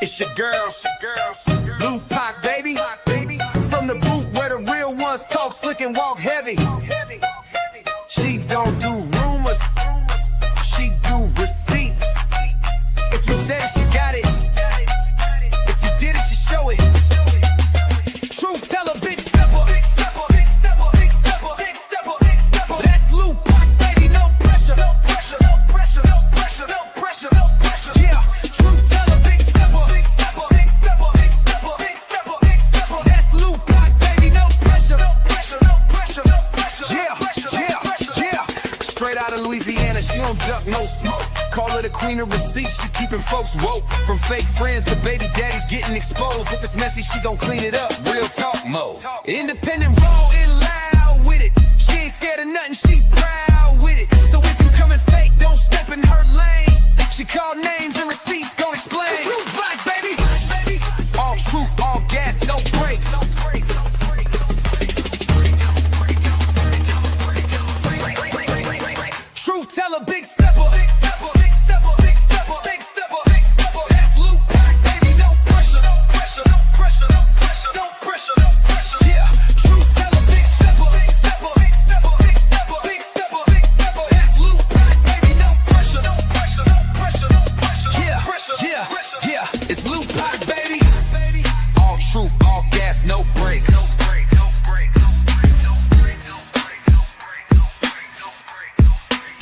It's your girl, Lou Pac, baby. From the boot where the real ones talk slick and walk heavy. She don't do rumors, she do receipts. If you said it, she got it. If you did it, she show it. Truth teller, big stepper. That's Lou Pac, baby, no pressure. Yeah, truth teller, big stepper. That's Lou Pac, baby, no pressure. Yeah. Straight out of Louisiana, she don't duck, no smoke. Call her the queen of receipts, she keeping folks woke. From fake friends to baby daddies getting exposed. If it's messy, she gon' clean it up, real talk mode. Independent, raw and loud with it. She ain't scared of nothing, she proud with it. So if you coming fake, don't step in her lane. She call names and receipts, gon' explain. Truth like, baby. All truth, all gas, no brakes. Truth teller, big stepper. That's Lou Pac, baby, no pressure. Yeah, truth teller, big stepper. That's Lou Pac, baby, no pressure. Yeah, it's Lou Pac, baby. All truth, all gas, no brakes.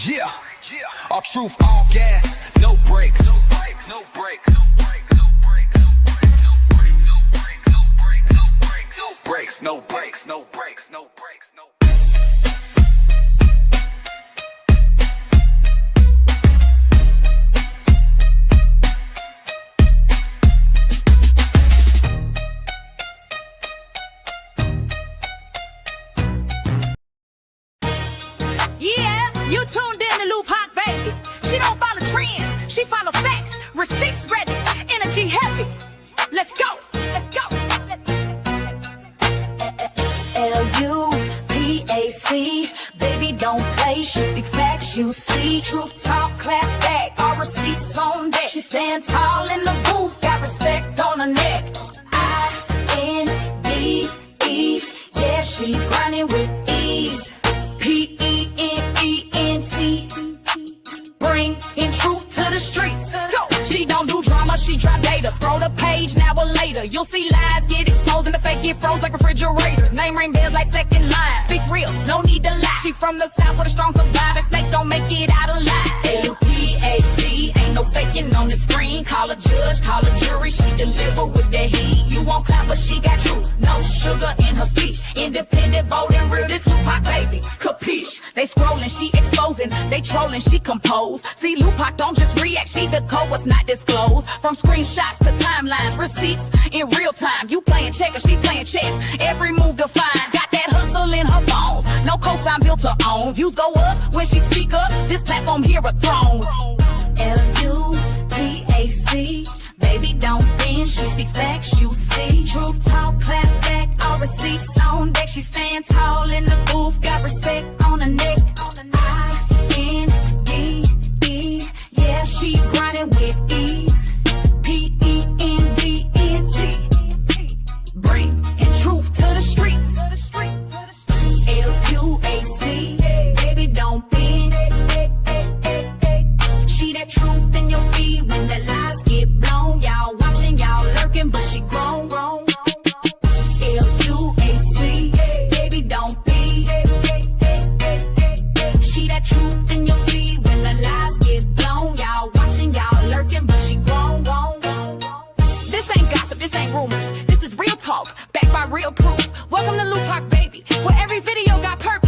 Yeah, all truth, all gas, no brakes. No brakes. Yeah, you tuned in to Lou Pac, baby. She don't follow trends, she follow facts. Receipts ready, energy heavy. Let's go. L-U-P-A-C, baby don't play, she speak facts, you see. Truth talk, clap back, all receipts on deck. She stand tall in the booth, got respect on her neck. I-N-D-E, yeah, she grinding with ease. P-E-N-E-N-T, bring in truth to the streets. Go. She don't do drama, she drop data. Scroll the page, now or later. You'll see lies get exposed and the fake get froze like refrigerators. Name ring bells like second line. Speak real, no need to lie. She from the south where the strong survive and snakes don't make it out alive. L-U-P-A-C, ain't no faking on the screen. Call a judge, call a jury, she deliver with the heat. You won't clap, but she got truth, no sugar in her speech. Independent, bold and real, this Lou Pac, baby, capiche? They scrolling, she exposing. They trolling, she compose. See, Lou Pac don't just react, she decode what's not disclosed. From screenshots to timelines, receipts in real time. You playing checkers, she playing chess. Every move defined, got that hustle in her bones. No cosign built to own. Views go up when she speak up. This platform here a throne. L-U-P-A-C, baby don't bend, she speak facts, you see. Truth talk, clap back, all receipts on deck. She stand tall in the booth, got respect on her neck. I-N-D-E, yeah, she grinding with ease. P-E-N-D-E-N-T, bring in truth to the streets. L-U-A-C, baby don't bend. She that truth in your feed when the lies get blown. Y'all watching, y'all lurking, but she grown. L-U-A-C, baby don't be. She that truth in your feed when the lies get blown. Y'all watching, y'all lurking, but she grown. This ain't gossip, this ain't rumors. This is real talk, backed by real proof. Welcome to Lou Pac, baby, where every video got purpose.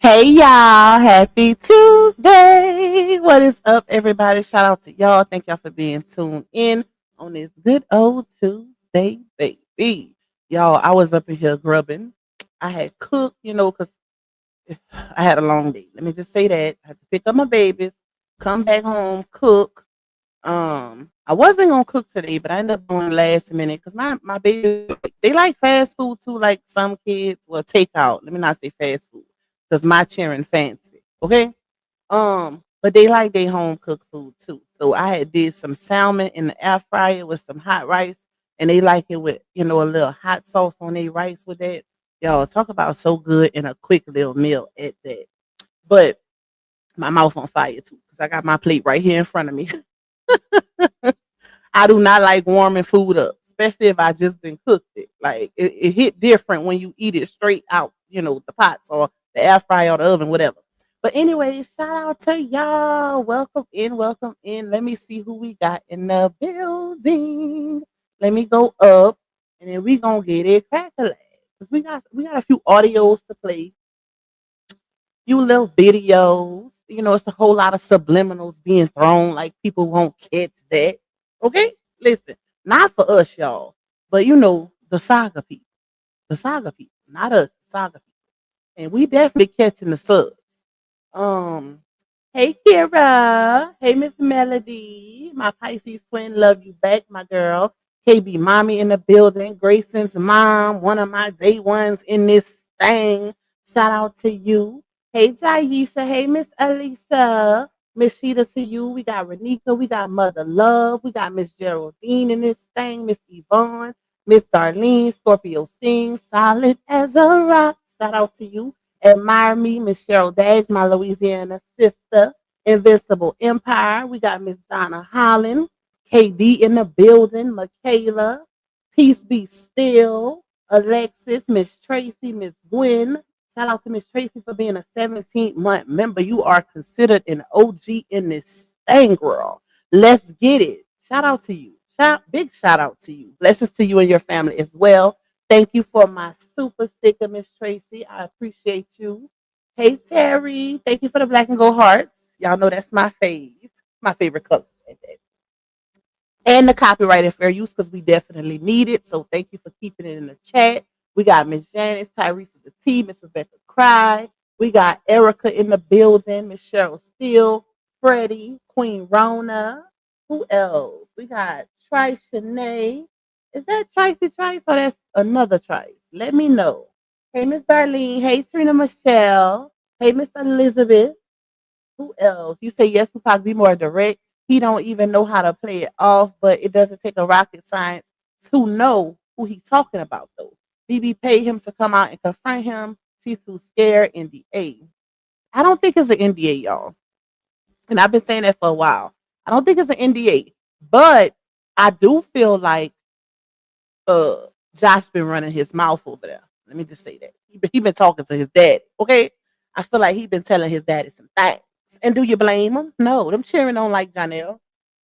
Hey y'all, happy Tuesday. What is up, everybody? Shout out to y'all. Thank y'all for being tuned in on this good old Tuesday, baby. Y'all, I was up in here grubbing. I had cooked, because I had a long day. Let me just say that. I had to pick up my babies, come back home, cook. I wasn't gonna cook today, but I ended up doing last minute because my baby they like fast food too, like some kids. Well, takeout. Let me not say fast food because my children fancy. Okay. But they like their home cooked food too. So I had did some salmon in the air fryer with some hot rice, and they like it with a little hot sauce on their rice with that. Y'all talk about so good in a quick little meal at that. But my mouth on fire too because I got my plate right here in front of me. I do not like warming food up, especially if I just been cooked it. Like it hit different when you eat it straight out, the pots or the air fryer or the oven, whatever. But anyway, shout out to y'all. Welcome in, welcome in. Let me see who we got in the building. Let me go up and then we gonna get it cracking. Cause we got a few audios to play, few little videos. It's a whole lot of subliminals being thrown, like people won't catch that. Okay? Listen, not for us, y'all, but the saga people. The saga people, not us, the saga people. And we definitely catching the subs. Um, hey Kira. Hey Miss Melody. My Pisces twin, love you back, my girl. KB mommy in the building. Grayson's mom, one of my day ones in this thing. Shout out to you. Hey Jaisha. Hey Miss Elisa. Miss Sheeta to you. We got Renika. We got Mother Love. We got Miss Geraldine in this thing. Miss Yvonne. Miss Darlene. Scorpio Sting. Solid as a rock. Shout out to you. Admire Me, Miss Cheryl Daggs, my Louisiana sister. Invincible Empire. We got Miss Donna Holland. KD in the building. Michaela. Peace Be Still. Alexis, Miss Tracy, Miss Gwen. Shout out to Miss Tracy for being a 17-month member. You are considered an OG in this thing, girl. Let's get it. Shout out to you. Big shout out to you. Blessings to you and your family as well. Thank you for my super sticker, Miss Tracy. I appreciate you. Hey Terry, thank you for the black and gold hearts. Y'all know that's my favorite color. And the copyright and fair use because we definitely need it. So thank you for keeping it in the chat. We got Miss Janice, Tyrese with the T, Miss Rebecca Cry. We got Erica in the building, Miss Cheryl Steele, Freddie, Queen Rona. Who else? We got Trice Shanae. Is that Tricey Trice or that's another Trice? Let me know. Hey, Miss Darlene. Hey, Trina Michelle. Hey, Miss Elizabeth. Who else? You say yes, Tupac, be more direct. He don't even know how to play it off, but it doesn't take a rocket science to know who he's talking about, though. BB paid him to come out and confront him. She's too scared. NDA. I don't think it's an NDA, y'all. And I've been saying that for a while. I don't think it's an NDA, but I do feel like Josh been running his mouth over there. Let me just say that he been talking to his dad. Okay, I feel like he been telling his daddy some things. And do you blame him? No, them cheering don't like Johnell.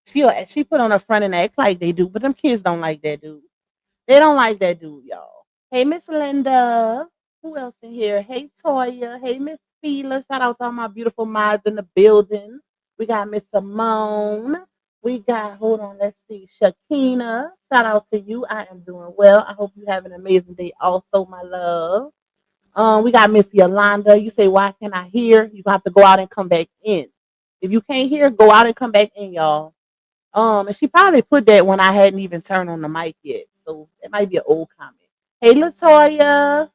She put on her front and act like they do, but them kids don't like that dude. They don't like that dude, y'all. Hey, Miss Linda. Who else in here? Hey, Toya. Hey, Miss Fela. Shout out to all my beautiful mods in the building. We got Miss Simone. We got, hold on, let's see, Shakina. Shout out to you. I am doing well. I hope you have an amazing day also, my love. We got Miss Yolanda. You say, why can't I hear? You have to go out and come back in. If you can't hear, go out and come back in, y'all. And she probably put that when I hadn't even turned on the mic yet. So it might be an old comment. Hey, Latoya.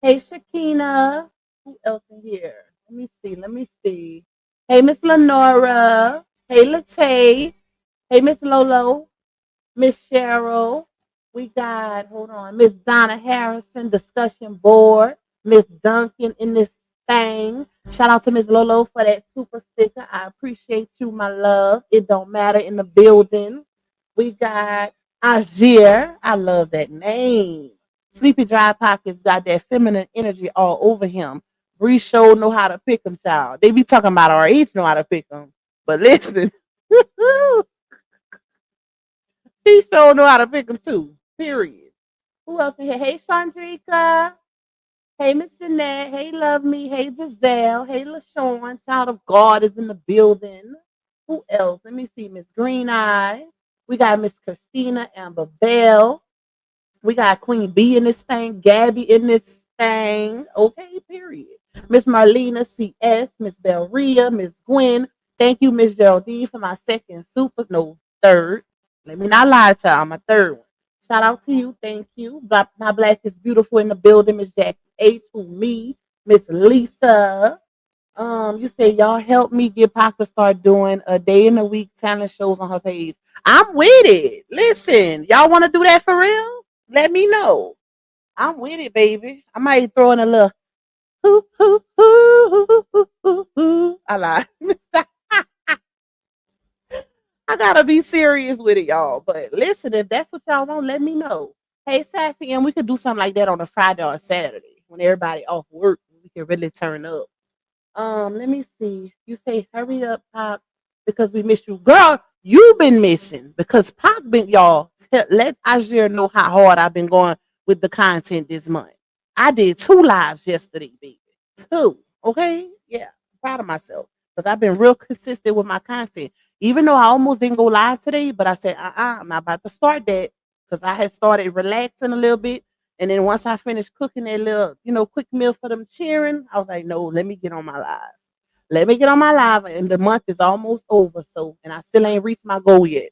Hey, Shakina. Who else in here? Let me see. Hey, Miss Lenora. Hey, Latay. Hey, Miss Lolo. Miss Cheryl. We got, hold on, Miss Donna Harrison, discussion board. Miss Duncan in this thing. Shout out to Miss Lolo for that super sticker. I appreciate you, my love. It don't matter in the building. We got Ajir. I love that name. Sleepy Dry Pockets got that feminine energy all over him. Bree Show know how to pick them, child. They be talking about our age know how to pick them. But listen, she sure know how to pick them too. Period. Who else in here? Hey, Chandrika. Hey, Miss Jeanette. Hey, Love Me. Hey, Giselle. Hey, LaShawn. Child of God is in the building. Who else? Let me see. Miss Green Eye. We got Miss Christina Amber Bell. We got Queen B in this thing. Gabby in this thing. Okay, period. Miss Marlena CS. Miss Belria. Miss Gwen. Thank you, Miss Geraldine, for my second super. No, third. Let me not lie to y'all. My third one. Shout out to you. Thank you. My Black is Beautiful in the building. Miss Jackie H. Who me. Miss Lisa. You say y'all help me get Pac to start doing a day in a week talent shows on her page. I'm with it. Listen, y'all want to do that for real? Let me know. I'm with it, baby. I might throw in a little hoo hoo hoo hoo hoo hoo. I lie. I gotta be serious with it, y'all. But listen, if that's what y'all want, let me know. Hey, Sassy, and we could do something like that on a Friday or a Saturday when everybody off work. We can really turn up. Let me see. You say hurry up, Pop, because we miss you. Girl, you've been missing because Pop been y'all let Azir know how hard I've been going with the content this month. I did 2 lives yesterday, baby. 2. Okay? Yeah. I'm proud of myself. Because I've been real consistent with my content. Even though I almost didn't go live today, but I said, I'm not about to start that because I had started relaxing a little bit. And then once I finished cooking that little, quick meal for them cheering, I was like, no, let me get on my live. Let me get on my live. And the month is almost over. So, and I still ain't reached my goal yet.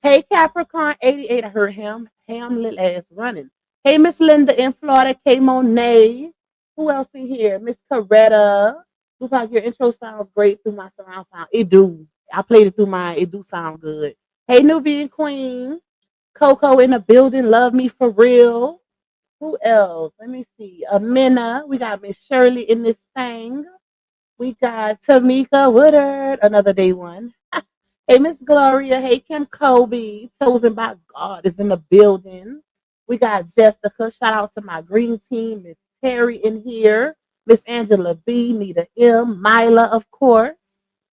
Hey, Capricorn 88. I heard him. Ham little ass running. Hey, Miss Linda in Florida. K Monet. Who else in here? Miss Coretta. Look like your intro sounds great through my surround sound. It do. I played it through mine. It do sound good. Hey, Nubian Queen. Coco in the building. Love me for real. Who else? Let me see. Amina. We got Miss Shirley in this thing. We got Tamika Woodard, another day one. Hey, Miss Gloria. Hey, Kim Kobe. Chosen by God is in the building. We got Jessica. Shout out to my green team. Miss Terry in here. Miss Angela B. Nita M. Mila, of course.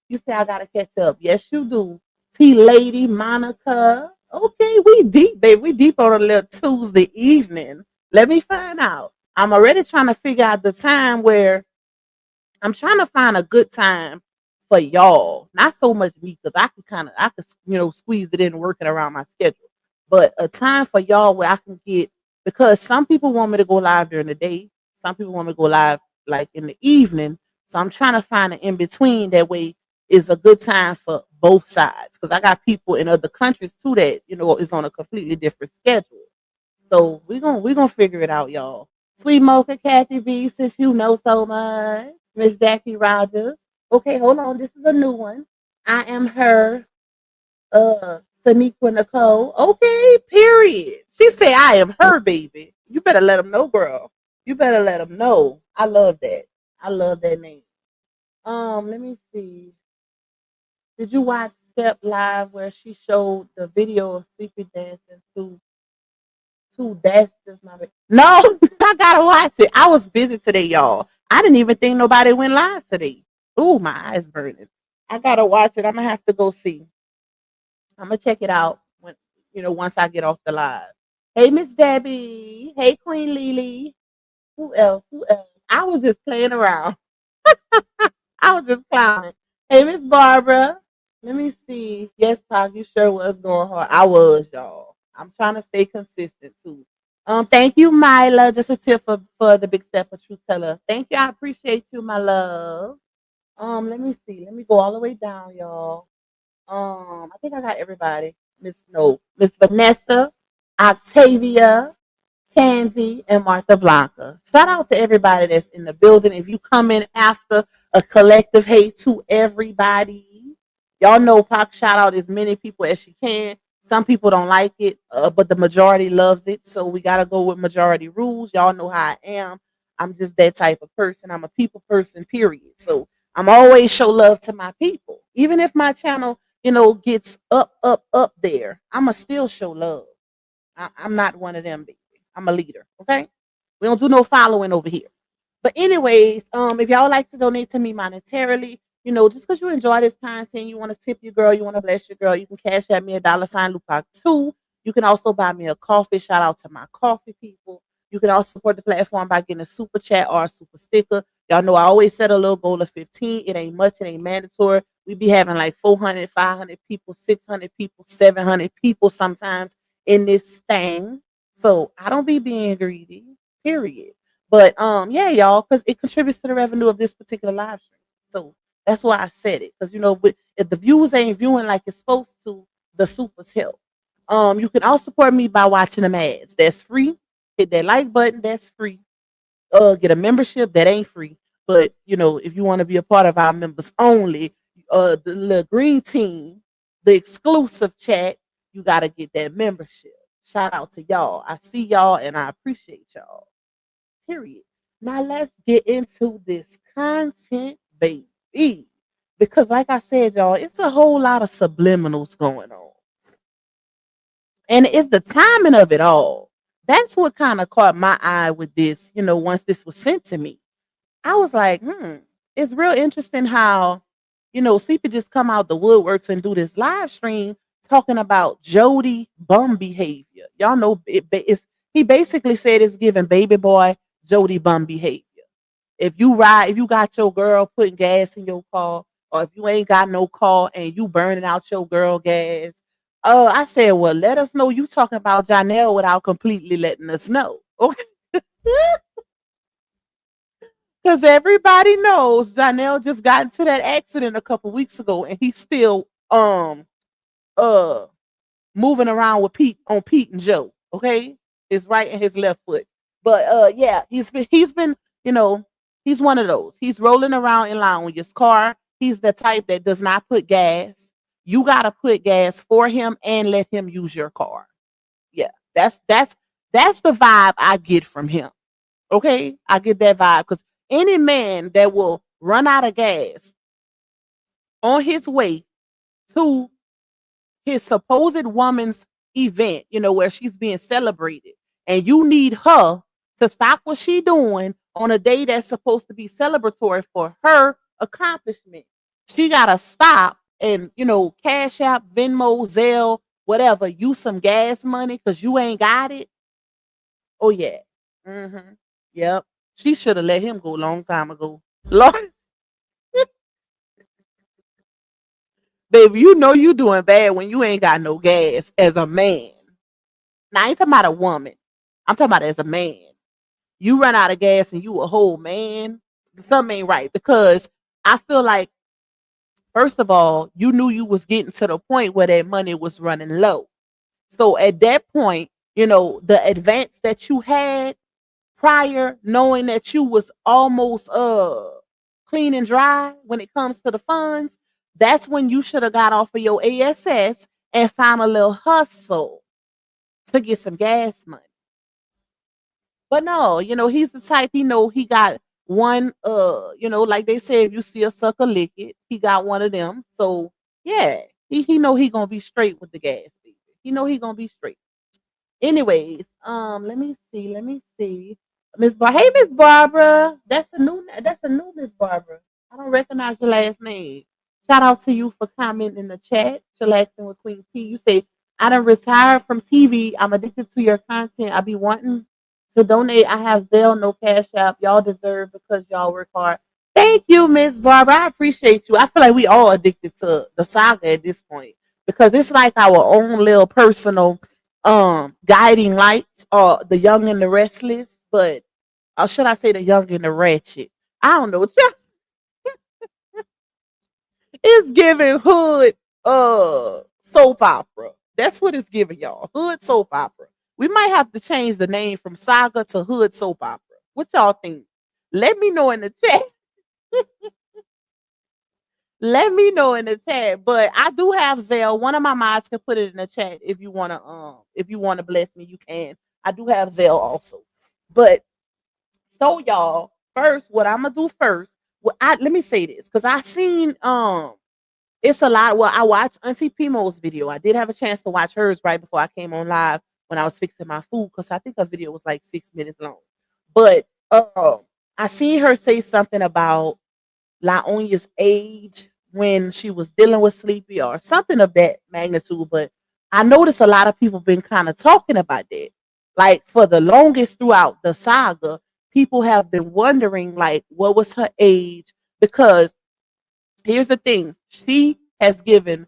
You say I gotta catch up. Yes, you do. T Lady, Monica. Okay, we deep, baby. We deep on a little Tuesday evening. Let me find out. I'm already trying to figure out the time where I'm trying to find a good time for y'all. Not so much me, because I could squeeze it in working around my schedule. But a time for y'all where I can get, because some people want me to go live during the day, some people want me to go live like in the evening. So I'm trying to find an in between that way is a good time for both sides. Because I got people in other countries too that, is on a completely different schedule. So we're gonna figure it out, y'all. Sweet Mocha Kathy B, since you know so much. Miss Jackie Rogers. Okay, hold on. This is a new one. I am her, Saniqua Nicole. Okay, period. She said I am her baby. You better let them know, girl. You better let them know. I love that. I love that name. Let me see. Did you watch Step Live where she showed the video of Sleepy dancing to that's just my no, I gotta watch it. I was busy today, y'all. I didn't even think nobody went live today. Ooh, my eyes burning. I gotta watch it. I'm gonna have to go see. I'm gonna check it out when once I get off the live. Hey, Miss Debbie. Hey, Queen Lily. Who else? Who else? I was just playing around. I was just clowning. Hey, Miss Barbara. Let me see. Yes, Pac, you sure was going hard. I was, y'all. I'm trying to stay consistent too. Thank you, Mila. Just a tip for the big step of truth teller. Thank you. I appreciate you, my love. Let me see. Let me go all the way down, y'all. I think I got everybody. Miss Vanessa, Octavia, Tansy, and Martha Blanca. Shout out to everybody that's in the building. If you come in after a collective hate to everybody, y'all know Pac shout out as many people as she can. Some people don't like it, but the majority loves it. So we got to go with majority rules. Y'all know how I am. I'm just that type of person. I'm a people person, period. So I'm always show love to my people. Even if my channel, gets up there, I'ma still show love. I'm not one of them, baby. I'm a leader. Okay. We don't do no following over here. But anyways, if y'all like to donate to me monetarily, just because you enjoy this content, you want to tip your girl, you want to bless your girl, you can cash at me $, Lupac 2. You can also buy me a coffee. Shout out to my coffee people. You can also support the platform by getting a super chat or a super sticker. Y'all know I always set a little goal of 15. It ain't much, it ain't mandatory. We be having like 400, 500 people, 600 people, 700 people sometimes in this thing. So I don't be being greedy, period. But yeah, y'all, because it contributes to the revenue of this particular live stream. So that's why I said it. Because if the viewers ain't viewing like it's supposed to, the supers help. You can also support me by watching them ads. That's free. Hit that like button, that's free. Get a membership that ain't free. But if you want to be a part of our members only, the little green team, the exclusive chat, you gotta get that membership. Shout out to y'all. I see y'all and I appreciate y'all. Period. Now let's get into this content, baby. Because like I said, y'all, it's a whole lot of subliminals going on. And it's the timing of it all. That's what kind of caught my eye with this, once this was sent to me. I was like, it's real interesting how, CP just come out the woodworks and do this live stream talking about Jody bum behavior. Y'all know he basically said it's giving baby boy Jody bum behavior. If you got your girl putting gas in your car, or if you ain't got no car and you burning out your girl gas. I said, well, let us know you talking about Johnell without completely letting us know. Okay. Because everybody knows Johnell just got into that accident a couple weeks ago and he's still moving around with Pete and Joe. Okay. His right and his left foot. But yeah, he's been he's one of those. He's rolling around in line with his car. He's the type that does not put gas. You gotta put gas for him and let him use your car. Yeah, that's the vibe I get from him. Okay, I get that vibe because any man that will run out of gas on his way to his supposed woman's event, where she's being celebrated, and you need her to stop what she's doing on a day that's supposed to be celebratory for her accomplishment. She gotta stop and Cash App, Venmo, Zelle, whatever, use some gas money because you ain't got it. Oh yeah. Yep. She should have let him go a long time ago. Lord, baby, you doing bad when you ain't got no gas as a man. Now I ain't talking about a woman. I'm talking about as a man. You run out of gas and you a whole man. Something ain't right because I feel like, first of all, you knew you was getting to the point where that money was running low. So at that point, the advance that you had prior, knowing that you was almost clean and dry when it comes to the funds, that's when you should have got off of your ASS and found a little hustle to get some gas money. But no, he's the type, he got one, like they say, if you see a sucker lick it, he got one of them. So yeah, he know he gonna be straight with the gas, baby. He know he gonna be straight. Anyways, let me see. Hey Miss Barbara. That's a new Miss Barbara. I don't recognize your last name. Shout out to you for commenting in the chat. Chillaxing with Queen T. You say, I done retired from TV. I'm addicted to your content. I be wanting to donate. I have Zelle, no Cash App. Y'all deserve because y'all work hard. Thank you, Miss Barbara. I appreciate you. I feel like we all addicted to the saga at this point because it's like our own little personal guiding lights, or the young and the restless, but should I say the young and the ratchet? I don't know. It's giving hood soap opera. That's what it's giving, y'all. Hood soap opera. We might have to change the name from saga to hood soap opera. What y'all think? Let me know in the chat. Let me know in the chat. But I do have Zelle. One of my mods can put it in the chat if you wanna bless me, you can. I do have Zelle also. But so y'all, first, what I'm gonna do first, let me say this, because I seen it's a lot. Well, I watched Auntie Pimo's video. I did have a chance to watch hers right before I came on live when I was fixing my food, because I think her video was like 6 minutes long. But I seen her say something about Laonia's age when she was dealing with Sleepy or something of that magnitude. But I noticed a lot of people been kind of talking about that. Like for the longest throughout the saga, people have been wondering like what was her age, because here's the thing, she has given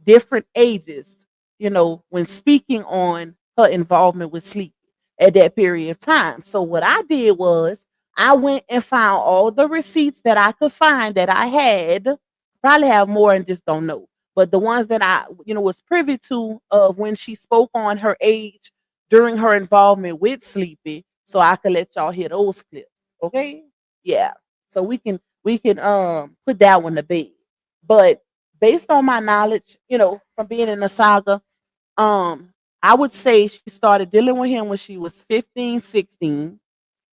different ages, when speaking on her involvement with sleep at that period of time. So what I did was I went and found all the receipts that I could find that I had. Probably have more and just don't know. But the ones that I, was privy to of when she spoke on her age during her involvement with Sleepy, so I could let y'all hear those clips. Okay? Yeah. So we can put that one to bed. But based on my knowledge, from being in the saga, I would say she started dealing with him when she was 15, 16.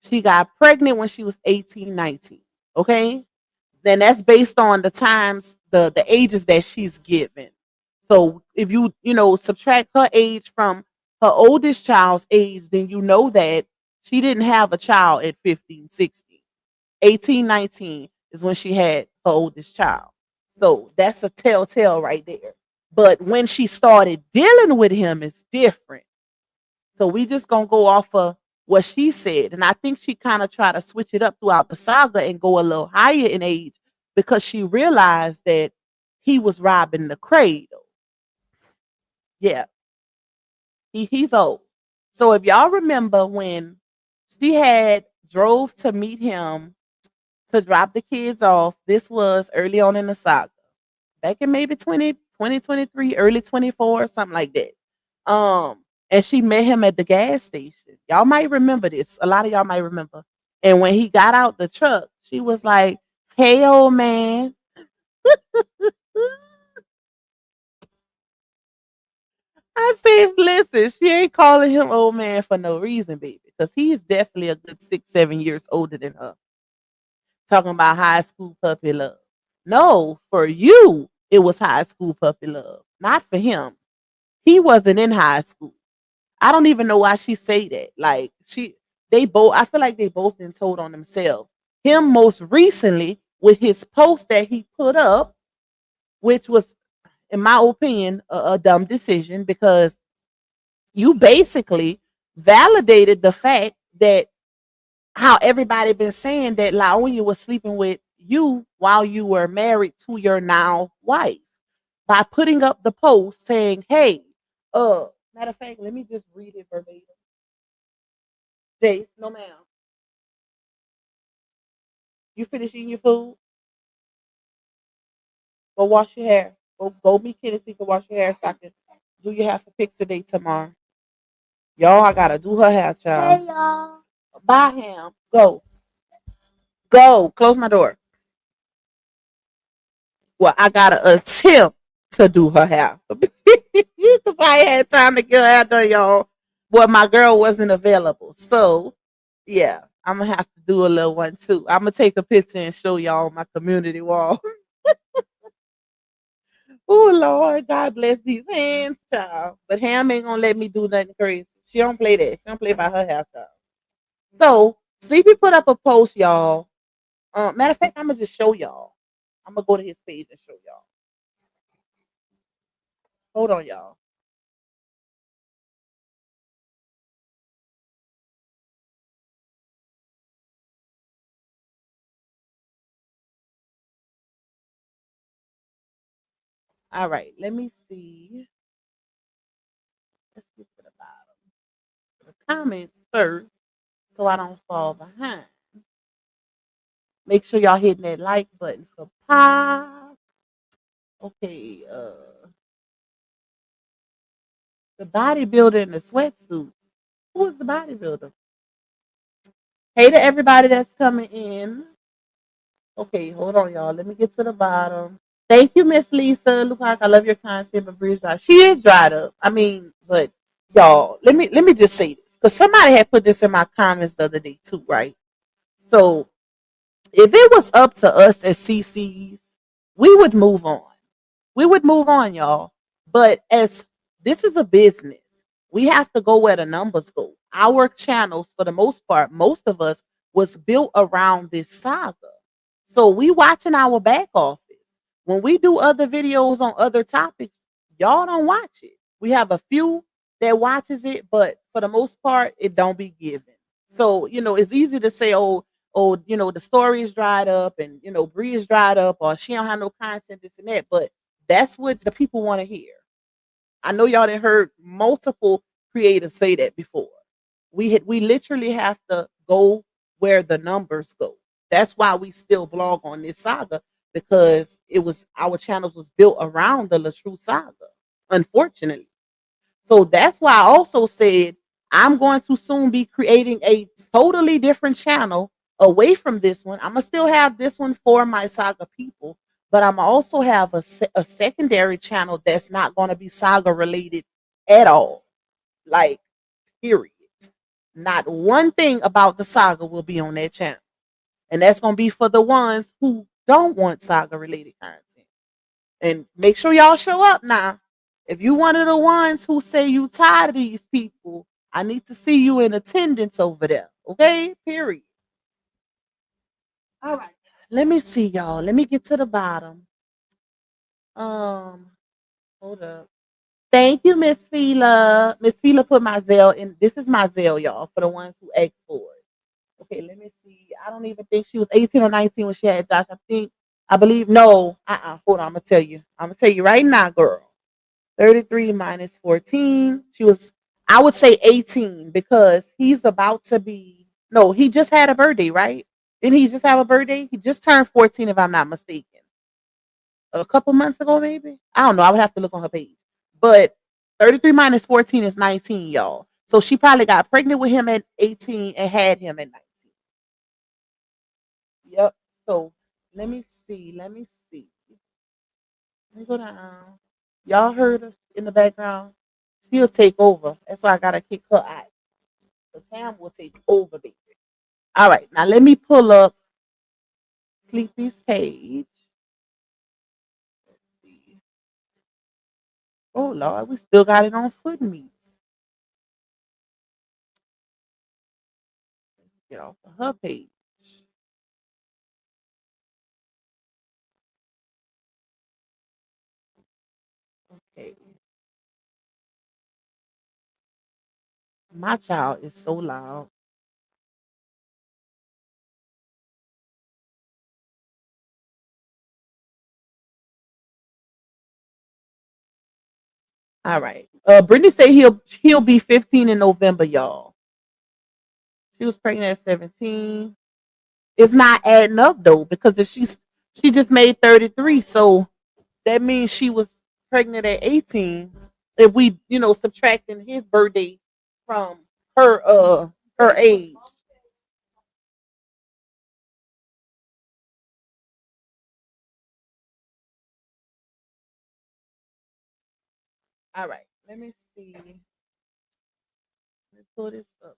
She got pregnant when she was 18, 19. Okay? Then that's based on the times, the ages that she's given. So if you subtract her age from her oldest child's age, then you know that she didn't have a child at 15, 16. 18, 19 is when she had her oldest child. So that's a telltale right there. But when she started dealing with him, it's different. So we just gonna go off of what she said. And I think she kind of tried to switch it up throughout the saga and go a little higher in age because she realized that he was robbing the cradle. Yeah, he's old. So if y'all remember when she had drove to meet him to drop the kids off, this was early on in the saga. Back in maybe 2023, early 24, something like that. And she met him at the gas station. Y'all might remember this. A lot of y'all might remember. And when he got out the truck, she was like, "Hey, old man." I said, listen, she ain't calling him old man for no reason, baby, because he's definitely a good 6, 7 years older than her. Talking about high school puppy love. No, for you, it was high school puppy love, not for him. He wasn't in high school. I don't even know why she say that. Like they both. I feel like they both been told on themselves. Him most recently with his post that he put up, which was, in my opinion, a dumb decision because you basically validated the fact that how everybody been saying that Laoya was sleeping with you while you were married to your now wife by putting up the post saying, "Hey, matter of fact, let me just read it verbatim." Jace, no ma'am. You finish eating your food? Go wash your hair. Go meet Kenny so you can wash your hair so I can do your hair for picture day tomorrow. Y'all, I gotta do her hair, child. Hey y'all. Bye him. Go. Go. Close my door. Well, I gotta attempt to do her hair. Because I had time to get her hair done, y'all. But my girl wasn't available. So yeah, I'm gonna have to do a little one too. I'm gonna take a picture and show y'all on my community wall. Oh Lord, God bless these hands, child. But Ham ain't gonna let me do nothing crazy. She don't play that. She don't play by her half, child. So Sleepy put up a post, y'all. Matter of fact, I'm gonna just show y'all. I'm gonna go to his page and show y'all. Hold on, y'all. All right, let me see. Let's get to the bottom. The comments first, so I don't fall behind. Make sure y'all hitting that like button for pop. Okay, the bodybuilder in the sweatsuit. Who is the bodybuilder? Hey to everybody that's coming in. Okay, hold on, y'all. Let me get to the bottom. Thank you, Miss Lisa. Look like I love your content, but Breeze dry. She is dried up. I mean, but y'all, let me just say this because somebody had put this in my comments the other day too, right? So if it was up to us as CCs, we would move on. We would move on, y'all. But as this is a business, we have to go where the numbers go. Our channels, for the most part, most of us was built around this saga. So we watching our back office. When we do other videos on other topics, y'all don't watch it. We have a few that watches it, but for the most part, it don't be given. So, it's easy to say, the story is dried up and Bree is dried up or she don't have no content, this and that, but that's what the people want to hear. I know y'all done heard multiple creators say that before. We literally have to go where the numbers go. That's why we still blog on this saga, because it was our channels was built around the LaTrue saga, unfortunately. So that's why I also said I'm going to soon be creating a totally different channel away from this one. I'm gonna still have this one for my saga people, but I'm also have a secondary channel that's not going to be saga related at all. Like, period. Not one thing about the saga will be on that channel. And that's going to be for the ones who don't want saga related content. And make sure y'all show up now. If you one of the ones who say you tired of these people, I need to see you in attendance over there. Okay? Period. All right. Let me see, y'all. Let me get to the bottom. Hold up. Thank you, Miss Fila. Miss Fila put my Zelle in. This is my Zelle, y'all, for the ones who asked for it. Okay, let me see. I don't even think she was 18 or 19 when she had Josh. I believe, no. Hold on, I'm gonna tell you. I'm gonna tell you right now, girl. 33 minus 14. She was, I would say 18, because he's about to be, no, he just had a birthday, right? Didn't he just have a birthday? He just turned 14, if I'm not mistaken. A couple months ago, maybe. I don't know. I would have to look on her page. But 33 minus 14 is 19, y'all. So she probably got pregnant with him at 18 and had him at 19. Yep. So let me see. Let me go down. Y'all heard her in the background? She'll take over. That's why I gotta kick her out. The Sam will take over, baby. All right. Now let me pull up Sleepy's page. Oh Lord, we still got it on foot meets. Let's get off of her page. Okay. My child is so loud. All right. Brittany said he'll be 15 in November, y'all. She was pregnant at 17. It's not adding up though, because if she just made 33, so that means she was pregnant at 18. If we, subtracting his birthday from her age. All right, let me see. Let's pull this up,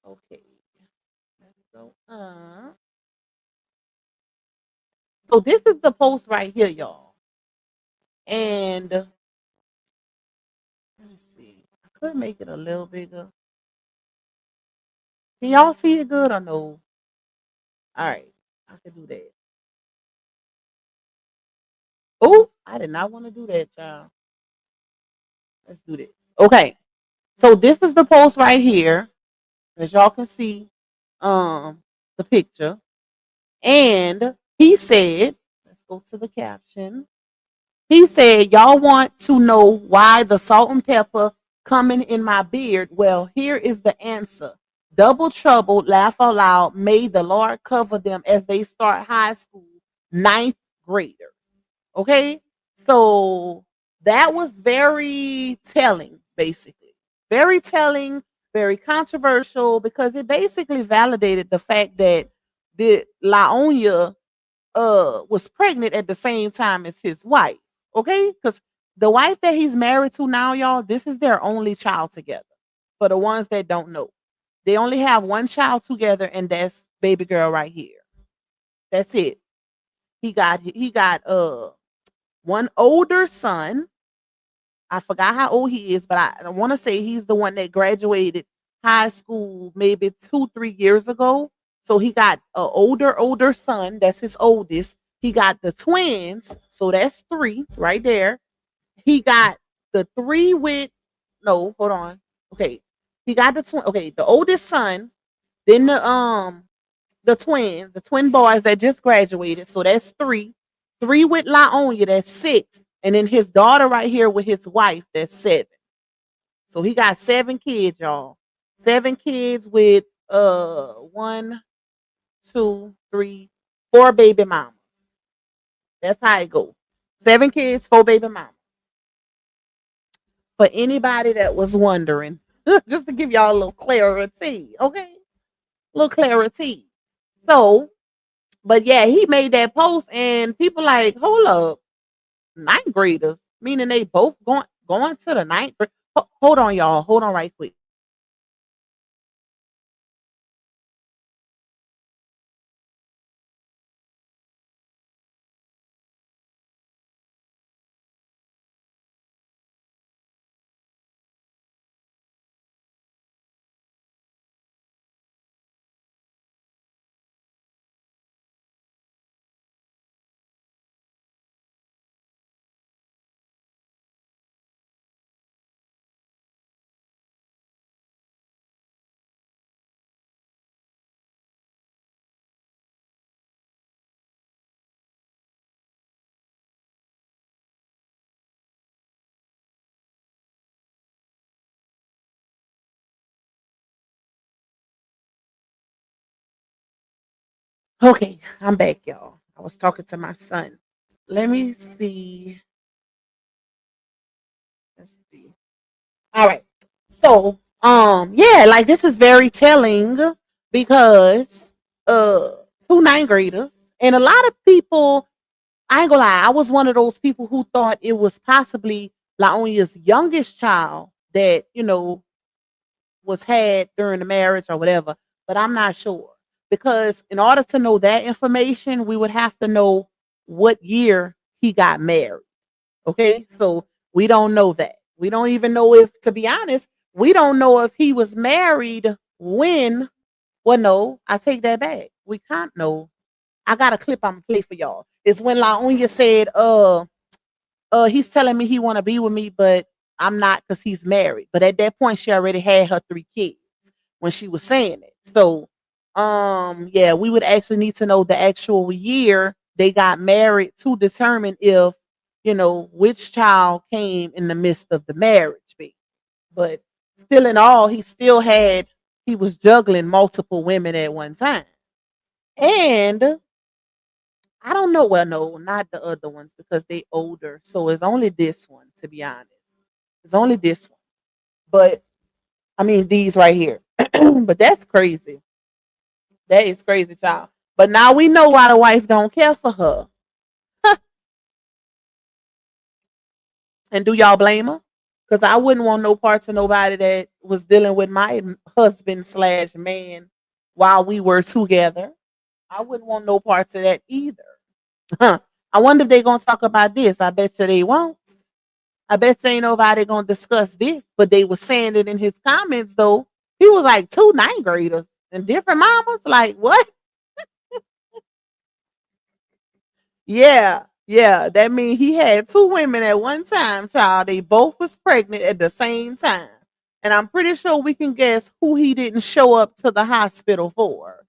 y'all. Okay, let's go. So this is the post right here, y'all. And let me see. I could make it a little bigger. Can y'all see it good or no? All right, I can do that. Oh, I did not want to do that, y'all. Let's do this. Okay, so this is the post right here, as y'all can see, the picture. And he said, let's go to the caption. He said, y'all want to know why the salt and pepper coming in my beard? Well, here is the answer. Double trouble, laugh out loud, may the Lord cover them as they start high school, ninth graders. Okay? So that was very telling, basically. Very telling, very controversial, because it basically validated the fact that the Laonia was pregnant at the same time as his wife. Okay? Because the wife that he's married to now, y'all, this is their only child together. For the ones that don't know, they only have one child together, and that's baby girl right here. That's it. He got one older son. I forgot how old he is, but I want to say he's the one that graduated high school maybe 2-3 years ago. So he got an older son. That's his oldest. He got the twins, so that's three right there. He got the three with no, hold on. Okay. He got the twin. Okay, the oldest son, then the twin boys that just graduated. So that's three. Three with Laonia, that's six. And then his daughter right here with his wife, that's seven. So he got seven kids, y'all. Seven kids with one, two, three, four baby mamas. That's how it goes. Seven kids, four baby mamas. For anybody that was wondering, just to give y'all a little clarity, okay? A little clarity. So, but yeah, he made that post, and people like, hold up, ninth graders, meaning they both going to the ninth grade. Hold on, y'all. Hold on, right quick. Okay, I'm back, y'all. I was talking to my son. Let me see. Let's see. All right. So, yeah, like this is very telling because two ninth graders and a lot of people, I ain't gonna lie, I was one of those people who thought it was possibly Laonia's youngest child that, was had during the marriage or whatever, but I'm not sure. Because in order to know that information, we would have to know what year he got married. Okay, so we don't know that. We don't even know if, to be honest, we don't know if he was married when. Well, no, I take that back. We can't know. I got a clip I'm gonna play for y'all. It's when Laonia said, he's telling me he want to be with me, but I'm not because he's married. But at that point, she already had her three kids when she was saying it. So, yeah, we would actually need to know the actual year they got married to determine if, which child came in the midst of the marriage. But still in all, he was juggling multiple women at one time. And I don't know. Well, no, not the other ones because they older. So it's only this one, to be honest. It's only this one. But I mean these right here. But that's crazy. That is crazy, child. But now we know why the wife don't care for her. And do y'all blame her? Because I wouldn't want no parts of nobody that was dealing with my husband slash man while we were together. I wouldn't want no parts of that either. Huh. I wonder if they gonna talk about this. I bet you they won't. I bet you ain't nobody gonna discuss this. But they were saying it in his comments though. He was like two ninth graders and different mamas. Like what? Yeah, yeah. That means he had two women at one time, child. They both was pregnant at the same time. And I'm pretty sure we can guess who he didn't show up to the hospital for.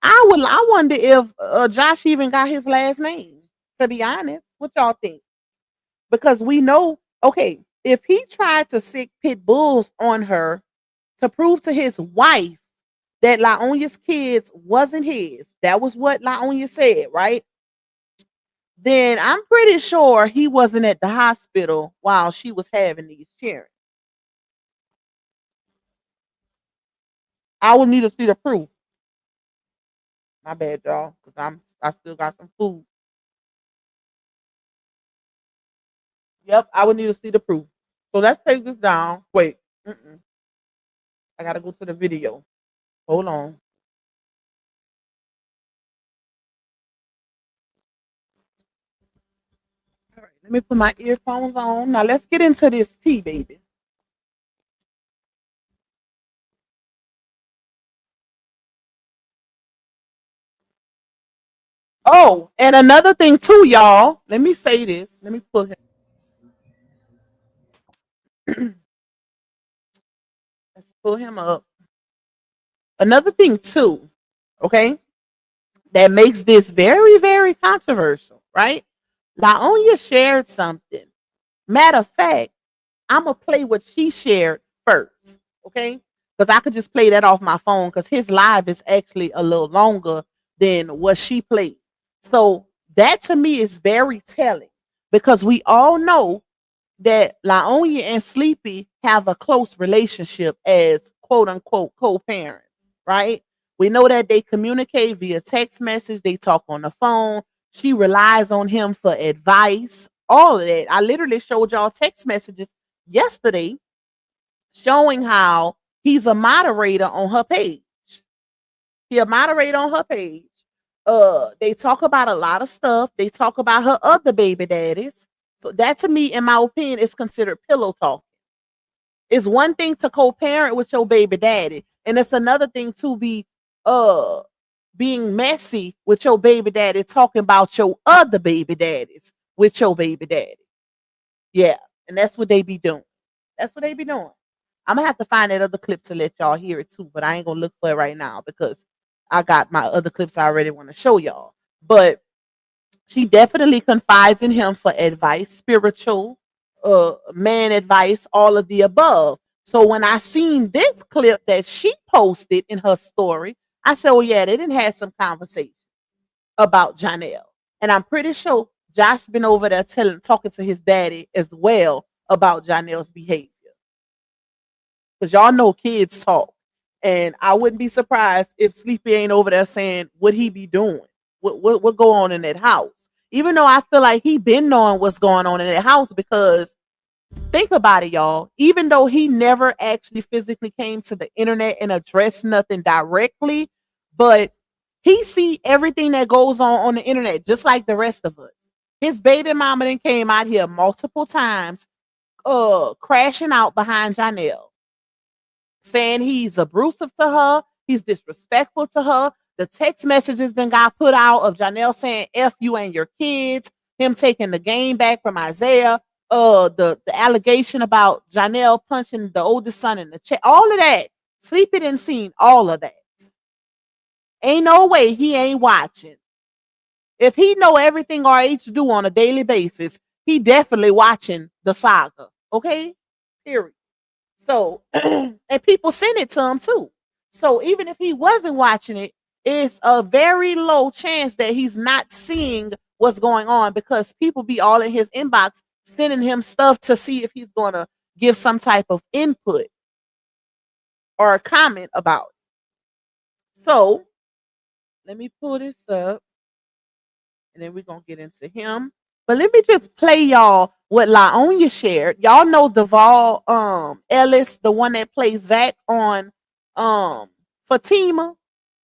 I wonder if Josh even got his last name, to be honest. What y'all think? Because we know, okay, if he tried to sick pit bulls on her to prove to his wife that Laonia's kids wasn't his, that was what Laonia said, right? Then I'm pretty sure he wasn't at the hospital while she was having these children. I would need to see the proof. My bad, y'all, because I still got some food. Yep, I would need to see the proof. So let's take this down. Wait, I gotta go to the video. Hold on. All right, let me put my earphones on. Now let's get into this tea, baby. Oh, and another thing too, y'all. Let me say this. Let me pull him. Let's pull him up. Another thing too, okay, that makes this very, very controversial, right? Laonya shared something. Matter of fact, I'm gonna play what she shared first, okay? Because I could just play that off my phone because his live is actually a little longer than what she played. So that to me is very telling because we all know that Laonya and Sleepy have a close relationship as quote unquote co-parents, right? We know that they communicate via text message, they talk on the phone. She relies on him for advice, all of that. I literally showed y'all text messages yesterday showing how he's a moderator on her page. He a moderator on her page. They talk about a lot of stuff. They talk about her other baby daddies. So that to me, in my opinion, is considered pillow talk. It's one thing to co-parent with your baby daddy, and it's another thing to be uh being messy with your baby daddy, talking about your other baby daddies with your baby daddy. Yeah, and that's what they be doing. That's what they be doing. I'm gonna have to find that other clip to let y'all hear it too, but I ain't gonna look for it right now because I got my other clips I already want to show y'all. But she definitely confides in him for advice, spiritual, man advice, all of the above. So when I seen this clip that she posted in her story, I said, "Oh yeah, they didn't have some conversation about Johnell," and I'm pretty sure Josh been over there talking to his daddy as well about Johnell's behavior because y'all know kids talk, and I wouldn't be surprised if Sleepy ain't over there saying what he be doing, what go on in that house. Even though I feel like he been knowing what's going on in that house because think about it, y'all. Even though he never actually physically came to the internet and addressed nothing directly, but he see everything that goes on the internet just like the rest of us. His baby mama then came out here multiple times, crashing out behind Johnell, saying he's abusive to her, he's disrespectful to her. The text messages then got put out of Johnell saying "F you and your kids," him taking the game back from Isaiah, the allegation about Johnell punching the oldest son in the chest, all of that. Sleepy didn't seen all of that. Ain't no way he ain't watching. If he know everything RH do on a daily basis, he definitely watching the saga. Okay? Period. So, and people send it to him too. So even if he wasn't watching it, it's a very low chance that he's not seeing what's going on because people be all in his inbox sending him stuff to see if he's going to give some type of input or a comment about it. So let me pull this up and then we're going to get into him. But let me just play y'all what Laonya shared. Y'all know Duvall Ellis, the one that plays Zach on Fatima,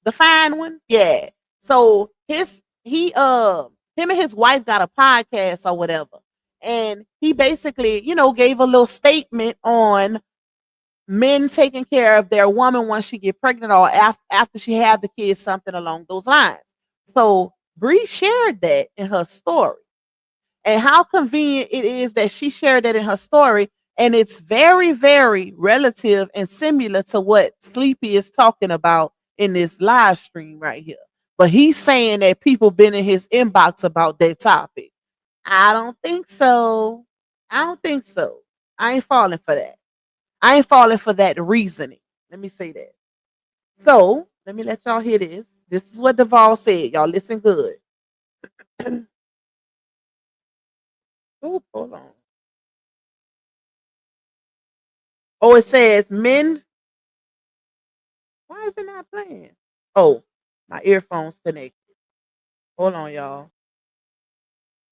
the fine one. Yeah. So him and his wife got a podcast or whatever. And he basically, gave a little statement on men taking care of their woman once she get pregnant or after she have the kids, something along those lines. So Bree shared that in her story. And how convenient it is that she shared that in her story. And it's very, very relative and similar to what Sleepy is talking about in this live stream right here. But he's saying that people been in his inbox about that topic. I don't think so. I don't think so. I ain't falling for that. I ain't falling for that reasoning. Let me say that. So let me let y'all hear this. This is what Duvall said. Y'all listen good. Oh, hold on. Oh, it says men. Why is it not playing? Oh, my earphones connected. Hold on, y'all.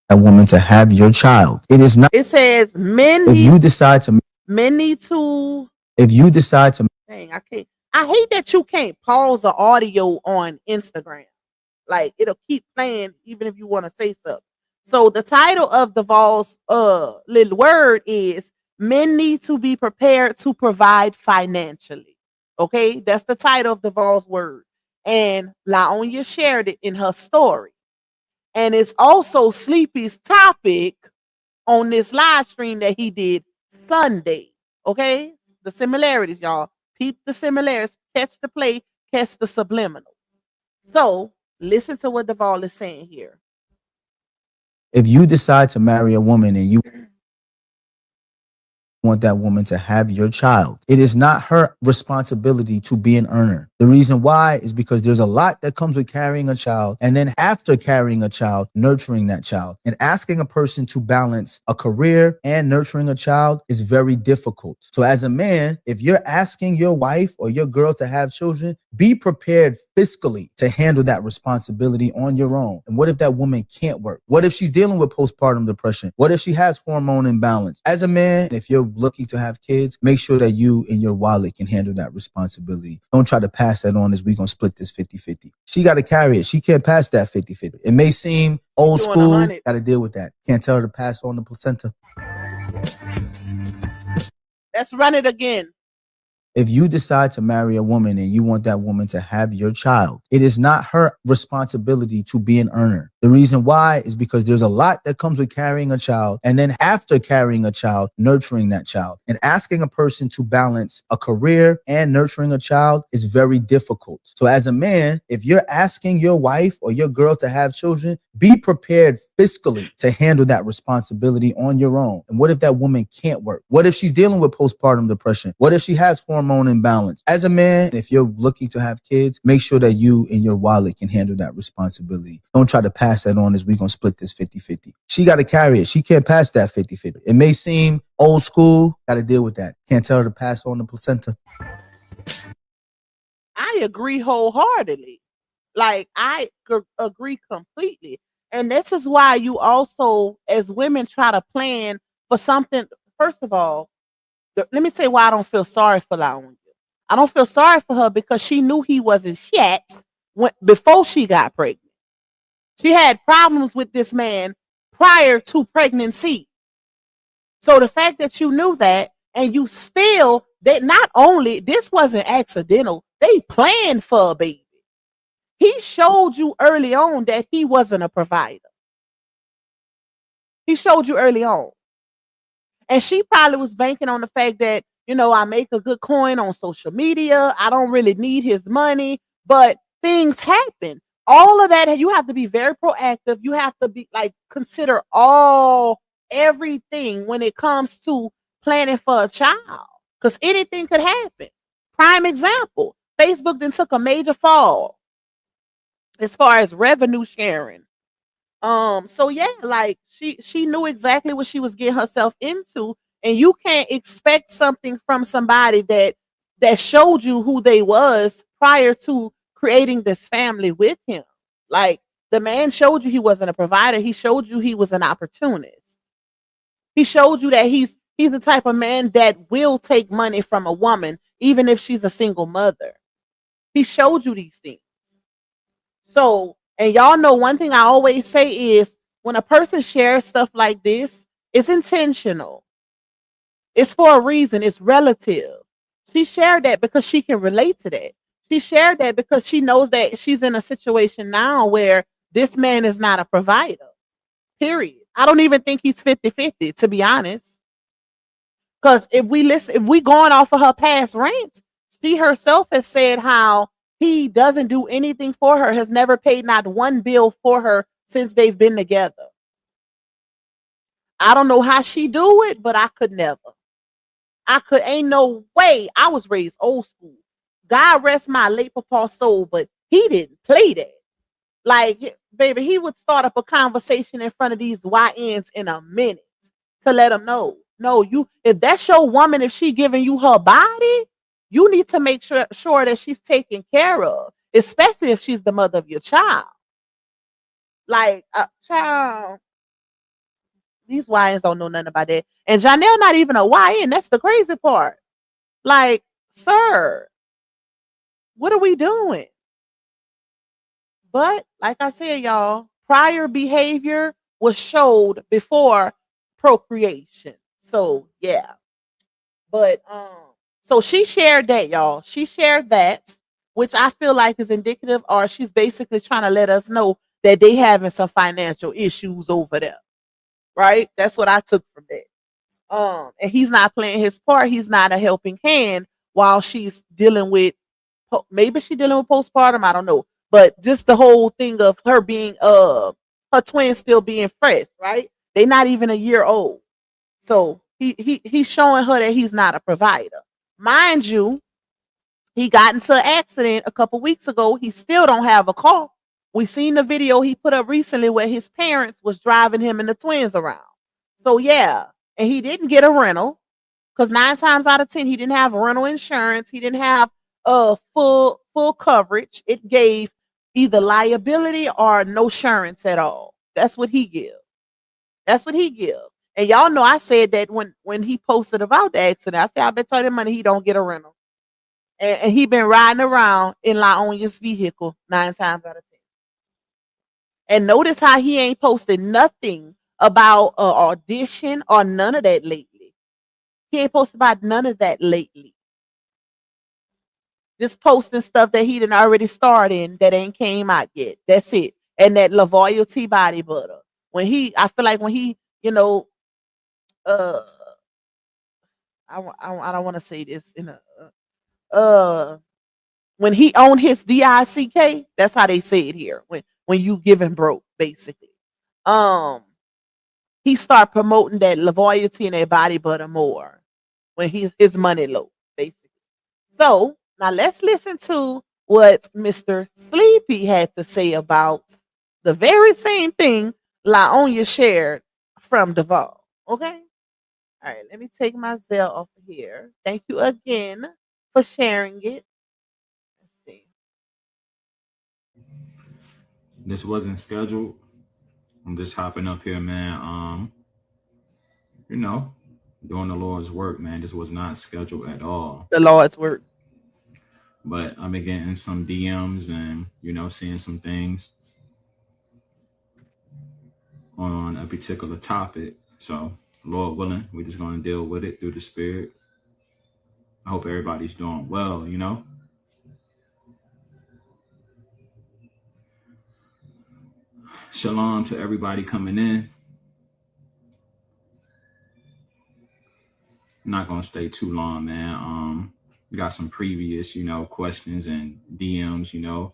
A woman to have your child. It is not. It says men. If you decide to. Men need to. If you decide to. Dang, I can't. I hate that you can't pause the audio on Instagram. Like it'll keep playing even if you want to say something. So the title of Duvall's little word is "Men Need to Be Prepared to Provide Financially." Okay, that's the title of Duvall's word. And Laonya shared it in her story. And it's also Sleepy's topic on this live stream that he did Sunday. Okay? The similarities, y'all. Peep the similarities. Catch the play, catch the subliminal. So listen to what Duvall is saying here. If you decide to marry a woman and you want that woman to have your child, it is not her responsibility to be an earner. The reason why is because there's a lot that comes with carrying a child, and then after carrying a child, nurturing that child. And asking a person to balance a career and nurturing a child is very difficult. So as a man, if you're asking your wife or your girl to have children, be prepared fiscally to handle that responsibility on your own. And what if that woman can't work? What if she's dealing with postpartum depression? What if she has hormone imbalance? As a man, if you're looking to have kids, make sure that you and your wallet can handle that responsibility. Don't try to pass that on as we gonna split this 50-50. She got to carry it. She can't pass that 50-50. It may seem old school, got to deal with that. Can't tell her to pass on the placenta. Let's run it again. If you decide to marry a woman and you want that woman to have your child, it is not her responsibility to be an earner. The reason why is because there's a lot that comes with carrying a child, and then after carrying a child, nurturing that child. And asking a person to balance a career and nurturing a child is very difficult. So as a man, if you're asking your wife or your girl to have children, be prepared fiscally to handle that responsibility on your own. And what if that woman can't work? What if she's dealing with postpartum depression? What if she has hormone imbalance? As a man, if you're looking to have kids, make sure that you and your wallet can handle that responsibility. Don't try to pass that on as we gonna split this 50-50. She got to carry it. She can't pass that 50-50. It may seem old school, got to deal with that. Can't tell her to pass on the placenta. I agree wholeheartedly. Like, I agree completely. And this is why you also, as women, try to plan for something. First of all, let me say why I don't feel sorry for Laonia. I don't feel sorry for her because she knew he wasn't shit before she got pregnant. She had problems with this man prior to pregnancy. So the fact that you knew that, and you still, that not only, this wasn't accidental, they planned for a baby. He showed you early on that he wasn't a provider. He showed you early on. And she probably was banking on the fact that, I make a good coin on social media. I don't really need his money, but things happen. All of that, you have to be very proactive. You have to be consider everything when it comes to planning for a child, because anything could happen. Prime example, Facebook then took a major fall as far as revenue sharing. So yeah, she knew exactly what she was getting herself into, and you can't expect something from somebody that showed you who they was prior to creating this family with him. Like, the man showed you he wasn't a provider. He showed you he was an opportunist. He showed you that he's the type of man that will take money from a woman, even if she's a single mother. He showed you these things. So, and y'all know one thing I always say is, when a person shares stuff like this, it's intentional. It's for a reason. It's relative. She shared that because she can relate to that. She shared that because she knows that she's in a situation now where this man is not a provider. Period. I don't even think he's 50-50, to be honest. Because if we going off of her past rants, she herself has said how he doesn't do anything for her, has never paid not one bill for her since they've been together. I don't know how she do it, but I could never. Ain't no way. I was raised old school. God rest my late papa's soul, but he didn't play that. Like, baby, he would start up a conversation in front of these YNs in a minute to let them know. No, if that's your woman, if she giving you her body, you need to make sure that she's taken care of, especially if she's the mother of your child. Like, child, these YNs don't know nothing about that. And Johnell not even a YN. That's the crazy part. Like, sir, what are we doing? But like I said, y'all, prior behavior was showed before procreation. So yeah. But so she shared that, y'all. She shared that, which I feel like is indicative, or she's basically trying to let us know that they having some financial issues over there, right? That's what I took from that. And he's not playing his part. He's not a helping hand while she's dealing with, maybe she dealing with postpartum. I don't know, but just the whole thing of her being her twins still being fresh, right? They not even a year old, so he's showing her that he's not a provider. Mind you, he got into an accident a couple weeks ago. He still don't have a car. We seen the video he put up recently where his parents was driving him and the twins around. So yeah, and he didn't get a rental because 9 times out of 10 he didn't have rental insurance. He didn't have full coverage. It gave either liability or no insurance at all. That's what he gives. That's what he gives. And y'all know I said that when he posted about the accident, I said I bet you that money he don't get a rental. And he been riding around in LaOnya's vehicle 9 times out of 10. And notice how he ain't posted nothing about audition or none of that lately. He ain't posted about none of that lately. Just posting stuff that he done already starred in that ain't came out yet. That's it. And that Loyalty body butter. I feel like when he, uh, I don't want to say this in a when he owned his DICK, that's how they say it here. When you giving broke, basically. He start promoting that loyalty and that body butter more when his money low, basically. So now let's listen to what Mr. Sleepy had to say about the very same thing LaOnya shared from Duval. Okay? All right, let me take my Zelle off of here. Thank you again for sharing it. Let's see. This wasn't scheduled. I'm just hopping up here, man. Doing the Lord's work, man. This was not scheduled at all. The Lord's work. But I've been getting some DMs and, seeing some things on a particular topic. So, Lord willing, we're just going to deal with it through the Spirit. I hope everybody's doing well, Shalom to everybody coming in. I'm not going to stay too long, man. We got some previous, questions and DMs,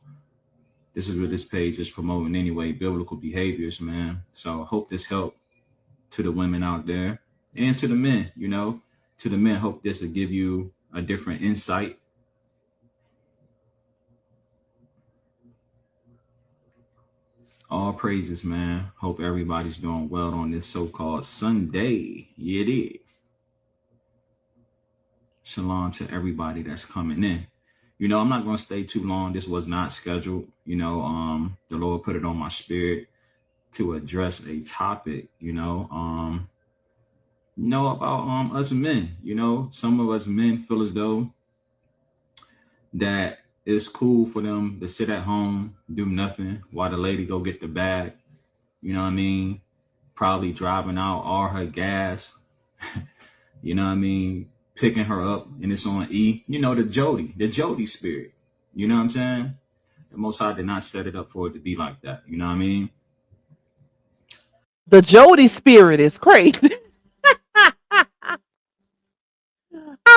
This is what this page is promoting anyway, biblical behaviors, man. So I hope this helped to the women out there and to the men, to the men. Hope this will give you a different insight. All praises, man. Hope everybody's doing well on this so-called Sunday. Yeah, it is. Shalom to everybody that's coming in. I'm not going to stay too long. This was not scheduled. The Lord put it on my spirit to address a topic, about us men. Some of us men feel as though that it's cool for them to sit at home, do nothing while the lady go get the bag. You know what I mean? Probably driving out all her gas. You know what I mean? Picking her up and it's on E. The Jody spirit. You know what I'm saying? The Most High did not set it up for it to be like that. You know what I mean? The Jody spirit is crazy. I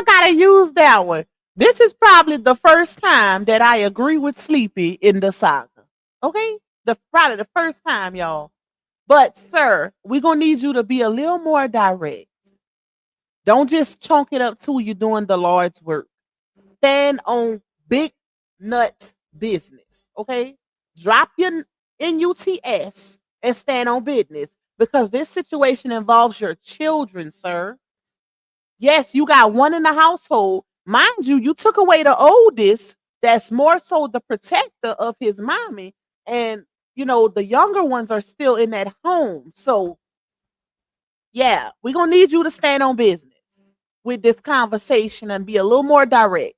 gotta use that one. This is probably the first time that I agree with Sleepy in the saga. Okay? Probably the first time, y'all. But, sir, we're gonna need you to be a little more direct. Don't just chunk it up to you doing the Lord's work. Stand on big nut business. Okay? Drop your NUTS and stand on business because this situation involves your children, sir. Yes, you got one in the household. Mind you, you took away the oldest that's more so the protector of his mommy. And, the younger ones are still in that home. So, yeah, we're going to need you to stand on business with this conversation and be a little more direct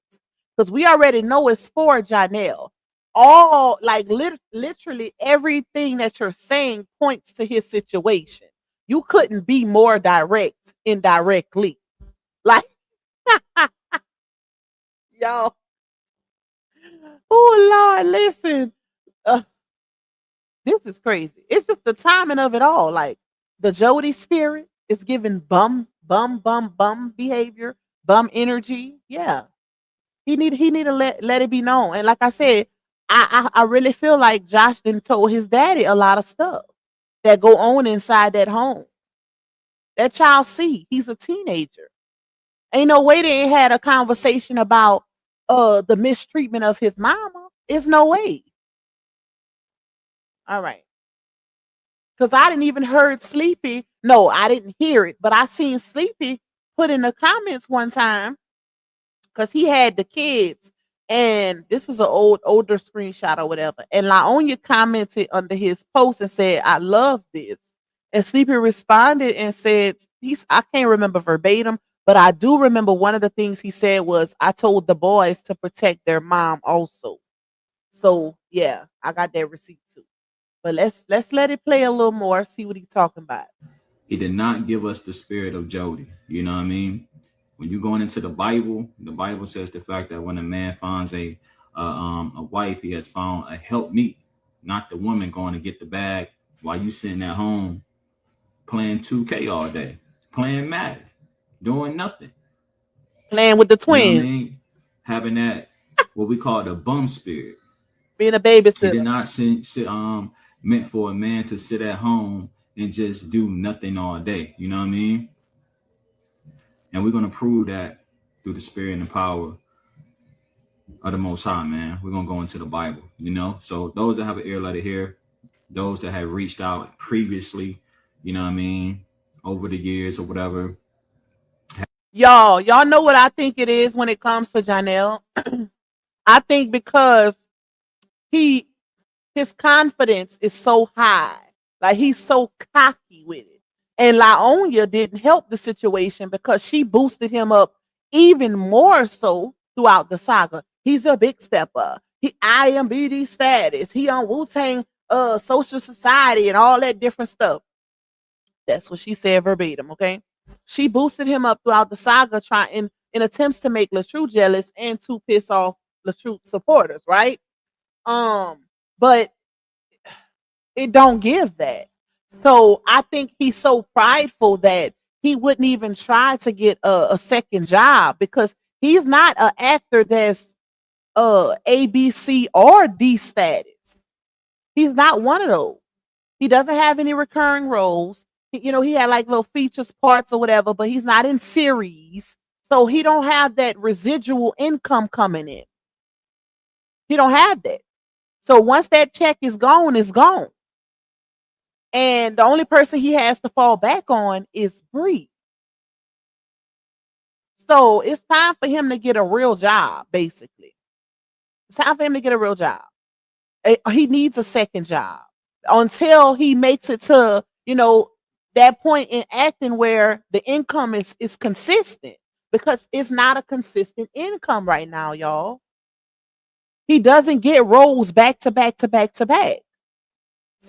because we already know it's for Johnell. All, like, literally everything that you're saying points to his situation. You couldn't be more direct indirectly. Like, y'all. Oh, Lord, listen. This is crazy. It's just the timing of it all. Like the Jody spirit is giving bum behavior, bum energy. Yeah. He need to let it be known. And like I said, I really feel like Josh didn't told his daddy a lot of stuff that go on inside that home. That child see he's a teenager. Ain't no way they ain't had a conversation about the mistreatment of his mama. It's no way. All right. Because I didn't even heard Sleepy. No, I didn't hear it, but I seen Sleepy put in the comments one time because he had the kids, and this was an older screenshot or whatever. And Laonia commented under his post and said, "I love this." And Sleepy responded and said, I can't remember verbatim, but I do remember one of the things he said was, "I told the boys to protect their mom also." So yeah, I got that receipt too. But let's let it play a little more, see what he's talking about. He did not give us the spirit of Jody. You know what I mean? When you're going into the Bible says the fact that when a man finds a wife, he has found a helpmeet, not the woman going to get the bag while you sitting at home playing 2K all day, playing Madden, doing nothing. Playing with the You know what I twins, mean? Having that what we call the bum spirit. being a He did babysitter. not meant for a man to sit at home and just do nothing all day. You know what I mean? And we're gonna prove that through the spirit and the power of the Most High, man. We're gonna go into the Bible, you know. So those that have an ear, let it hear. Those that have reached out previously, you know what I mean, over the years or whatever. Y'all know what I think it is when it comes to Johnell. I think because he his confidence is so high, like he's so cocky with it. And Laonia didn't help the situation because she boosted him up even more so throughout the saga. He's a big stepper. He IMBD status. He on Wu Tang social society and all that different stuff. That's what she said verbatim. Okay, she boosted him up throughout the saga, trying in attempts to make LaTrue jealous and to piss off LaTrue supporters. Right. But it don't give that. So I think he's so prideful that he wouldn't even try to get a second job because he's not an actor that's A, B, C, or D status. He's not one of those. He doesn't have any recurring roles. He had like little features parts or whatever, but he's not in series. So he don't have that residual income coming in. He don't have that. So once that check is gone, it's gone. And the only person he has to fall back on is Bree. So it's time for him to get a real job, basically. It's time for him to get a real job. He needs a second job until he makes it to, that point in acting where the income is consistent, because it's not a consistent income right now, y'all. He doesn't get roles back to back to back to back.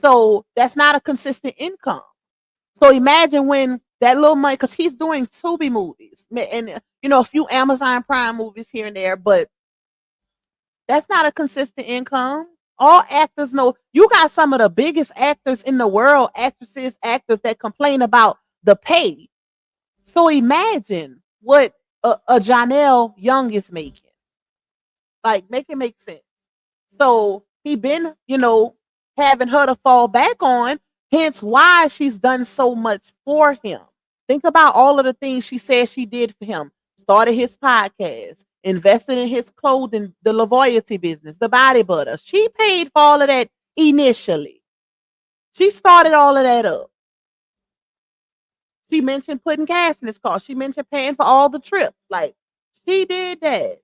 So that's not a consistent income. So imagine when that little money, because he's doing Tubi movies and a few Amazon Prime movies here and there, but that's not a consistent income. All actors know you got some of the biggest actors in the world, actresses, actors that complain about the pay. So imagine what a Johnell Young is making. Like, make it make sense. So he been, having her to fall back on, hence why she's done so much for him. Think about all of the things she said she did for him. Started his podcast, invested in his clothing, the loyalty business, the body butter. She paid for all of that initially. She started all of that up. She mentioned putting gas in his car. She mentioned paying for all the trips. Like, she did that.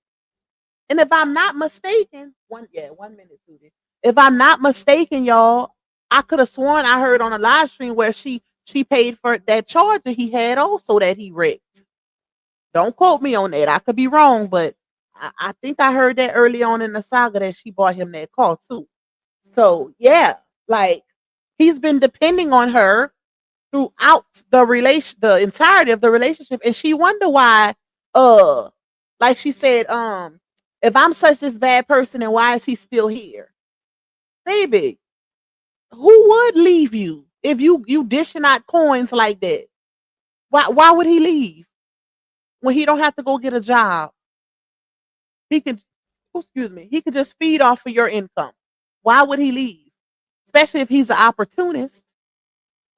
And if I'm not mistaken, 1 minute, Susie. If I'm not mistaken, y'all, I could have sworn I heard on a live stream where she paid for that charger he had also that he wrecked. Don't quote me on that. I could be wrong, but I think I heard that early on in the saga that she bought him that car too. So yeah, like he's been depending on her throughout the entirety of the relationship, and she wonder why. Like she said, if I'm such this bad person, then why is he still here, baby? Who would leave you if you dishing out coins like that? Why would he leave when he don't have to go get a job? He can, excuse me, he could just feed off of your income. Why would he leave? Especially if he's an opportunist.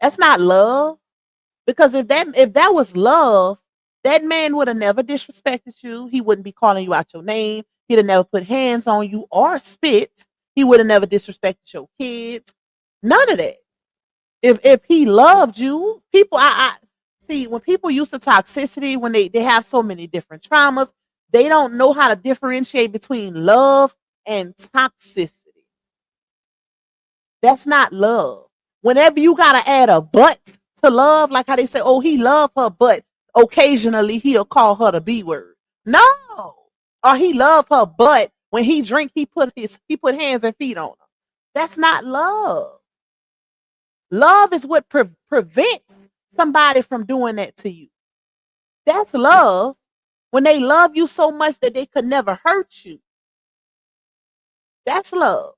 That's not love. Because if that was love, that man would have never disrespected you. He wouldn't be calling you out your name. He'd have never put hands on you or spit. He would have never disrespected your kids. None of that. If he loved you, people I see when people use the toxicity, when they have so many different traumas, they don't know how to differentiate between love and toxicity. That's not love. Whenever you gotta add a but to love, like how they say, oh, he loved her, but occasionally he'll call her the B word. No. Or he loved her, but when he drink, he put hands and feet on her. That's not love. Love is what prevents somebody from doing that to you. That's love. When they love you so much that they could never hurt you. That's love.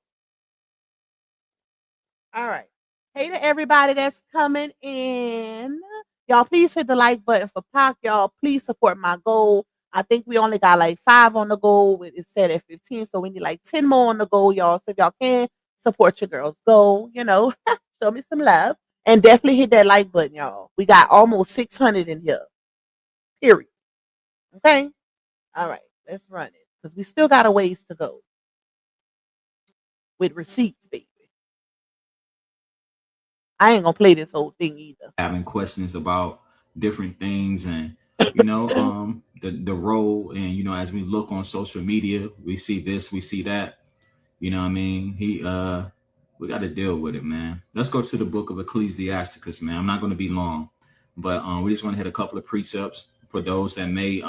All right. Hey to everybody that's coming in. Y'all, please hit the like button for Pac. Y'all, please support my goal. I think we only got like 5 on the goal. It's set at 15, so we need like 10 more on the goal, y'all. So if y'all can support your girl's goal, show me some love. And definitely hit that like button, y'all. We got almost 600 in here. Period. Okay? All right. Let's run it. Because we still got a ways to go. With receipts, baby. I ain't gonna play this whole thing either. Having questions about different things and the role, and as we look on social media, we see this, we see that. You know what I mean? We got to deal with it, man. Let's go to the book of Ecclesiasticus, man. I'm not going to be long, but we just want to hit a couple of precepts for those that may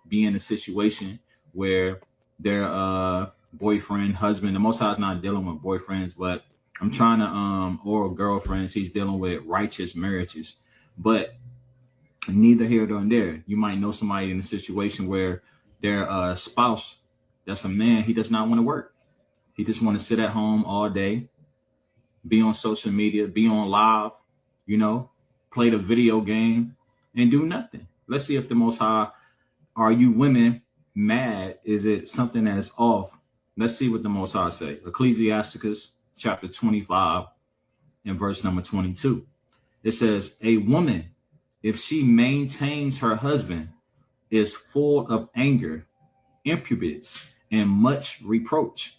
be in a situation where their boyfriend, husband, the Most High is not dealing with boyfriends, but I'm trying to or girlfriends. He's dealing with righteous marriages, but neither here nor there. You might know somebody in a situation where their spouse, that's a man, he does not want to work. He just want to sit at home all day, be on social media, be on live, play the video game and do nothing. Let's see if the Most High, are you women mad? Is it something that is off? Let's see what the Most High say. Ecclesiasticus chapter 25 and verse number 22. It says, a woman, if she maintains her husband, is full of anger, impudence, and much reproach.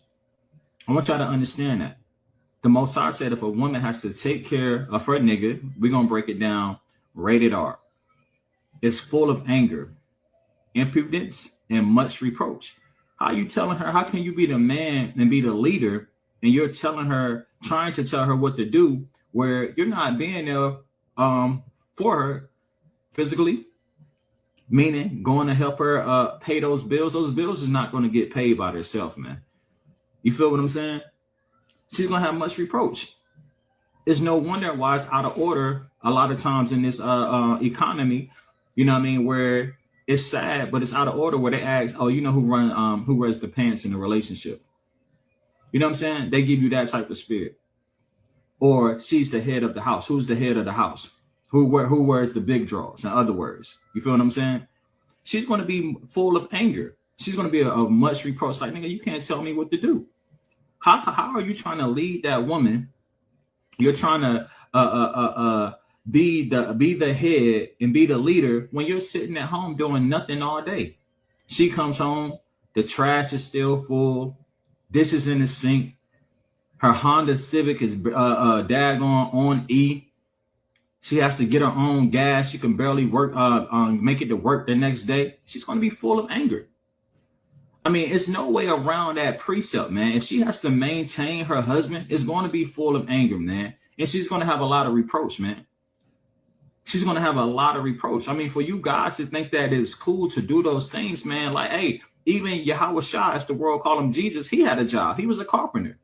I want y'all to understand that. The Most High said if a woman has to take care of her nigga, we're going to break it down, rated R. It's full of anger, impudence, and much reproach. How are you telling her? How can you be the man and be the leader, and you're telling her, trying to tell her what to do, where you're not being there for her physically, meaning going to help her pay those bills. Those bills is not going to get paid by themselves, man. You feel what I'm saying? She's going to have much reproach. It's no wonder why it's out of order a lot of times in this economy, where it's sad, but it's out of order, where they ask, oh, who wears the pants in the relationship? You know what I'm saying? They give you that type of spirit. Or she's the head of the house. Who's the head of the house? Who wears the big draws? In other words, you feel what I'm saying? She's going to be full of anger. She's going to be a much reproach. Like, nigga, you can't tell me what to do. How are you trying to lead that woman? You're trying to be the head and be the leader when you're sitting at home doing nothing all day. She comes home, the trash is still full, dishes in the sink. Her Honda Civic is daggone on E. She has to get her own gas. She can barely work, make it to work the next day. She's going to be full of anger. I mean, it's no way around that precept, man. If she has to maintain her husband, it's going to be full of anger, man. And she's going to have a lot of reproach, man. She's going to have a lot of reproach. I mean, for you guys to think that it's cool to do those things, man, like, hey, even Yahweh Shai, as the world called him Jesus, he had a job. He was a carpenter.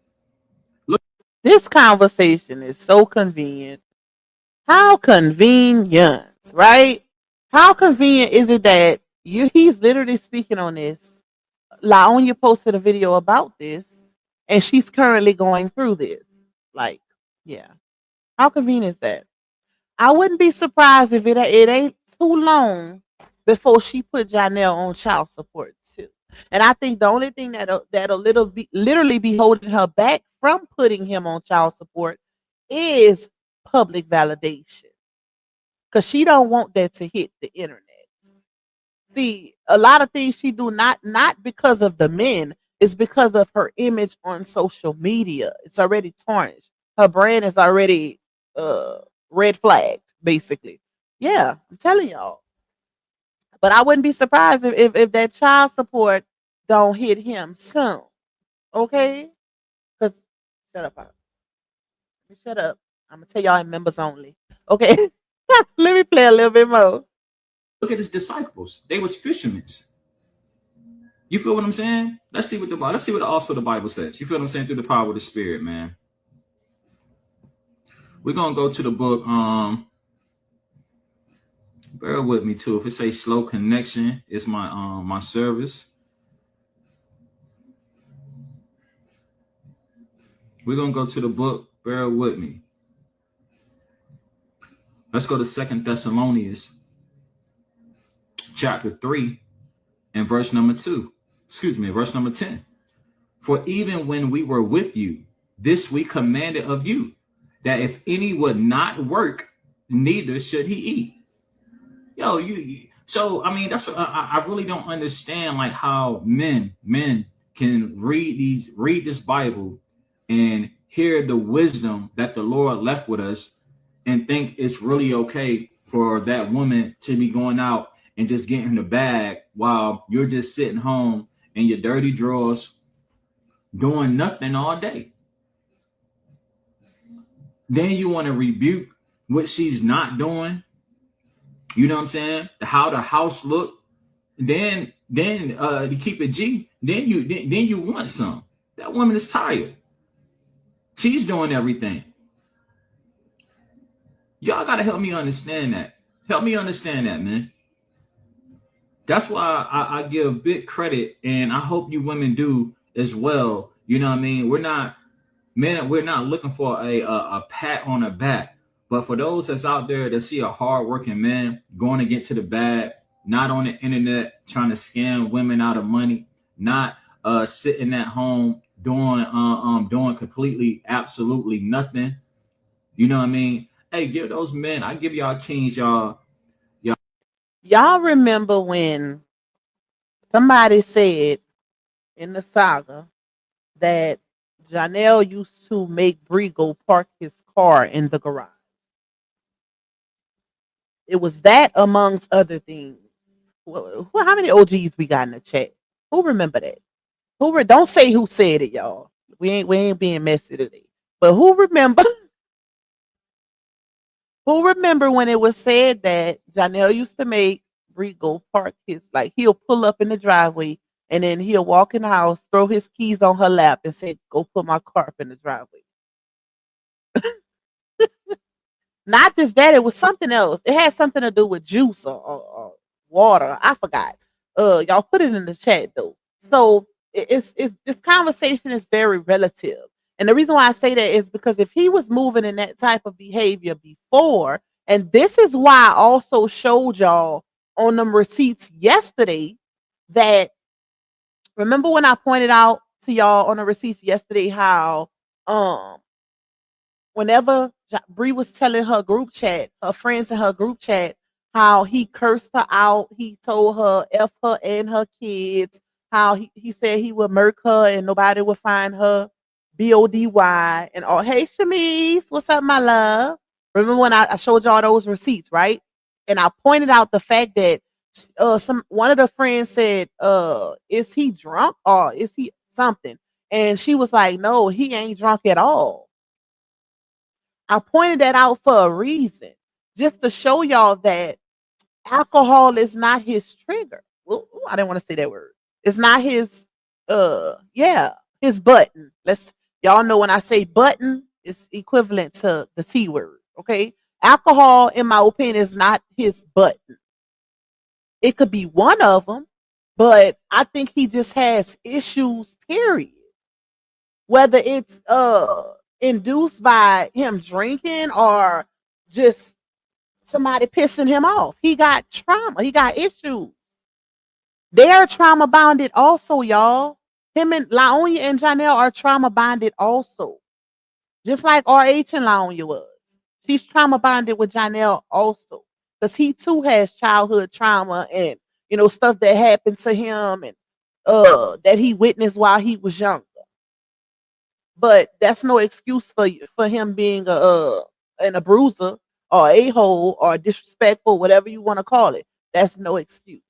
Look. This conversation is so convenient. How convenient, right? How convenient is it that he's literally speaking on this? Laonia posted a video about this, and she's currently going through this. Like, Yeah. How convenient is that? I wouldn't be surprised if it ain't too long before she put Johnell on child support too. And I think the only thing that'll literally be holding her back from putting him on child support is public validation, because she don't want that to hit the internet. See, a lot of things she do not because of the men, it's because of her image on social media. It's already tarnished. Her brand is already uh red flagged, basically. Yeah, I'm telling y'all. But I wouldn't be surprised if that child support don't hit him soon. Okay? Because shut up, Pop. Shut up. I'm gonna tell y'all in members only. Okay. Let me play a little bit more. Look at his disciples. They was fishermen. You feel what I'm saying? Let's see what also the Bible says. You feel what I'm saying? Through the power of the Spirit, man. We're gonna go to the book. Bear with me too. If it says slow connection, it's my service. We're gonna go to the book. Bear with me. Let's go to 2 Thessalonians chapter 3 and verse number 2. Excuse me, verse number 10. For even when we were with you, this we commanded of you, that if any would not work, neither should he eat. Yo, so I mean, that's I really don't understand like how men can read this Bible and hear the wisdom that the Lord left with us and think it's really okay for that woman to be going out and just getting the bag while you're just sitting home in your dirty drawers doing nothing all day. Then you want to rebuke what she's not doing. You know what I'm saying? How the house look. Then to keep it G, then you want some. That woman is tired. She's doing everything. Y'all gotta help me understand that. Help me understand that, man. That's why I give big credit, and I hope you women do as well. You know what I mean? We're not looking for a pat on the back. But for those that's out there that see a hardworking man going to get to the bag, not on the internet trying to scam women out of money, not sitting at home doing completely absolutely nothing. You know what I mean? Hey, give those men. I give y'all kings, y'all. Y'all remember when somebody said in the saga that Johnell used to make Bree go park his car in the garage? It was that amongst other things. Well, how many OGs we got in the chat? Who remember that? Don't say who said it, y'all. We ain't being messy today. But who remember? Who remember when it was said that Johnell used to make Bree go park his, like, he'll pull up in the driveway and then he'll walk in the house, throw his keys on her lap and say, "Go put my car up in the driveway." Not just that, it was something else. It had something to do with juice or water. I forgot. Y'all put it in the chat though. So it's this conversation is very relative. And the reason why I say that is because if he was moving in that type of behavior before, and this is why I also showed y'all on them receipts yesterday that, remember when I pointed out to y'all on the receipts yesterday how um whenever Bree was telling her group chat, her friends in her group chat, how he cursed her out, he told her F her and her kids, how he said he would murk her and nobody would find her, BODY, and all. Hey, Shamice, what's up, my love? Remember when I showed y'all those receipts, right? And I pointed out the fact that one of the friends said, is he drunk or is he something? And she was like, no, he ain't drunk at all. I pointed that out for a reason, just to show y'all that alcohol is not his trigger. Well, I didn't want to say that word. It's not his his button. Y'all know when I say button, it's equivalent to the T word, okay? Alcohol, in my opinion, is not his button. It could be one of them, but I think he just has issues, period. Whether it's induced by him drinking or just somebody pissing him off. He got trauma. He got issues. They're trauma bonded also, y'all. Him and Laonya and Johnell are trauma bonded also. Just like RH and Laonya was. She's trauma bonded with Johnell also. Because he too has childhood trauma and stuff that happened to him and that he witnessed while he was younger. But that's no excuse for him being a bruiser or a hole or disrespectful, whatever you want to call it. That's no excuse.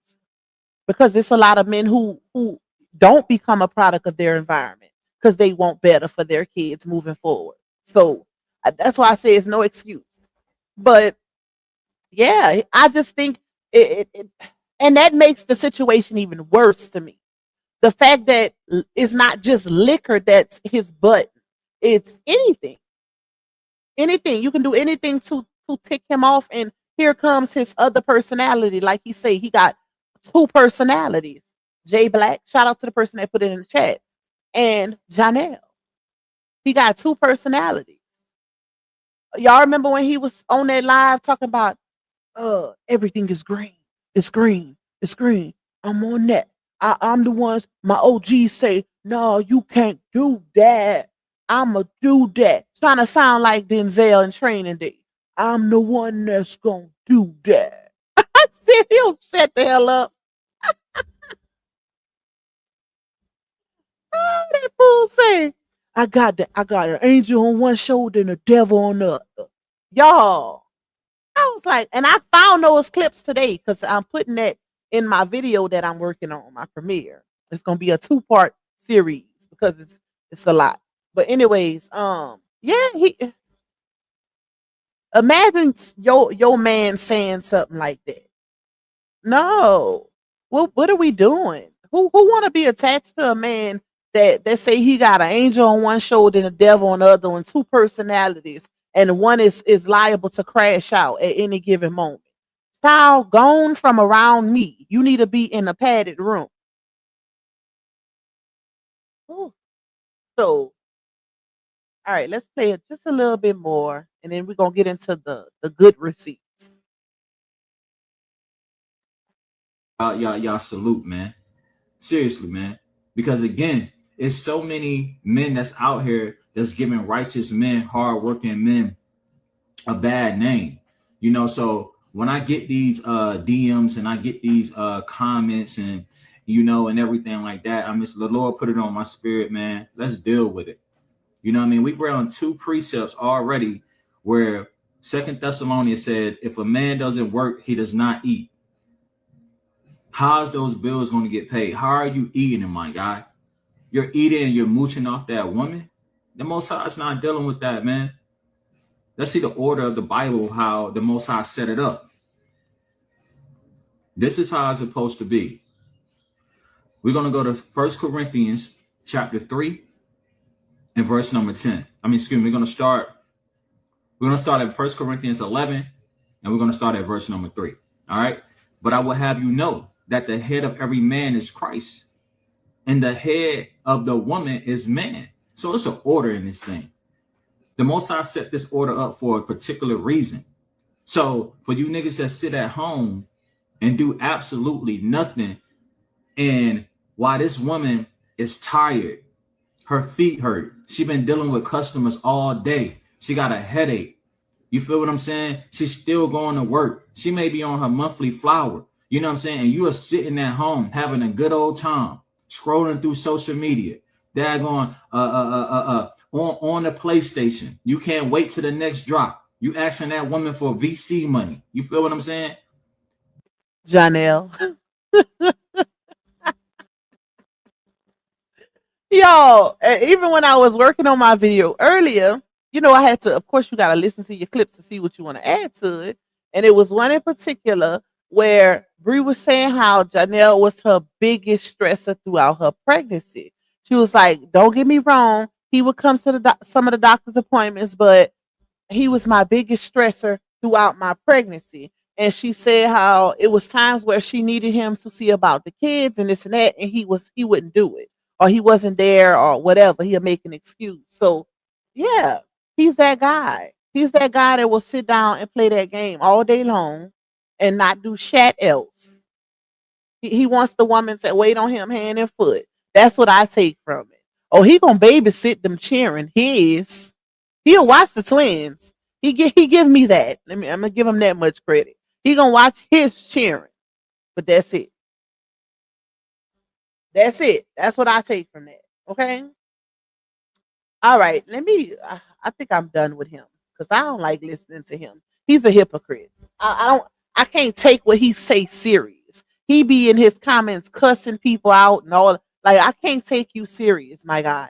Because there's a lot of men who don't become a product of their environment because they want better for their kids moving forward. So that's why I say it's no excuse. But yeah, I just think and that makes the situation even worse to me. The fact that it's not just liquor that's his butt, it's anything. Anything. You can do anything to tick him off, and here comes his other personality. Like he say, he got two personalities. Jay Black, shout out to the person that put it in the chat, and Johnell. He got two personalities. Y'all remember when he was on that live talking about everything is green. It's green. It's green. I'm on that. I'm the ones my OGs say, no, you can't do that. I'ma do that. Trying to sound like Denzel in Training Day. I'm the one that's gonna do that. I said he'll shut the hell up. Oh, that fool say, I got an angel on one shoulder and a devil on the other. Y'all. I was like, and I found those clips today because I'm putting that in my video that I'm working on, my premiere. It's gonna be a 2-part series because it's a lot. But anyways, yeah, imagine your man saying something like that. No. What are we doing? Who want to be attached to a man that say he got an angel on one shoulder and a devil on the other one, two personalities, and one is liable to crash out at any given moment? Child, gone from around me. You need to be in a padded room. Ooh. So, all right, let's play it just a little bit more, and then we're gonna get into the good receipts. Y'all salute, man. Seriously, man. Because again, it's so many men that's out here that's giving righteous men, hardworking men, a bad name. So when I get these DMs and I get these comments and and everything like that, the Lord put it on my spirit, man. Let's deal with it. You know what I mean? We read on 2 precepts already where 2 Thessalonians said, if a man doesn't work, he does not eat. How's those bills going to get paid? How are you eating them, my guy? You're eating and you're mooching off that woman? The Most High is not dealing with that, man. Let's see the order of the Bible, how the Most High set it up. This is how it's supposed to be. We're going to go to 1 Corinthians chapter 3 and verse number 10. We're going to start at 1 Corinthians 11 and we're going to start at verse number 3. All right. But I will have you know that the head of every man is Christ and the head of the woman is man. So it's an order in this thing. The Most High set this order up for a particular reason. So for you niggas that sit at home and do absolutely nothing, and while this woman is tired, her feet hurt, she been dealing with customers all day, she got a headache. You feel what I'm saying? She's still going to work. She may be on her monthly flower. You know what I'm saying? And you are sitting at home having a good old time, scrolling through social media, daggone on the PlayStation. You can't wait to the next drop. You asking that woman for VC money. You feel what I'm saying? Johnell. Yo, even when I was working on my video earlier, I had to, of course, you got to listen to your clips to see what you want to add to it. And it was one in particular where Bree was saying how Johnell was her biggest stressor throughout her pregnancy. She was like, don't get me wrong, he would come to some of the doctor's appointments, but he was my biggest stressor throughout my pregnancy. And she said how it was times where she needed him to see about the kids and this and that, and he wouldn't do it, or he wasn't there, or whatever. He'll make an excuse. So Yeah, he's that guy. He's that guy that will sit down and play that game all day long and not do shat else. He wants the woman to wait on him hand and foot. That's what I take from it. Oh, he gonna babysit them cheering. He'll watch the twins. He give me that. I'm gonna give him that much credit. He gonna watch his cheering, but that's it. That's it. That's what I take from that. Okay. All right. I think I'm done with him because I don't like listening to him. He's a hypocrite. I don't. I can't take what he say serious. He be in his comments cussing people out and all. Like I can't take you serious, my guy,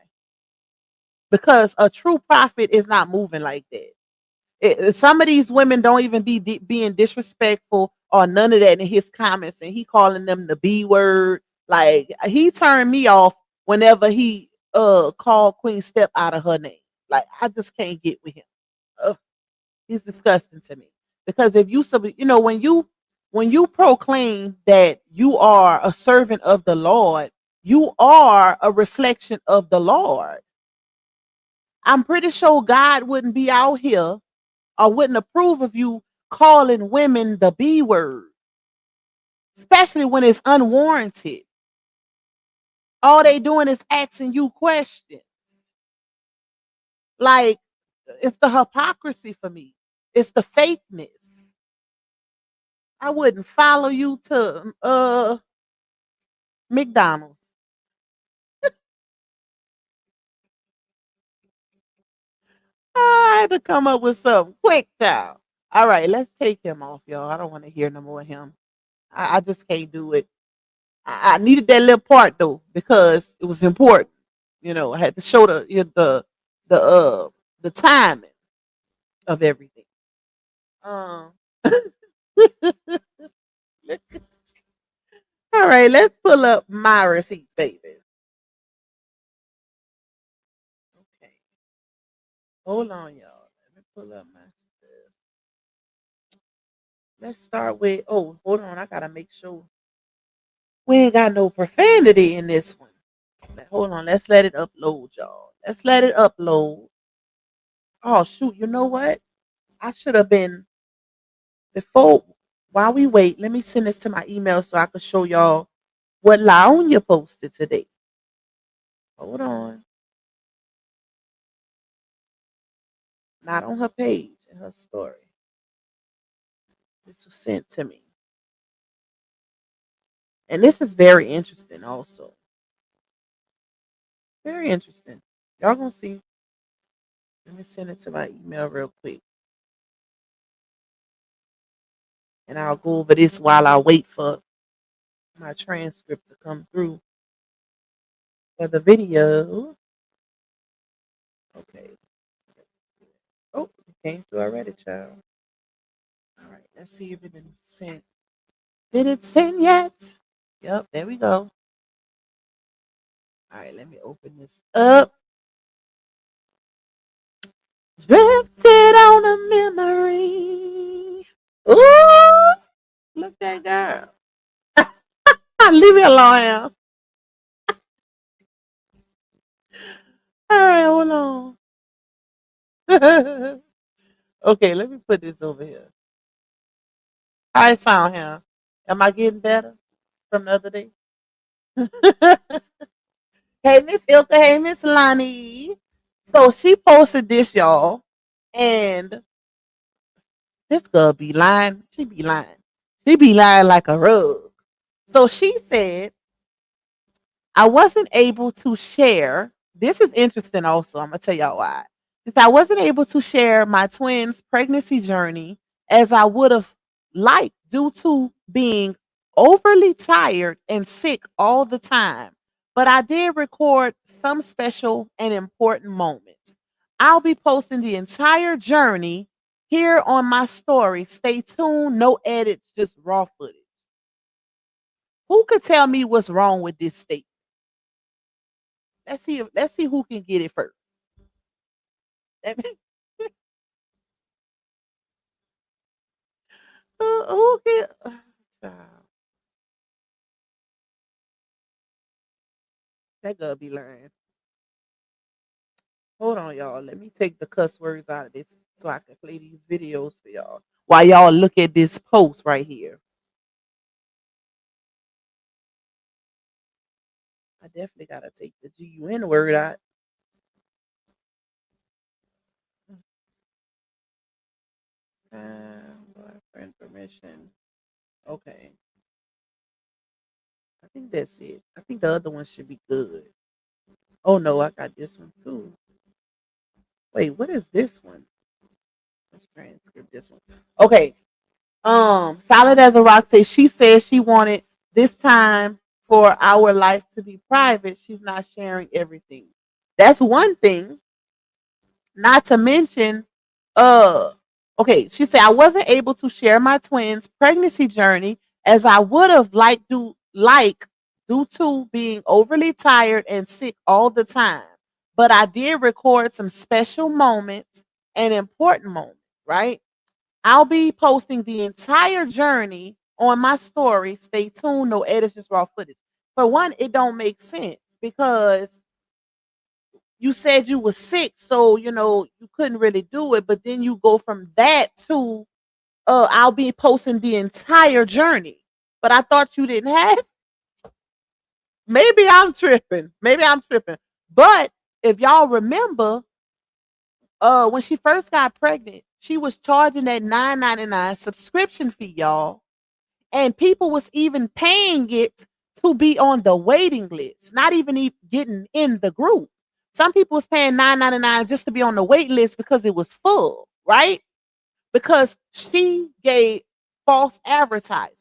because a true prophet is not moving like that. Some of these women don't even being disrespectful or none of that in his comments, and he calling them the B word. Like he turned me off whenever he called Queen Step out of her name. Like I just can't get with him. Ugh, he's disgusting to me. Because if when you proclaim that you are a servant of the Lord, you are a reflection of the Lord. I'm pretty sure God wouldn't be out here or wouldn't approve of you calling women the B word, especially when it's unwarranted. All they doing is asking you questions. Like it's the hypocrisy for me. It's the fakeness. I wouldn't follow you to McDonald's. I had to come up with something quick, child. All right, let's take him off, y'all. I don't want to hear no more of him. I just can't do it. I needed that little part though because it was important. I had to show the the timing of everything. Um, all right, let's pull up my receipts, baby. Okay, hold on, y'all. Let me pull up my stuff. Let's start with. Oh, hold on. I gotta make sure we ain't got no profanity in this one. Hold on. Let's let it upload, y'all. Let's let it upload. Oh shoot! You know what? I should have been before. While we wait, let me send this to my email so I can show y'all what Laonia posted today. Hold on. Not on her page, in her story. This was sent to me. And this is very interesting also. Very interesting. Y'all gonna see. Let me send it to my email real quick. And I'll go over this while I wait for my transcript to come through for the video. Okay. Oh, it came through already, child. All right, let's see if it been sent. Did it send yet? Yep, there we go. All right, let me open this up. Drifted on a memory. Ooh, look at that girl. Leave me alone. All right, hold on. Okay, let me put this over here. How it sound here? Am I getting better from the other day? Hey, Miss Ilka. Hey, Miss Lonnie. So she posted this, y'all, and this girl be lying. She be lying. She be lying like a rug. So she said, I wasn't able to share. This is interesting also. I'm going to tell y'all why. Because I wasn't able to share my twins' pregnancy journey as I would have liked due to being overly tired and sick all the time. But I did record some special and important moments. I'll be posting the entire journey here on my story. Stay tuned. No edits, just raw footage. Who could tell me what's wrong with this statement? Let's see who can get it first. Who can that girl be lying. Hold on, y'all. Let me take the cuss words out of this so I can play these videos for y'all. While y'all look at this post right here. I definitely gotta take the GUN word out. Boyfriend permission. Okay. I think that's it. I think the other one should be good. Oh no, I got this one too. Wait, what is this one? Let's transcript this one. Okay. Solid as a rock says she says she wanted this time for our life to be private. She's not sharing everything. That's one thing. Not to mention, okay, she said I wasn't able to share my twins' pregnancy journey as I would have liked due to being overly tired and sick all the time. But I did record some special moments and important moments, right? I'll be posting the entire journey on my story. Stay tuned, no edits, just raw footage. For one, it don't make sense because you said you were sick, so you couldn't really do it. But then you go from that to I'll be posting the entire journey. But I thought you didn't have. Maybe I'm tripping. Maybe I'm tripping. But if y'all remember, when she first got pregnant, she was charging that $9.99 subscription fee, y'all. And people was even paying it to be on the waiting list, not even getting in the group. Some people was paying $9.99 just to be on the wait list because it was full, right? Because she gave false advertising,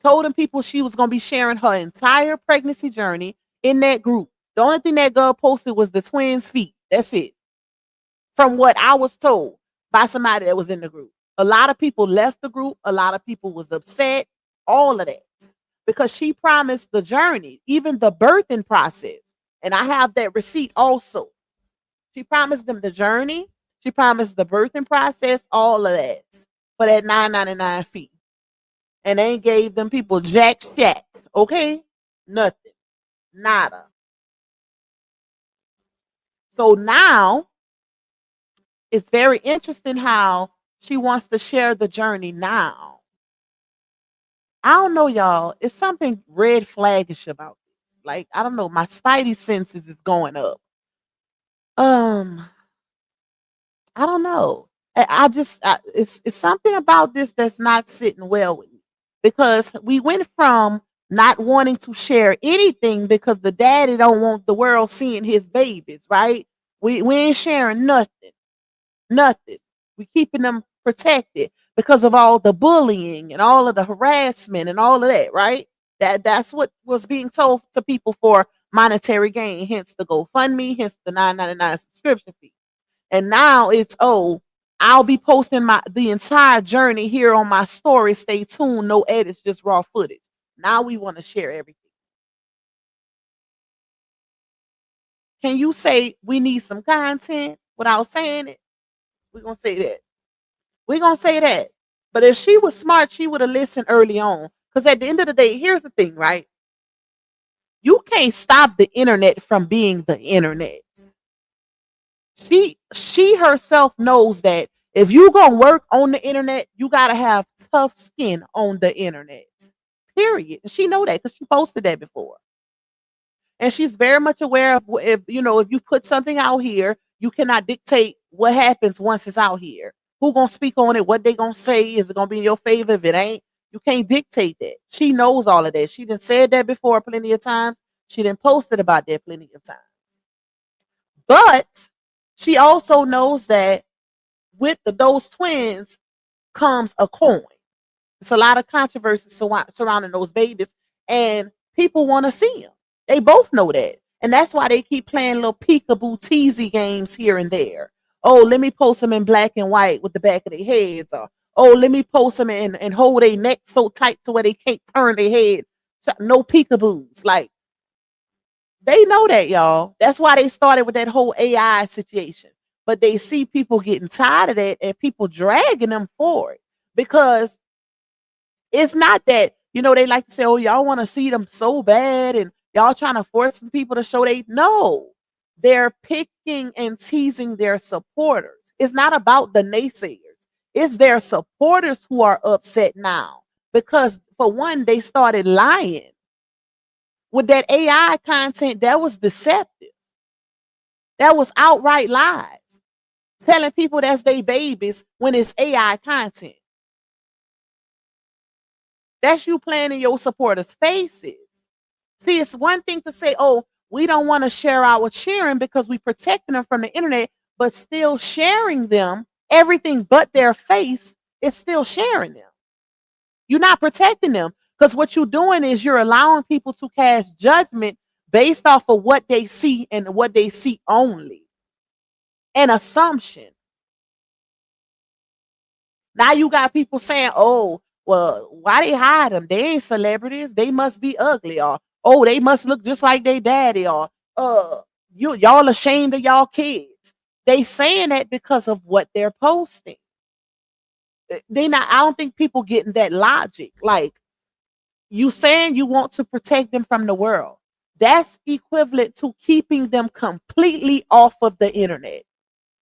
told them people she was going to be sharing her entire pregnancy journey in that group. The only thing that girl posted was the twins' feet. That's it. From what I was told by somebody that was in the group. A lot of people left the group. A lot of people was upset. All of that. Because she promised the journey, even the birthing process. And I have that receipt also. She promised them the journey. She promised the birthing process, all of that. For that $9.99 fee. And they gave them people jack shats. Okay? Nothing. Nada. So now it's very interesting how she wants to share the journey now. I don't know, y'all. It's something red flaggish about this. Like, I don't know. My spidey senses is going up. Um, I don't know. It's something about this that's not sitting well with me because we went from not wanting to share anything because the daddy don't want the world seeing his babies, right? We ain't sharing nothing. Nothing. We keeping them protected because of all the bullying and all of the harassment and all of that, right? That's what was being told to people for monetary gain, hence the GoFundMe, hence the $9.99 subscription fee. And now it's I'll be posting the entire journey here on my story. Stay tuned, no edits, just raw footage. Now we want to share everything. Can you say we need some content without saying it? We're gonna say that. We're gonna say that. But if she was smart, she would have listened early on. Because at the end of the day, here's the thing, right? You can't stop the internet from being the internet. She herself knows that if you gonna work on the internet, you gotta have tough skin on the internet. Period. And she know that because she posted that before. And she's very much aware of if you put something out here, you cannot dictate what happens once it's out here. Who gonna speak on it? What they gonna say? Is it gonna be in your favor? If it ain't, you can't dictate that. She knows all of that. She done said that before plenty of times. She done posted about that plenty of times. But she also knows that with those twins comes a coin. It's a lot of controversy surrounding those babies, and people want to see them. They both know that. And that's why they keep playing little peekaboo teasy games here and there. Oh, let me post them in black and white with the back of their heads. Or, oh, let me post them and hold their neck so tight to where they can't turn their head. No peekaboos. Like, they know that, y'all. That's why they started with that whole AI situation. But they see people getting tired of that and people dragging them for it. Because it's not that, they like to say, oh, y'all want to see them so bad and y'all trying to force some people to show they no. they're picking and teasing their supporters. It's not about the naysayers. It's their supporters who are upset now because, for one, they started lying with that AI content that was deceptive. That was outright lies. Telling people that's their babies when it's AI content. That's you playing in your supporters' faces. See, it's one thing to say, oh, we don't want to share our cheering because we protecting them from the internet, but still sharing them, everything but their face is still sharing them. You're not protecting them because what you're doing is you're allowing people to cast judgment based off of what they see and what they see only. An assumption. Now you got people saying, oh, well, why they hide them? They ain't celebrities. They must be ugly. Or, oh, they must look just like their daddy. Or, y'all ashamed of y'all kids. They saying that because of what they're posting. They not, I don't think people getting that logic. Like, you saying you want to protect them from the world. That's equivalent to keeping them completely off of the internet.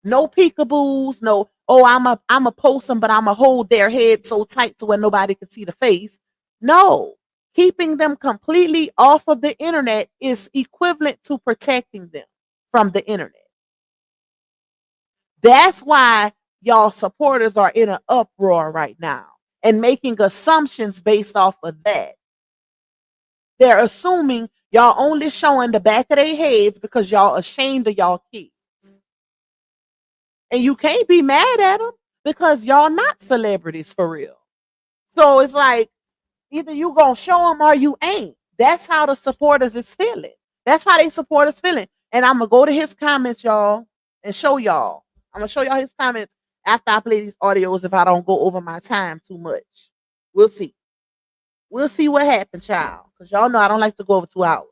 No peekaboos, no, oh, I'm a post them, but I'm a hold their head so tight to where nobody can see the face. No, keeping them completely off of the internet is equivalent to protecting them from the internet. That's why y'all supporters are in an uproar right now and making assumptions based off of that. They're assuming y'all only showing the back of their heads because y'all ashamed of y'all kids. And you can't be mad at them because y'all not celebrities for real. So it's like either you gonna show them or you ain't. That's how the supporters is feeling. That's how they supporters feeling. And I'm gonna go to his comments, y'all, and show y'all. I'm gonna show y'all his comments after I play these audios if I don't go over my time too much. We'll see. We'll see what happens, child. Because y'all know I don't like to go over 2 hours.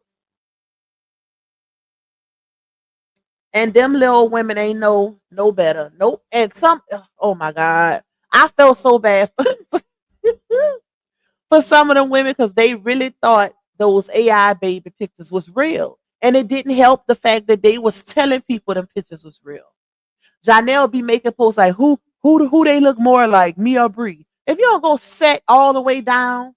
And them little women ain't no better. Nope. And some, oh my God. I felt so bad for some of them women because they really thought those AI baby pictures was real. And it didn't help the fact that they was telling people them pictures was real. Johnell be making posts like who they look more like, me or Bree. If you don't go set all the way down,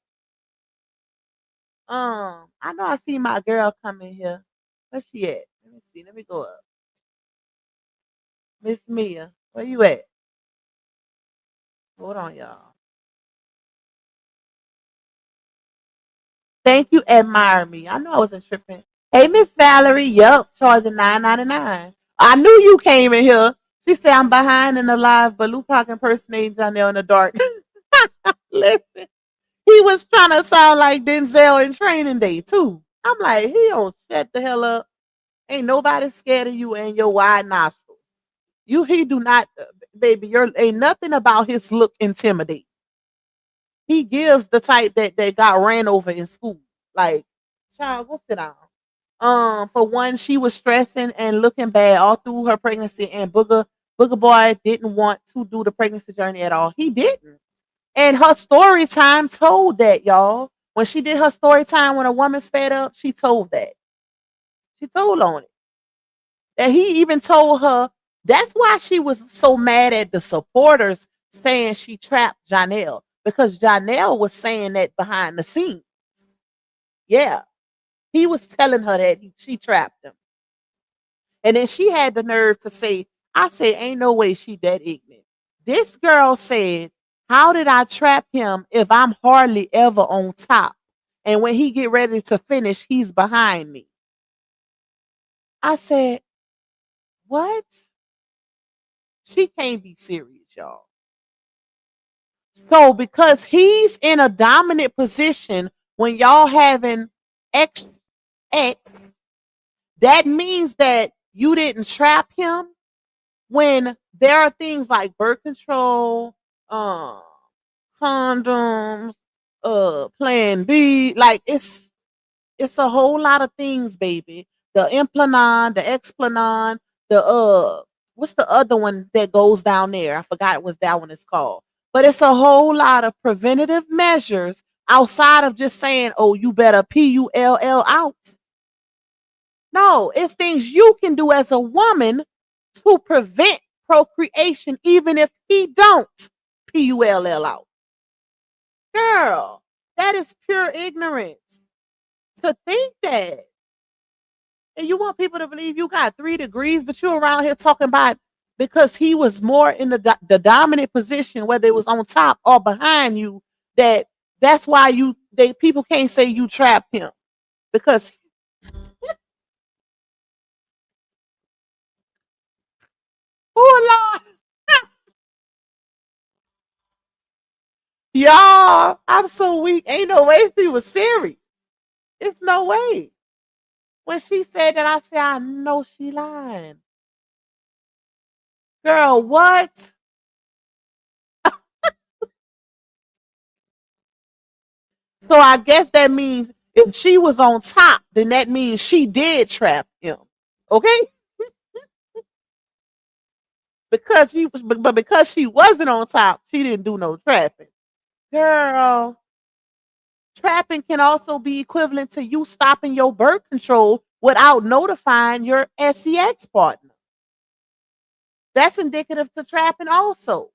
I know I see my girl come in here. Where's she at? Let me see. Let me go up. Miss Mia, where you at? Hold on, y'all. Thank you, admire me. I know I wasn't tripping. Hey, Miss Valerie. Yup, charging $9.99. I knew you came in here. She said I'm behind in the live, but Lupac impersonating Johnell in the dark. Listen, he was trying to sound like Denzel in Training Day too. I'm like, he don't shut the hell up. Ain't nobody scared of you and your wide nostrils. He do not, baby. Ain't nothing about his look intimidate. He gives the type that got ran over in school. Like, child, go sit down. For one, she was stressing and looking bad all through her pregnancy, and Booger Boy didn't want to do the pregnancy journey at all. He didn't. And her story time told that, y'all. When she did her story time when a woman's fed up, she told that. She told on it. That he even told her that's why she was so mad at the supporters saying she trapped Johnell. Because Johnell was saying that behind the scenes. Yeah. He was telling her that she trapped him. And then she had the nerve to say, I said, ain't no way she that ignorant. This girl said, how did I trap him if I'm hardly ever on top? And when he get ready to finish, he's behind me. I said, what? She can't be serious, y'all. So because he's in a dominant position when y'all having X, that means that you didn't trap him when there are things like birth control, condoms, plan B. Like it's a whole lot of things, baby. The Implanon, the Explanon, the what's the other one that goes down there? I forgot what that one is called. But it's a whole lot of preventative measures outside of just saying, oh, you better PULL out. No, it's things you can do as a woman to prevent procreation, even if he don't pull out. Girl, that is pure ignorance to think that. And you want people to believe you got 3 degrees, but you're around here talking about because he was more in the dominant position, whether it was on top or behind you, that's why people can't say you trapped him because oh Lord, y'all, I'm so weak. Ain't no way she was serious. It's no way. When she said that, I said, I know she lying. Girl, what? So I guess that means if she was on top, then that means she did trap him. Okay? But because she wasn't on top, she didn't do no trapping. Girl, trapping can also be equivalent to you stopping your birth control without notifying your sex partner. That's indicative to trapping also.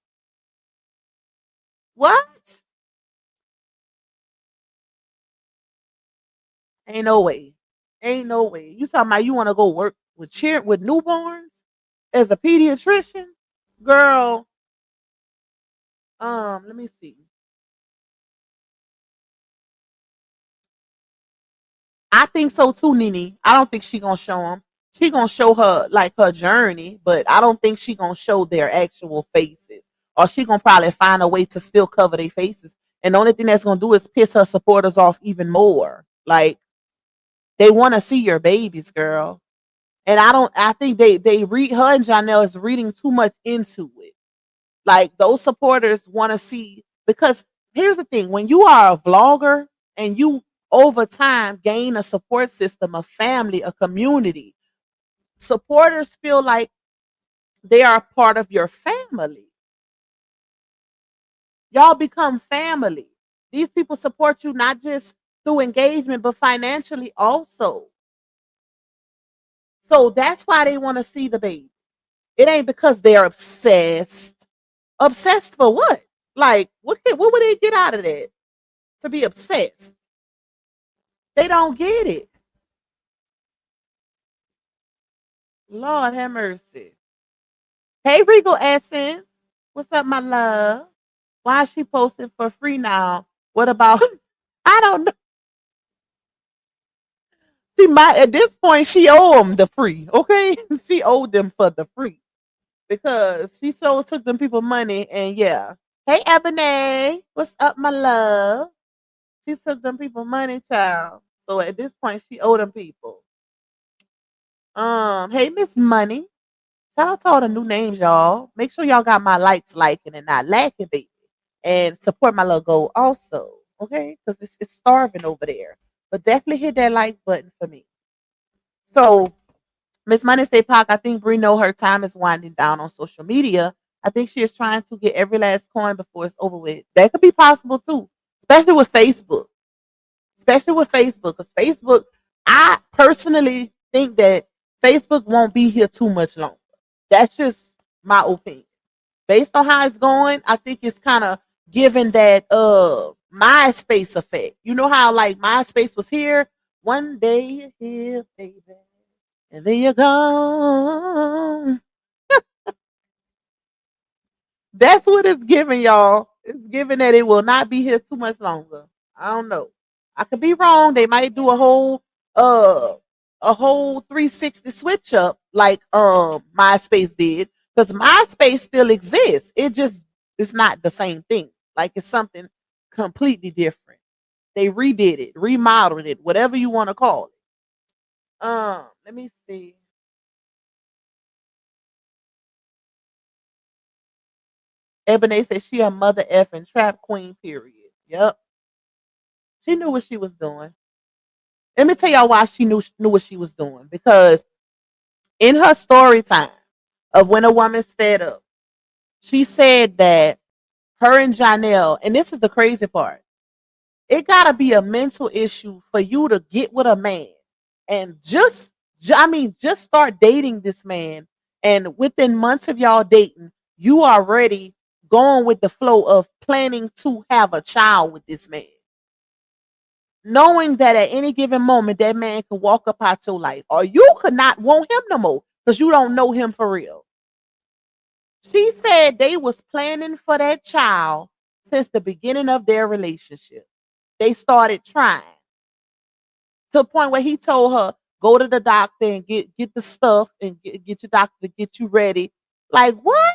What? Ain't no way. Ain't no way. You talking about you want to go work with newborns as a pediatrician? Girl, let me see. I think so too, Nene. I don't think she gonna show them. She gonna show her like her journey, but I don't think she gonna show their actual faces. Or she gonna probably find a way to still cover their faces. And the only thing that's gonna do is piss her supporters off even more. Like they want to see your babies, girl. And I think they read her and Johnell is reading too much into it. Like those supporters want to see because here's the thing: when you are a vlogger and you over time gain a support system, a family, a community, supporters feel like they are part of your family. Y'all become family. These people support you not just through engagement, but financially also. So that's why they want to see the baby. It ain't because they're obsessed. Obsessed for what? Like, what would they get out of that? To be obsessed. They don't get it. Lord have mercy. Hey, Regal Essence. What's up, my love? Why is she posting for free now? What about I don't know. She might at this point she owe them the free, okay? She owed them for the free. Because she so took them people money and yeah. Hey Ebony, what's up, my love? She took them people money, child. So at this point, she owed them people. Hey Miss Money. Shout out to all the new names, y'all. Make sure y'all got my likes liking and not lacking, baby. And support my little goal also. Okay? Because it's starving over there. But definitely hit that like button for me. So Miss Money say Pac, I think Bree know her time is winding down on social media. I think she is trying to get every last coin before it's over with. That could be possible too. Especially with Facebook. Because Facebook, I personally think that Facebook won't be here too much longer. That's just my opinion. Based on how it's going, I think it's kind of giving that MySpace effect. You know how like MySpace was here? One day you're here, baby, and then you're gone. That's what it's giving, y'all. It's giving that it will not be here too much longer. I don't know. I could be wrong. They might do uh a whole 360 switch up like MySpace did. Because MySpace still exists. It's not the same thing. Like it's something completely different. They redid it, remodeled it, whatever you want to call it. Let me see. Ebony said she a mother effing trap queen, period. Yep. She knew what she was doing. Let me tell y'all why she knew what she was doing. Because in her story time of when a woman's fed up, she said that her and Johnell, and this is the crazy part, it gotta be a mental issue for you to get with a man and just I mean, just start dating this man, and within months of y'all dating, you already going with the flow of planning to have a child with this man, knowing that at any given moment that man can walk up out your life, or you could not want him no more because you don't know him for real. She said they was planning for that child since the beginning of their relationship. They started trying to the point where he told her, go to the doctor and get the stuff and get your doctor to get you ready. Like, what?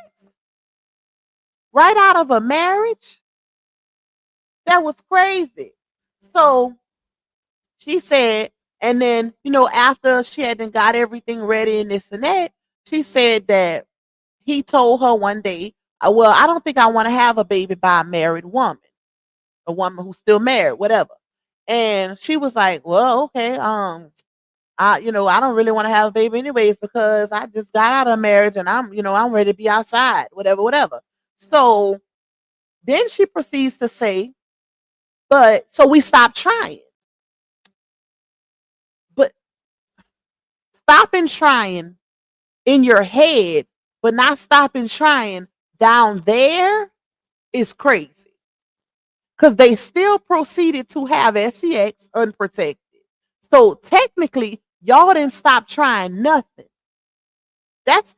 Right out of a marriage? That was crazy. So she said, and then, after she had then got everything ready and this and that, she said that he told her one day, well, I don't think I want to have a baby by a married woman, a woman who's still married, whatever. And she was like, well, okay, I don't really want to have a baby anyways because I just got out of marriage and I'm ready to be outside, whatever, whatever. So then she proceeds to say, but so we stopped trying. But stopping trying in your head, but not stopping trying down there is crazy. Because they still proceeded to have sex unprotected. So technically, y'all didn't stop trying nothing. That's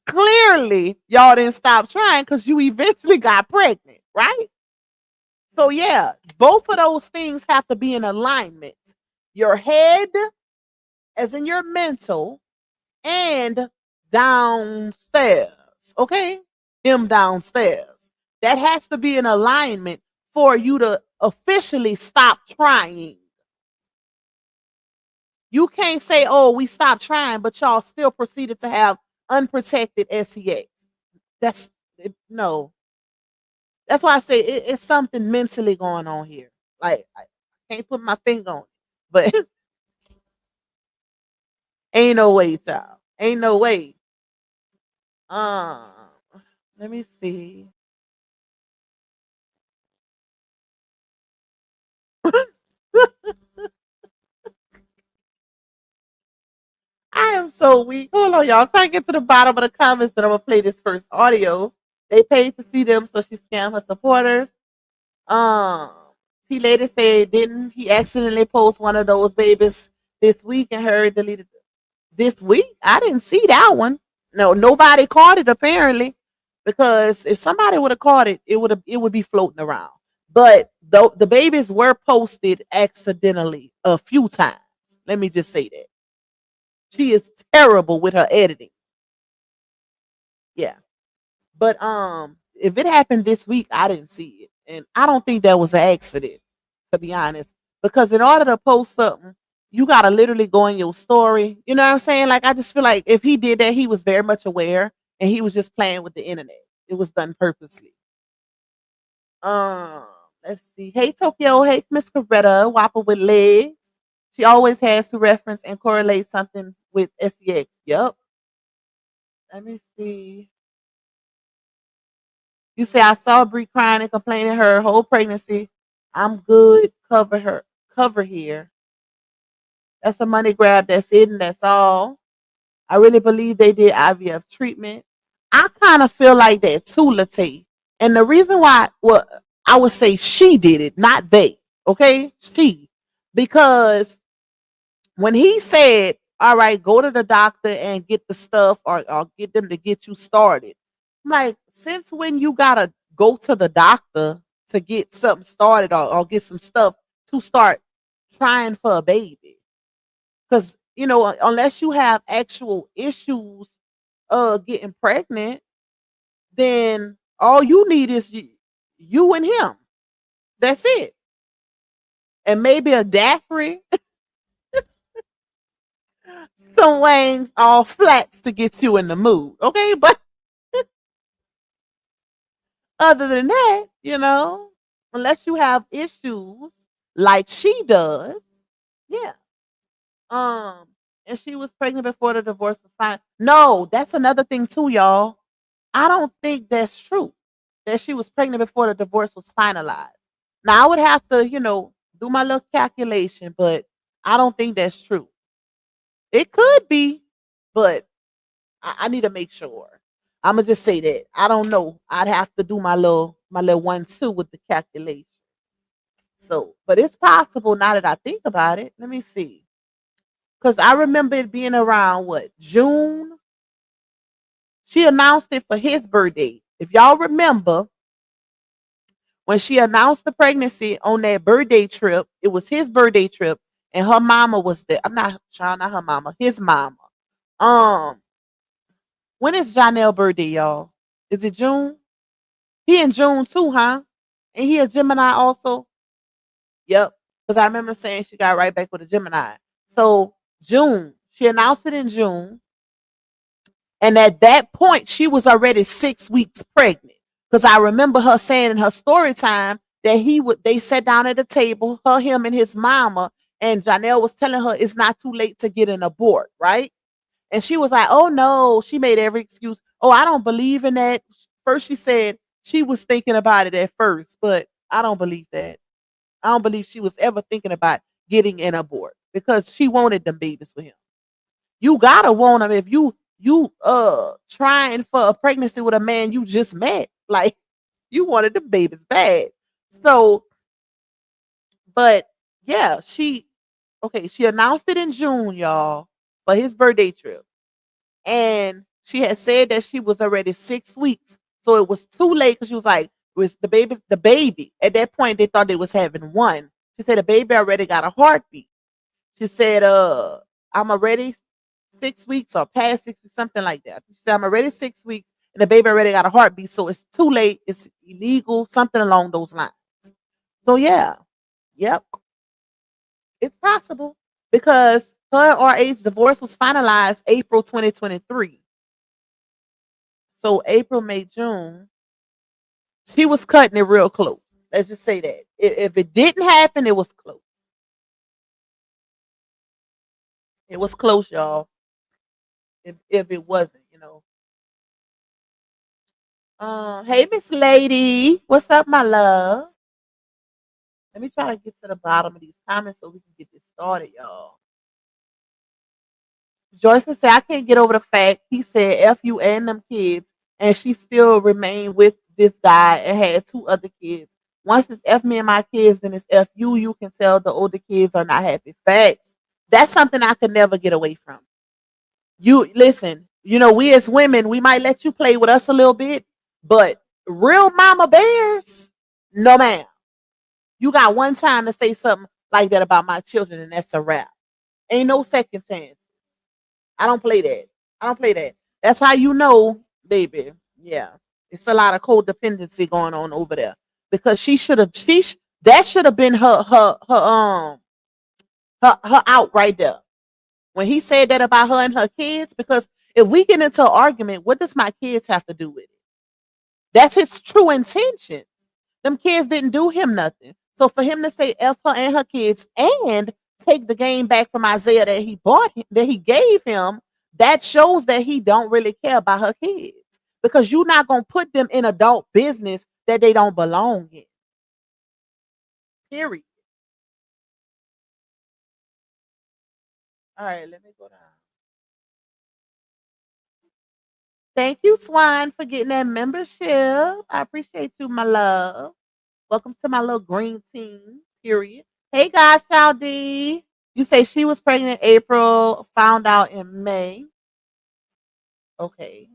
clearly y'all didn't stop trying because you eventually got pregnant, right? So yeah, both of those things have to be in alignment. Your head, as in your mental, and downstairs. Okay? Him downstairs. That has to be in alignment for you to officially stop trying. You can't say, oh, we stopped trying, but y'all still proceeded to have unprotected sex. No. That's why I say it's something mentally going on here. Like, I can't put my finger on it, but ain't no way, child. Ain't no way. Um, Let me see. I am so weak. Hold on, y'all. I'm trying to get to the bottom of the comments that I'm gonna play this first audio. They paid to see them, so she scammed her supporters. Um, T lady said, didn't he accidentally post one of those babies this week and her deleted it? This week? I didn't see that one. No, nobody caught it apparently, because if somebody would have caught it, it would be floating around. But the babies were posted accidentally a few times. Let me just say that. She is terrible with her editing. Yeah. But if it happened this week, I didn't see it. And I don't think that was an accident, to be honest. Because in order to post something, you gotta literally go in your story. You know what I'm saying? Like, I just feel like if he did that, he was very much aware and he was just playing with the internet. It was done purposely. Um, let's see. Hey Tokyo, hey Miss Coretta, Whopper with legs. She always has to reference and correlate something with sex. Yep. Let me see. You say I saw Bree crying and complaining her whole pregnancy. I'm good. Cover here. That's a money grab. That's it, and that's all. I really believe they did IVF treatment. I kind of feel like that too, Latte. And the reason why, well, I would say she did it, not they. Okay, she, because when he said, all right, go to the doctor and get the stuff, or get them to get you started. I'm like, since when you gotta go to the doctor to get something started, or get some stuff to start trying for a baby? Because, unless you have actual issues getting pregnant, then all you need is you and him. That's it. And maybe a daiquiri, some wangs, all flats to get you in the mood. Okay, but other than that, unless you have issues like she does, yeah. Um, and she was pregnant before the divorce was signed. No, that's another thing too, y'all. I don't think that's true. That she was pregnant before the divorce was finalized. Now I would have to, do my little calculation, but I don't think that's true. It could be, but I need to make sure. I'm gonna just say that I don't know. I'd have to do my little 1-2 with the calculation. So, but it's possible now that I think about it. Let me see, because I remember it being around what June. She announced it for his birthday. If y'all remember, when she announced the pregnancy on that birthday trip, it was his birthday trip, and her mama was there. I'm not child, not her mama, his mama. Um, when is Johnell birthday, y'all? Is it June? He in June too, huh? And he a Gemini also. Yep. Because I remember saying she got right back with a Gemini. So June, she announced it in June. And at that point, she was already 6 weeks pregnant. Because I remember her saying in her story time that they sat down at the table, her, him, and his mama, and Janelle was telling her it's not too late to get an abort, right? And she was like, oh no, she made every excuse. Oh, I don't believe in that. First, she said she was thinking about it at first, but I don't believe that. I don't believe she was ever thinking about getting an abort because she wanted them babies for him. You gotta want them if you trying for a pregnancy with a man you just met. Like you wanted the babies bad. So, but yeah, she announced it in June, y'all, for his birthday trip. And she had said that she was already 6 weeks. So it was too late because she was like, was the baby. At that point, they thought they was having one. She said the baby already got a heartbeat. She said, I'm already 6 weeks or past 6 weeks, something like that. She said, I'm already 6 weeks and the baby already got a heartbeat. So it's too late. It's illegal, something along those lines. So yeah, yep, it's possible because her RH divorce was finalized April 2023. So April, May, June, she was cutting it real close. Let's just say that. If it didn't happen, it was close. It was close, y'all. If it wasn't, hey Miss Lady. What's up, my love? Let me try to get to the bottom of these comments so we can get this started, y'all. Joyce said, I can't get over the fact he said F you and them kids, and she still remained with this guy and had 2 other kids. Once it's F me and my kids, then it's F you. You can tell the older kids are not happy. Facts. That's something I could never get away from. You listen, we as women, we might let you play with us a little bit, but real mama bears, no ma'am. You got one time to say something like that about my children, and that's a wrap. Ain't no second chance. I don't play that. I don't play that. That's how you know, baby. Yeah. It's a lot of codependency going on over there. Because that should have been her out right there. When he said that about her and her kids, because if we get into an argument, what does my kids have to do with it? That's his true intention. Them kids didn't do him nothing. So for him to say F her and her kids and take the game back from Isaiah that he gave him, that shows that he don't really care about her kids. Because you're not gonna put them in adult business that they don't belong in. Period. All right, let me go down. Thank you, Swine, for getting that membership. I appreciate you, my love. Welcome to my little green team. Period. Hey, guys, Chaldee. You say she was pregnant in April, found out in May. Okay.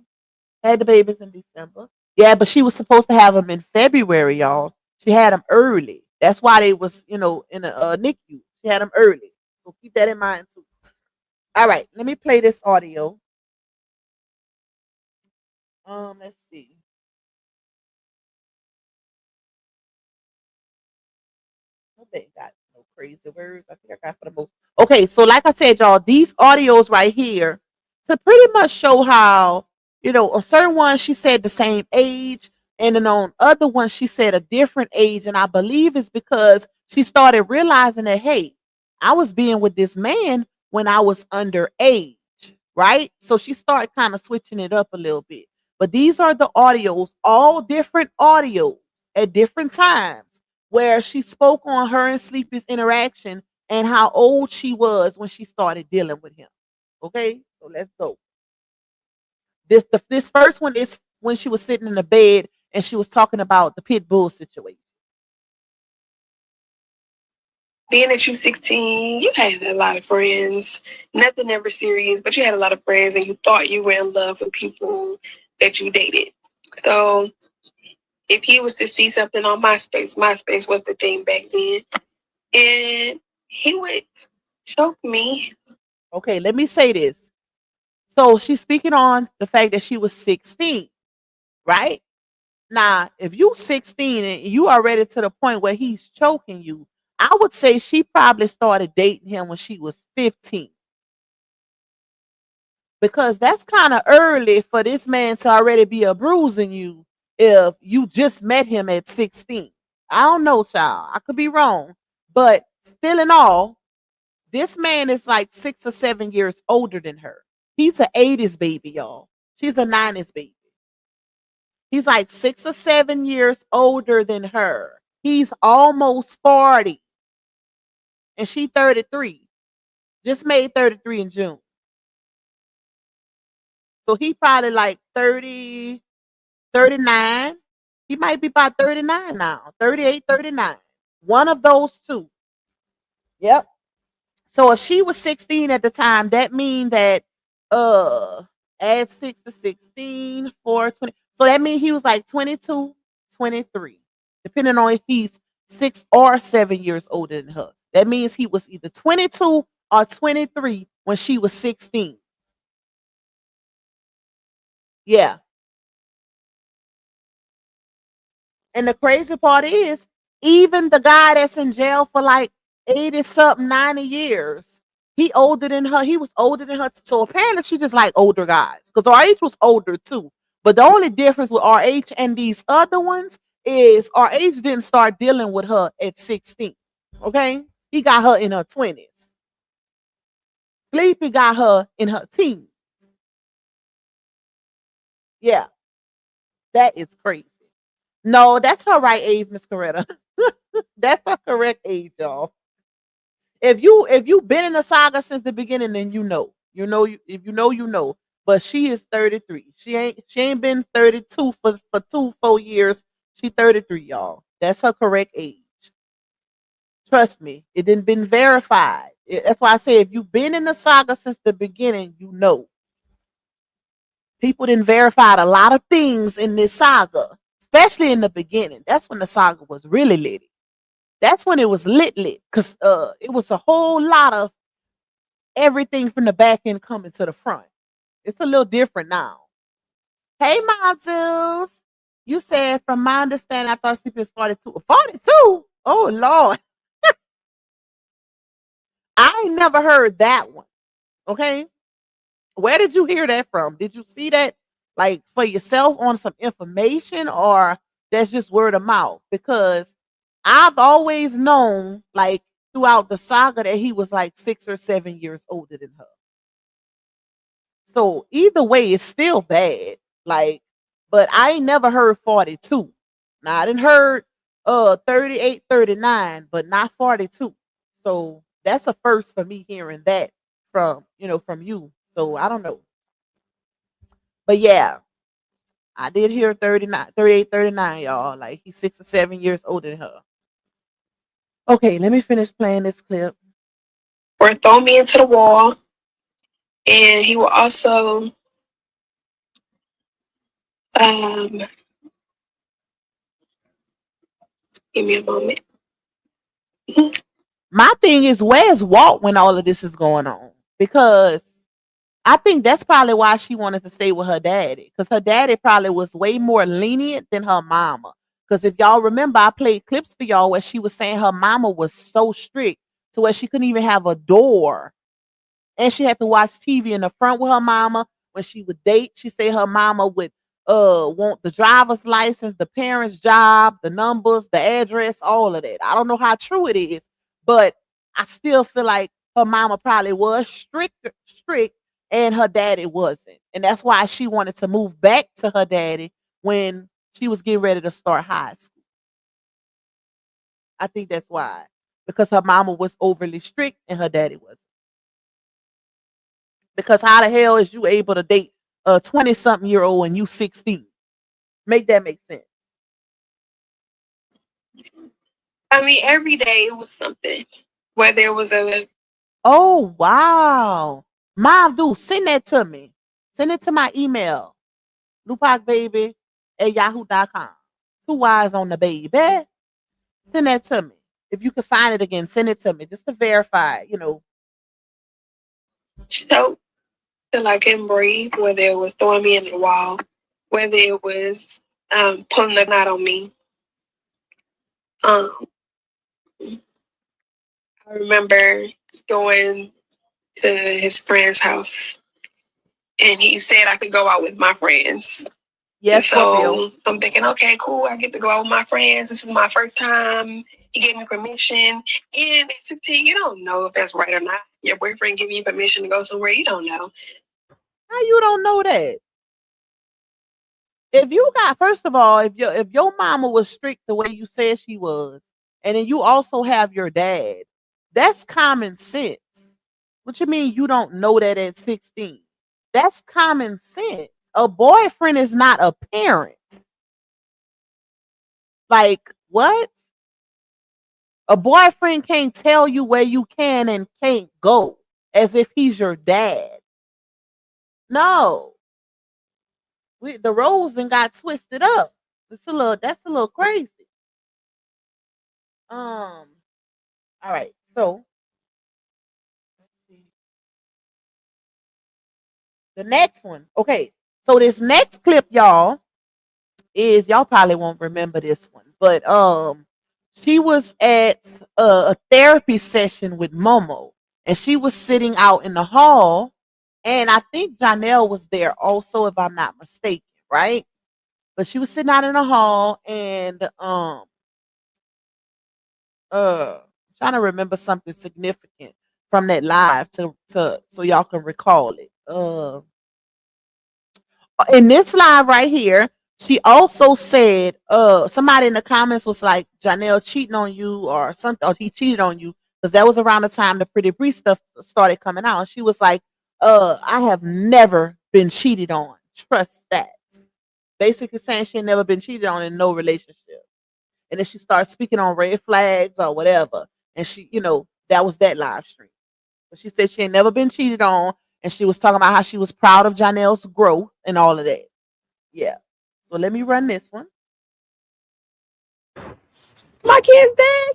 Had the babies in December. Yeah, but she was supposed to have them in February, y'all. She had them early. That's why they was, in a NICU. She had them early. So keep that in mind, too. All right, let me play this audio. Let's see. Hope they got no crazy words. I think I got for the most. Okay, so like I said, y'all, these audios right here to pretty much show how, a certain one she said the same age, and then on other ones she said a different age, and I believe it's because she started realizing that, hey, I was being with this man when I was underage, right? So she started kind of switching it up a little bit. But these are the audios, all different audios at different times where she spoke on her and Sleepy's interaction and how old she was when she started dealing with him. Okay, so let's go. This first one is when she was sitting in the bed and she was talking about the pit bull situation. Being that you're 16, you had a lot of friends. Nothing ever serious, but you had a lot of friends and you thought you were in love with people that you dated. So if he was to see something on MySpace was the thing back then, and he would choke me. Okay, let me say this. So she's speaking on the fact that she was 16, right? Now, if you 16 and you already to the point where he's choking you, I would say she probably started dating him when she was 15. Because that's kind of early for this man to already be abusing you if you just met him at 16. I don't know, child. I could be wrong. But still in all, this man is like 6 or 7 years older than her. He's an 80s baby, y'all. She's a 90s baby. He's like 6 or 7 years older than her. He's almost 40. And she 33. Just made 33 in June. So he probably like 30, 39. He might be about 39 now. 38, 39. One of those two. Yep. So if she was 16 at the time, that means that add 6 to 16, 4, 20. So that means he was like 22, 23, depending on if he's 6 or 7 years older than her. That means he was either 22 or 23 when she was 16. Yeah. And the crazy part is, even the guy that's in jail for like 80 something, 90 years, he older than her. He was older than her. So apparently she just like older guys. Because RH was older too. But the only difference with RH and these other ones is RH didn't start dealing with her at 16. Okay? He got her in her 20s. Sleepy got her in her teens. Yeah. That is crazy. No, that's her right age, Miss Coretta. That's her correct age, y'all. If you been in the saga since the beginning, then you know. If you know, you know. But she is 33. She ain't been 32 for 4 years. She 33, y'all. That's her correct age. Trust me, it didn't been verified. That's why I say if you've been in the saga since the beginning, you know. People didn't verify a lot of things in this saga, especially in the beginning. That's when the saga was really lit. That's when it was lit, because it was a whole lot of everything from the back end coming to the front. It's a little different now. Hey, Mazels. You said, from my understanding, I thought CP was 42. 42? Oh, Lord. I ain't never heard that one. Okay. Where did you hear that from? Did you see that like for yourself on some information, or that's just word of mouth? Because I've always known, like throughout the saga, that he was like 6 or 7 years older than her. So either way, it's still bad. Like, but I ain't never heard 42. Now I didn't heard 38, 39, but not 42. So that's a first for me hearing that from you. So I don't know. But yeah, I did hear 39, 38, 39, y'all. Like he's 6 or 7 years older than her. Okay, let me finish playing this clip. Or throw me into the wall. And he will also give me a moment. My thing is, where's Walt when all of this is going on? Because I think that's probably why she wanted to stay with her daddy. Because her daddy probably was way more lenient than her mama. Because if y'all remember, I played clips for y'all where she was saying her mama was so strict to where she couldn't even have a door. And she had to watch TV in the front with her mama. When she would date, she said her mama would want the driver's license, the parents' job, the numbers, the address, all of that. I don't know how true it is, but I still feel like her mama probably was strict, and her daddy wasn't. And that's why she wanted to move back to her daddy when she was getting ready to start high school. I think that's why. Because her mama was overly strict and her daddy wasn't. Because how the hell is you able to date a 20-something-year-old and you 16? Make that make sense. I mean, every day it was something. Whether it was a Oh wow. Mom, do send that to me. Send it to my email. LupacBaby@yahoo.com. Two Y's on the baby. Send that to me. If you can find it again, send it to me just to verify, choke till I couldn't breathe, whether it was throwing me in the wall, whether it was pulling a knot on me. Um, I remember going to his friend's house and he said I could go out with my friends. Yes, so I'm thinking, okay, cool. I get to go out with my friends. This is my first time. He gave me permission. And at 16, you don't know if that's right or not. Your boyfriend giving you permission to go somewhere, you don't know. How you don't know that? If you got, first of all, if your mama was strict the way you said she was, and then you also have your dad, that's common sense. What you mean you don't know that at 16? That's common sense. A boyfriend is not a parent. Like, what? A boyfriend can't tell you where you can and can't go as if he's your dad. No. The roles and got twisted up. That's a little crazy. All right. So let's see. The next one. Okay. So this next clip, y'all, is y'all probably won't remember this one, but she was at a therapy session with Momo, and she was sitting out in the hall, and I think Johnell was there also, if I'm not mistaken, right? But she was sitting out in the hall, and trying to remember something significant from that live to so y'all can recall it. In this live right here, she also said, somebody in the comments was like, Johnell cheating on you or something, or he cheated on you, because that was around the time the Pretty Bree stuff started coming out. And she was like, I have never been cheated on. Trust that. Basically saying she had never been cheated on in no relationship. And then she started speaking on red flags or whatever. And she, that was that live stream. But she said she had never been cheated on. And she was talking about how she was proud of Johnell's growth and all of that. Yeah. So let me run this one. My kid's dad,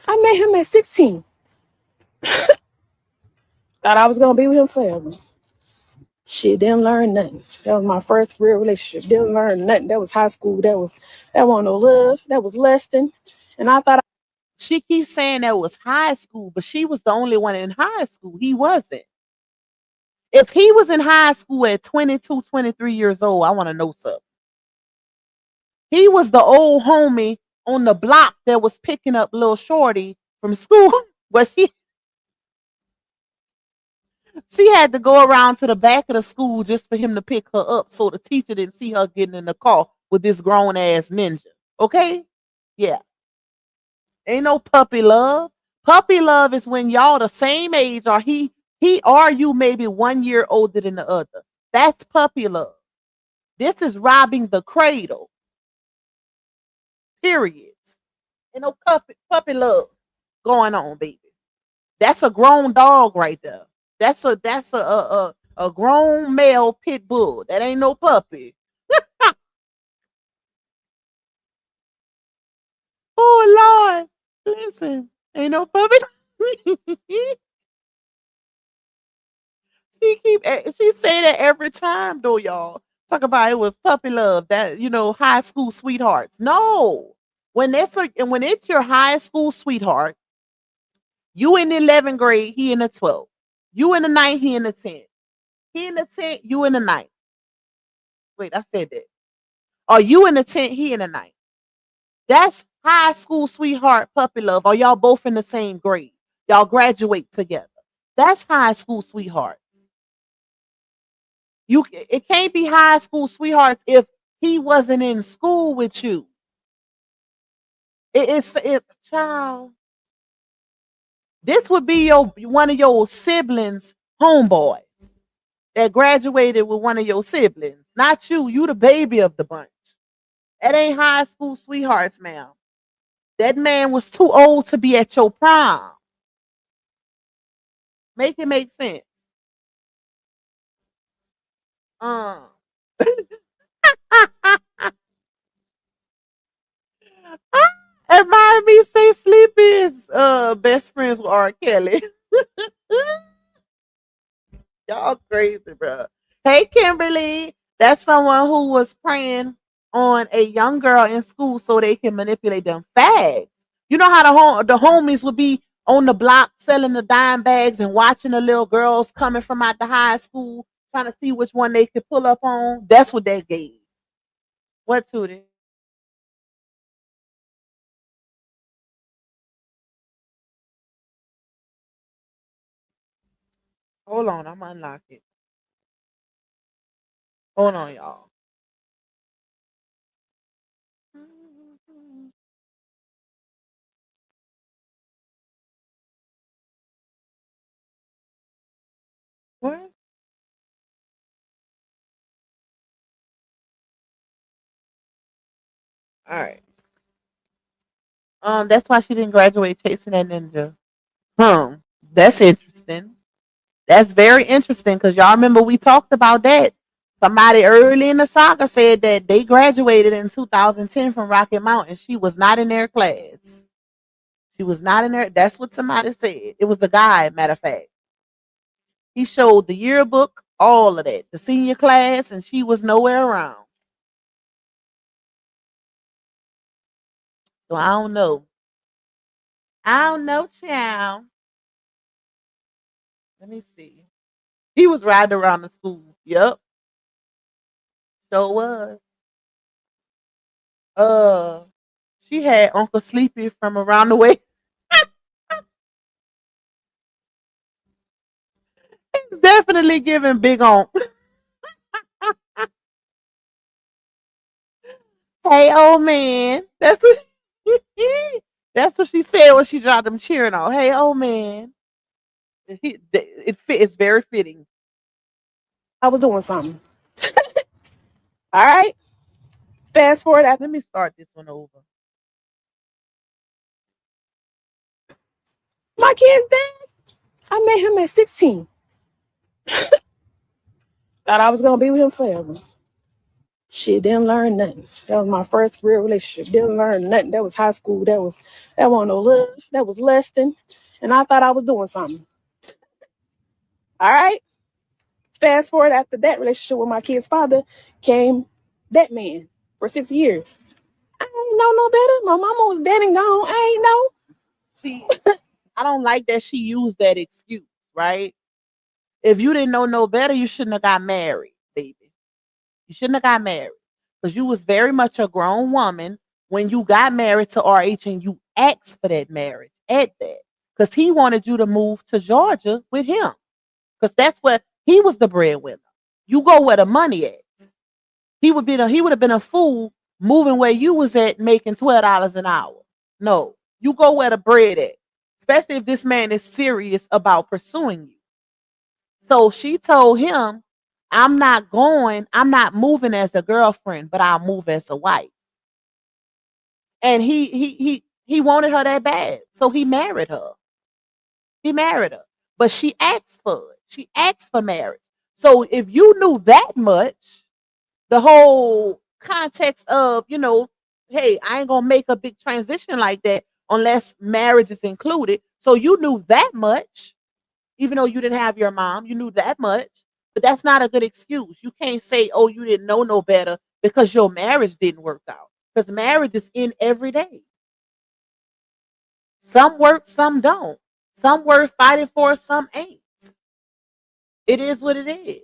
I met him at 16. Thought I was going to be with him forever. Shit, didn't learn nothing. That was my first real relationship. Didn't learn nothing. That was high school. That wasn't no love. That was lusting. And I thought she keeps saying that was high school, but she was the only one in high school. He wasn't. If he was in high school at 22, 23 years old, I want to know something. He was the old homie on the block that was picking up little shorty from school. But she had to go around to the back of the school just for him to pick her up, so the teacher didn't see her getting in the car with this grown ass ninja. Okay? Yeah. Ain't no puppy love. Puppy love is when y'all the same age, or he or you maybe 1 year older than the other. That's puppy love. This is robbing the cradle. Period. Ain't no puppy love going on, baby. That's a grown dog right there. That's a grown male pit bull. That ain't no puppy. Oh Lord. Listen, ain't no puppy. She say that every time though, y'all. Talk about it was puppy love, that high school sweethearts. No. When it's your high school sweetheart, you in the 11th grade, he in the 12th. You in the 9th, he in the 10th. He in the 10th, you in the 9th. Wait, I said that. Are you in the 10th, he in the 9th? That's high school sweetheart puppy love. Are y'all both in the same grade? Y'all graduate together. That's high school sweetheart. It can't be high school sweethearts if he wasn't in school with you. Child. This would be your one of your siblings' homeboys that graduated with one of your siblings. Not you. You the baby of the bunch. That ain't high school sweethearts, ma'am. That man was too old to be at your prom. Make it make sense. Uh. Admire me say Sleepy is best friends with R. Kelly. Y'all crazy, bro. Hey, Kimberly. That's someone who was preying on a young girl in school so they can manipulate them fags. You know how the homies would be on the block selling the dime bags and watching the little girls coming from out the high school trying to see which one they could pull up on. That's what they gave. What to it? Hold on, I'm unlocking. Hold on, y'all. What? All right. That's why she didn't graduate chasing that ninja. That's interesting. That's very interesting because y'all remember we talked about that. Somebody early in the saga said that they graduated in 2010 from Rocket Mountain. She was not in their class. She was not in there. That's what somebody said. It was the guy, matter of fact. He showed the yearbook, all of that, the senior class, and she was nowhere around. So I don't know. I don't know, child. Let me see. He was riding around the school. Yep. So was. Uh she had Uncle Sleepy from around the way. He's definitely giving big on. Hey old man. That's what that's what she said when she dropped them cheering on. Hey old man. It's very fitting. I was doing something. All right. Fast forward after Let me start this one over. my kid's dad. I met him at 16. Thought I was gonna be with him forever. Shit, didn't learn nothing. That was my first real relationship. Didn't learn nothing. That was high school. That wasn't no love. That was less than. And I thought I was doing something. All right. Fast forward after that relationship with my kid's father came that man for 6 years. I ain't know no better. My mama was dead and gone. I ain't know. See, I don't like that she used that excuse, right? If you didn't know no better, you shouldn't have got married, baby. You shouldn't have got married because you was very much a grown woman when you got married to RH and you asked for that marriage at that because he wanted you to move to Georgia with him because that's where he was the breadwinner. You go where the money at. He would have been a fool moving where you was at making $12 an hour. No, you go where the bread at, especially if this man is serious about pursuing you. So she told him, I'm not moving as a girlfriend, but I'll move as a wife. And he wanted her that bad. So he married her. He married her. But she asked for it. She asked for marriage. So if you knew that much, the whole context of, hey, I ain't gonna make a big transition like that unless marriage is included. So you knew that much, even though you didn't have your mom, you knew that much. But that's not a good excuse. You can't say, oh, you didn't know no better because your marriage didn't work out. Because marriage is in every day. Some work, some don't. Some worth fighting for, some ain't. It is what it is.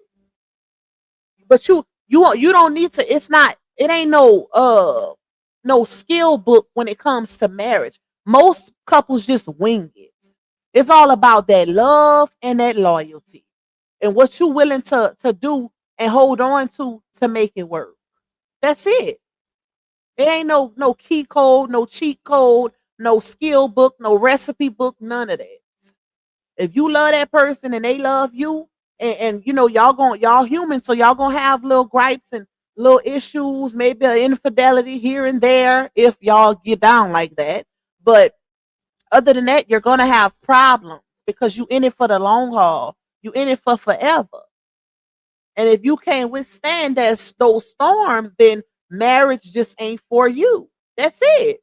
But you don't need to. It ain't no skill book when it comes to marriage. Most couples just wing it. It's all about that love and that loyalty and what you're willing to do and hold on to make it work. That's it. It ain't no key code, no cheat code, no skill book, no recipe book, none of that. If you love that person and they love you, and you know y'all human, so y'all gonna have little gripes and little issues, maybe an infidelity here and there if y'all get down like that. But other than that, you're gonna have problems because you in it for the long haul. You in it for forever. And if you can't withstand those storms, then marriage just ain't for you. That's it.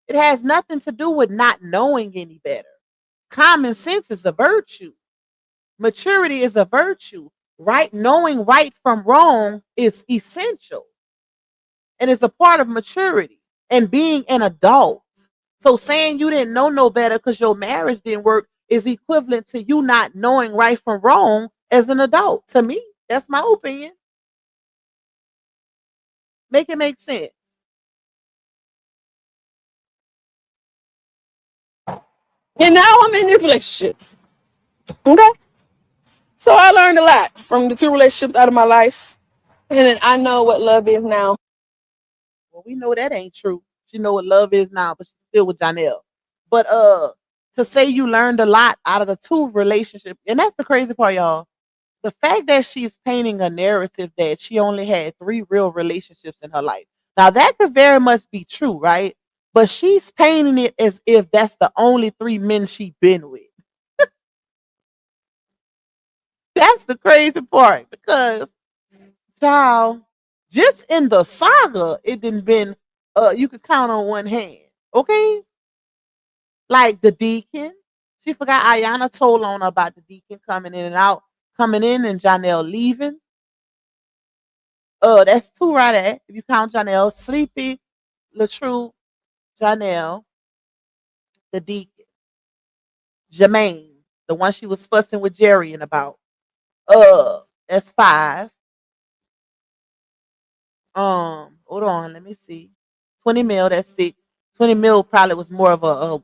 It has nothing to do with not knowing any better. Common sense is a virtue. Maturity is a virtue. Right, knowing right from wrong is essential and is a part of maturity and being an adult. So saying you didn't know no better because your marriage didn't work is equivalent to you not knowing right from wrong as an adult. To me, that's my opinion. Make it make sense. And now I'm in this relationship. Okay. So I learned a lot from the two relationships out of my life. And then I know what love is now. Well, we know that ain't true. She know what love is now, but she's still with Johnell. But to say you learned a lot out of the two relationships, and that's the crazy part, y'all. The fact that she's painting a narrative that she only had 3 real relationships in her life. Now that could very much be true, right? But she's painting it as if that's the only 3 men she been with. That's the crazy part because, child, just in the saga, it didn't been you could count on one hand. Okay? Like the deacon. She forgot Ayana told on her about the deacon coming in and out, coming in and Johnell leaving. That's 2 right there. If you count Johnell, Sleepy, Latrue, Johnell, the deacon, Jermaine, the one she was fussing with Jerry and about. That's 5. Hold on, let me see. 20 mil, that's 6. 20 mil probably was more of a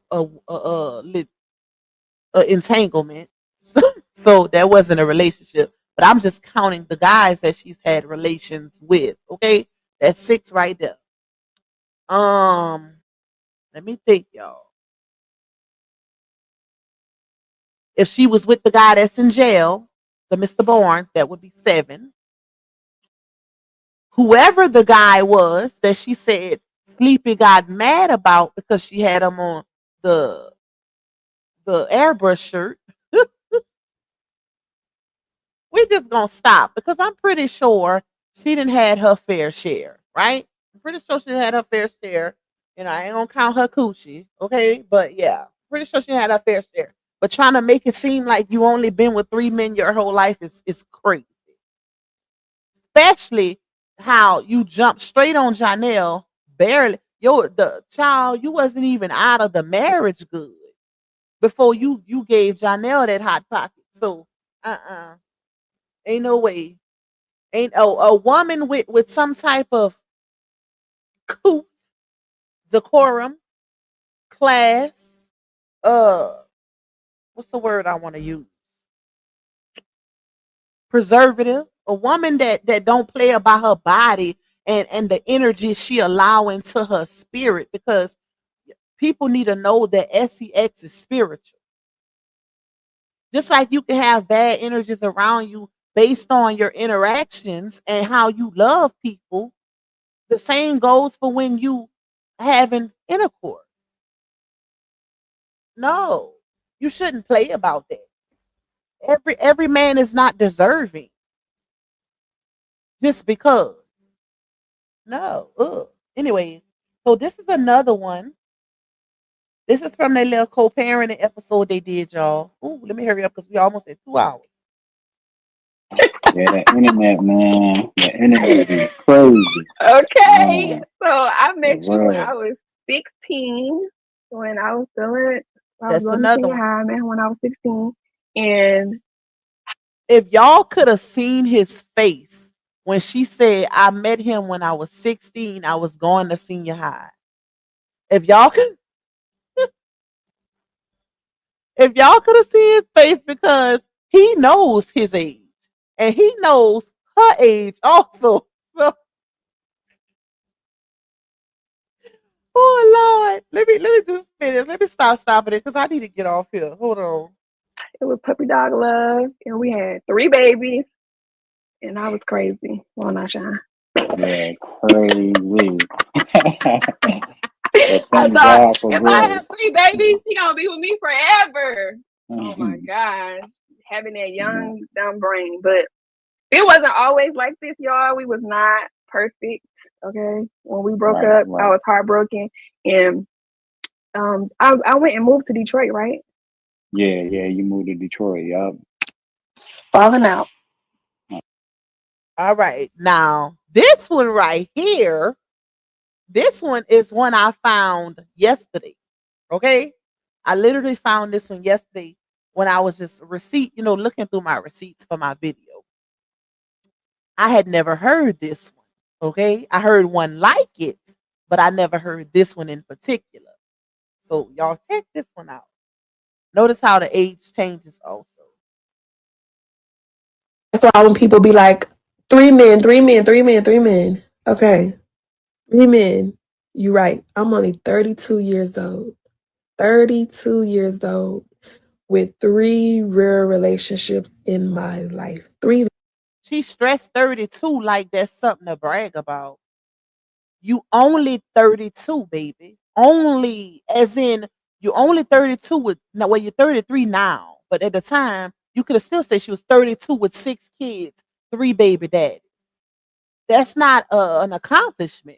entanglement. So that wasn't a relationship. But I'm just counting the guys that she's had relations with. Okay, that's 6 right there. Let me think, y'all. If she was with the guy that's in jail, the Mr. Barnes, that would be 7. Whoever the guy was that she said Sleepy got mad about because she had him on the airbrush shirt, we're just gonna stop because I'm pretty sure she didn't had her fair share, right? I'm pretty sure she had her fair share. You know, I ain't gonna count her coochie, okay? But yeah, pretty sure she had her fair share. But trying to make it seem like you only been with 3 men your whole life is crazy. Especially how you jumped straight on Johnell, barely. The child, you wasn't even out of the marriage good before you gave Johnell that hot pocket. So ain't no way. Ain't a woman with some type of cool decorum, class, what's the word I want to use? Preservative. A woman that don't play about her body and the energy she allow into her spirit, because people need to know that sex is spiritual. Just like you can have bad energies around you based on your interactions and how you love people, the same goes for when you having intercourse. No, you shouldn't play about that. Every man is not deserving just because. No. Ugh. Anyways, so this is another one. This is from that little co-parenting episode they did, y'all. Ooh, let me hurry up because we almost at 2 hours. Yeah, the internet, man. The internet is crazy. Okay. Man, So I the met you when world. I was 16. When I was That's going to another senior one. high. I met him when I was 16. And If y'all could have seen his face when she said, I met him when I was 16, I was going to senior high. If y'all could if y'all could have seen his face, because he knows his age and he knows her age also. So Oh Lord. Let me just finish. Let me stopping it because I need to get off here. Hold on. It was puppy dog love, and we had 3 babies, and I was crazy. Well, not Shine. Yeah, crazy. But I thank thought God for if I growth. have 3 babies, he gonna be with me forever. Oh my gosh, having that young dumb brain, but it wasn't always like this, y'all. We was not perfect. Okay, when we broke up, I was heartbroken, and I went and moved to Detroit, right? Yeah, you moved to Detroit, yup. Falling out. All right. Now, this one right here, this one is one I found yesterday. Okay. I literally found this one yesterday when I was just looking through my receipts for my video. I had never heard this one. Okay. I heard one like it, but I never heard this one in particular. So y'all check this one out. Notice how the age changes also. That's why when people be like, 3 men, 3 men, 3 men, 3 men. Okay, 3 men. You're right. I'm only 32 years old. 32 years old with 3 real relationships in my life. 3. She stressed 32 like that's something to brag about. You only 32, baby. Only, as in, you only 32 with, now, well, you're 33 now, but at the time, you could have still said she was 32 with 6 kids, 3 baby daddies. That's not an accomplishment.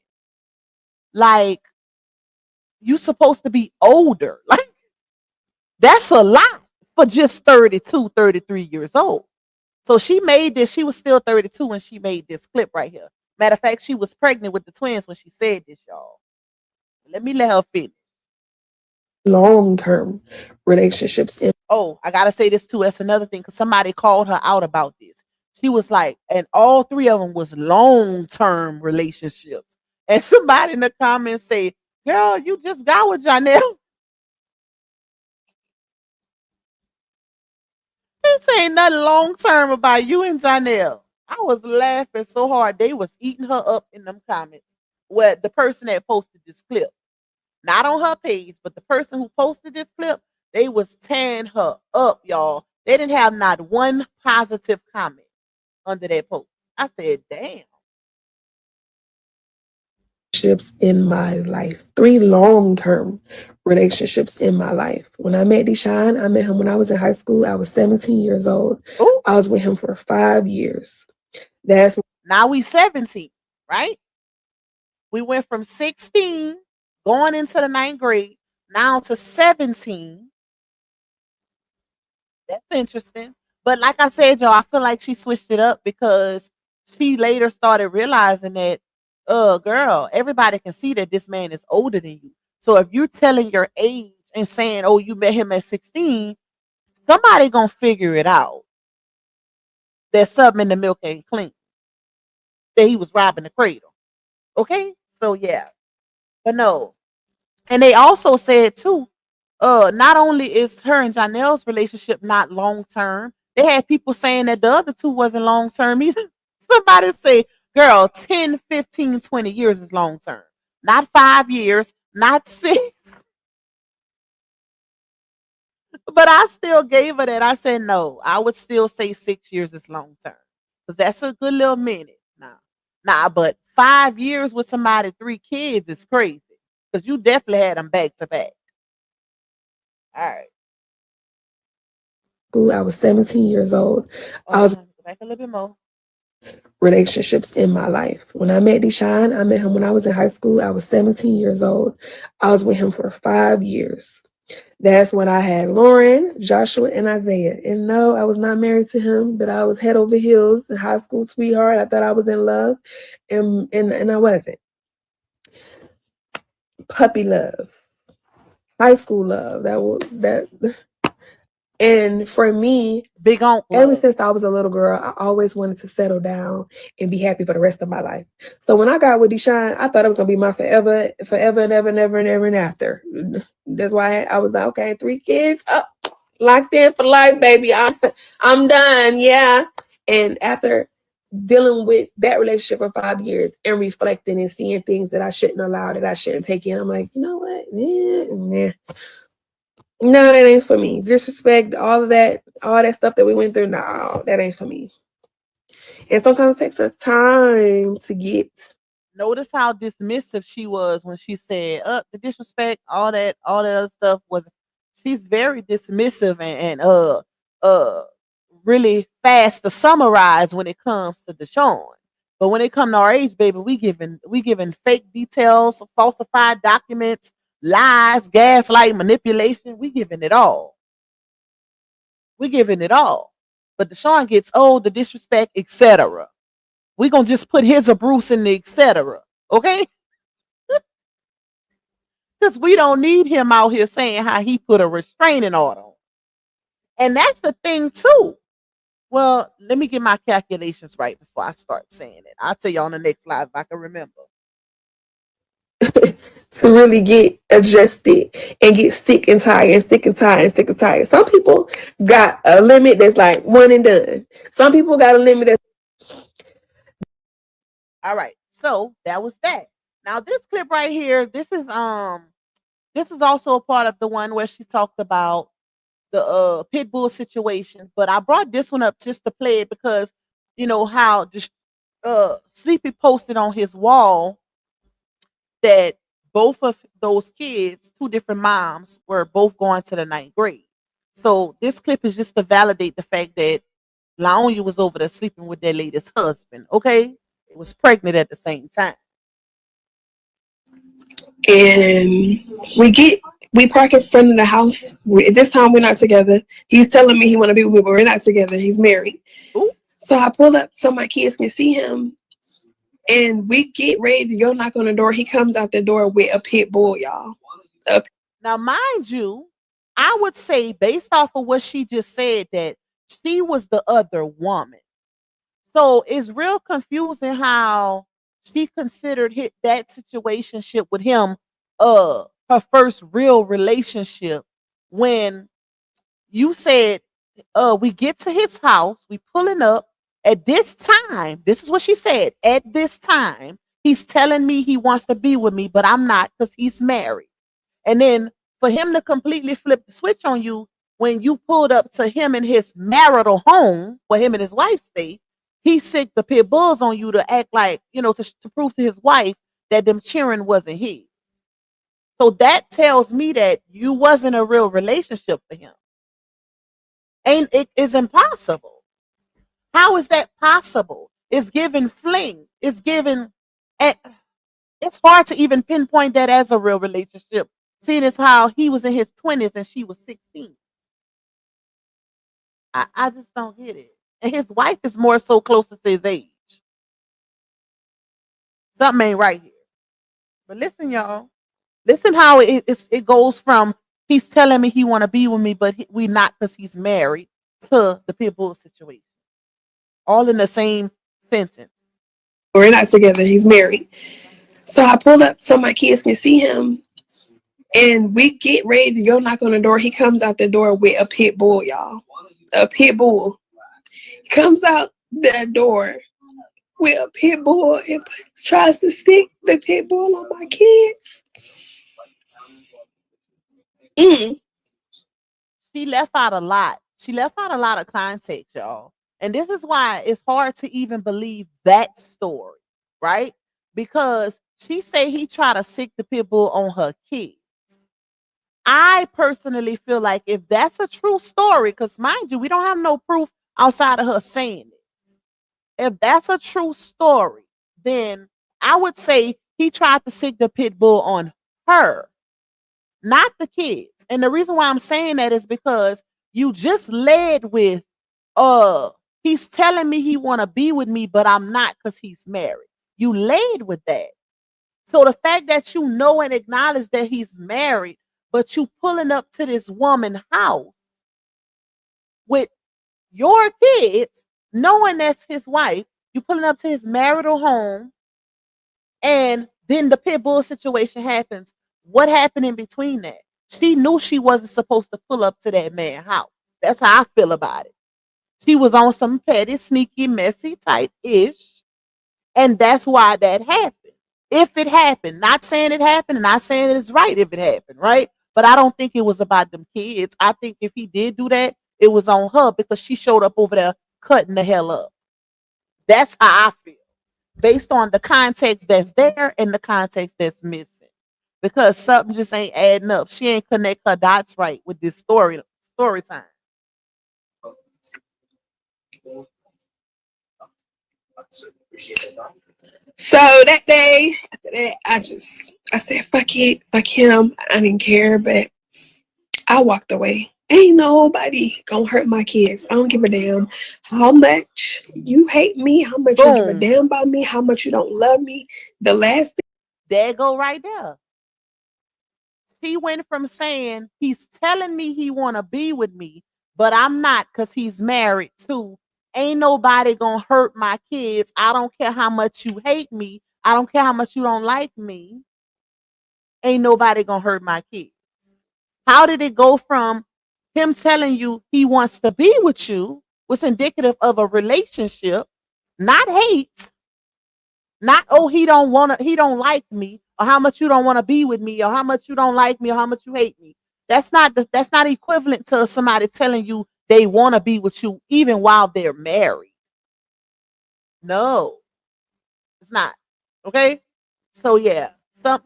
Like, you supposed to be older. Like, that's a lot for just 32, 33 years old. So she made this, she was still 32 when she made this clip right here. Matter of fact, she was pregnant with the twins when she said this, y'all. Let her finish. Long-term relationships. Oh, I gotta say this too. That's another thing, because somebody called her out about this. She was like, and all 3 of them was long-term relationships. And somebody in the comments say, girl, you just got with Johnell. This ain't nothing long-term about you and Johnell. I was laughing so hard. They was eating her up in them comments. Well, the person that posted this clip. Not on her page, but the person who posted this clip, they was tearing her up, y'all. They didn't have not one positive comment under that post. I said, damn. In my life, 3 long-term relationships in my life. When I met Deshaun, I met him when I was in high school. I was 17 years old. Ooh. I was with him for 5 years. Now we 17, right? We went from 16 going into the 9th grade now to 17. That's interesting. But like I said, y'all, I feel like she switched it up because she later started realizing that, girl, everybody can see that this man is older than you. So if you're telling your age and saying, oh, you met him at 16, somebody gonna figure it out. There's something in the milk ain't clean. That he was robbing the cradle. Okay? So yeah. But no. And they also said too, not only is her and Johnell's relationship not long term, they had people saying that the other 2 wasn't long term either. Somebody say, girl, 10, 15, 20 years is long term. Not 5 years, not 6. But I still gave her that. I said, no, I would still say 6 years is long term. Because that's a good little minute. Nah, but 5 years with somebody, 3 kids is crazy. Because you definitely had them back to back. All right. I was 17 years old. I was back a little bit more. Relationships in my life. When I met Deshaun, I met him when I was in high school. I was 17 years old. I was with him for 5 years. That's when I had Lauren, Joshua, and Isaiah. And no, I was not married to him, but I was head over heels, a high school sweetheart. I thought I was in love, and I wasn't. Puppy love, high school love. That. And for me, big uncle. Ever since I was a little girl, I always wanted to settle down and be happy for the rest of my life. So when I got with Deshaun, I thought it was gonna be my forever and ever and after. That's why I was like, okay, 3 kids, locked in for life, baby. I'm done, yeah. And after dealing with that relationship for 5 years and reflecting and seeing things that I shouldn't allow, that I shouldn't take in. I'm like, you know what? Nah. No, that ain't for me. Disrespect, all that stuff that we went through. No, that ain't for me. And sometimes it takes us time to get. Notice how dismissive she was when she said, the disrespect, all that other stuff was. She's very dismissive and really fast to summarize when it comes to Deshaun. But when it comes to our age, baby, we giving fake details, falsified documents, lies, gaslight, manipulation. We giving it all. We giving it all. But Deshaun gets the disrespect, etc. We gonna just put his or Bruce in the etc. Okay? Because we don't need him out here saying how he put a restraining order on. And that's the thing too. Well, let me get my calculations right before I start saying it. I'll tell you on the next live if I can remember. To really get adjusted and get sick and tired. Some people got a limit that's like one and done. Some people got a limit that's. All right. So that was that. Now this clip right here, this is also a part of the one where she talked about the pit bull situation, but I brought this one up just to play it because you know how Sleepy posted on his wall that both of those kids, two different moms, were both going to the 9th grade. So this clip is just to validate the fact that Laonya was over there sleeping with that lady's husband. Okay, it was pregnant at the same time. And we park in front of the house. This time we're not together. He's telling me he want to be with me, but we're not together. He's married. Ooh. So I pull up so my kids can see him. And we get ready to go knock on the door. He comes out the door with a pit bull, y'all. Now, mind you, I would say based off of what she just said that she was the other woman. So it's real confusing how she considered that situationship with him her first real relationship when you said we get to his house, we pulling up at this time. This is what she said. At this time, he's telling me he wants to be with me, but I'm not because he's married. And then for him to completely flip the switch on you when you pulled up to him in his marital home where him and his wife stay, he sicked the pit bulls on you to act like, to prove to his wife that them cheering wasn't his. So that tells me that you wasn't a real relationship for him. And it is impossible. How is that possible? It's given fling. It's given. It's hard to even pinpoint that as a real relationship, seeing as how he was in his 20s and she was 16. I just don't get it. And his wife is more so closer to his age. Something ain't right here. But listen, y'all. Listen how it goes from he's telling me he want to be with me, but we not because he's married, to the pit bull situation. All in the same sentence. We're not together. He's married. So I pull up so my kids can see him. And we get ready to go knock on the door. He comes out the door with a pit bull, y'all. A pit bull. He comes out that door with a pit bull and tries to stick the pit bull on my kids. She left out a lot. She left out a lot of context, y'all. And this is why it's hard to even believe that story, right? Because she say he tried to sick the pit bull on her kids. I personally feel like if that's a true story, because mind you, we don't have no proof outside of her saying it. If that's a true story, then I would say he tried to sick the pit bull on her, not the kids. And the reason why I'm saying that is because you just led with, he's telling me he want to be with me, but I'm not because he's married. You laid with that. So the fact that you know and acknowledge that he's married, but you pulling up to this woman's house with your kids, knowing that's his wife, you pulling up to his marital home, and then the pit bull situation happens. What happened in between that? She knew she wasn't supposed to pull up to that man's house. That's how I feel about it. She was on some petty, sneaky, messy type ish. And that's why that happened. If it happened, not saying it happened, and not saying it's right if it happened, right? But I don't think it was about them kids. I think if he did do that, it was on her because she showed up over there cutting the hell up. That's how I feel, based on the context that's there and the context that's missing. Because something just ain't adding up. She ain't connect her dots right with this story time. So that day, after that, I said, fuck it, fuck him. I didn't care, but I walked away. Ain't nobody gonna hurt my kids. I don't give a damn how much you hate me, how much you give a damn about me, how much you don't love me. The last thing. There go right there. He went from saying he's telling me he want to be with me, but I'm not because he's married too. Ain't nobody gonna hurt my kids. I don't care how much you hate me. I don't care how much you don't like me. Ain't nobody gonna hurt my kids. How did it go from him telling you he wants to be with you, was indicative of a relationship, not hate, not he don't like me, or how much you don't want to be with me, or how much you don't like me, or how much you hate me. That's not equivalent to somebody telling you they want to be with you even while they're married. No, it's not. Okay? So yeah,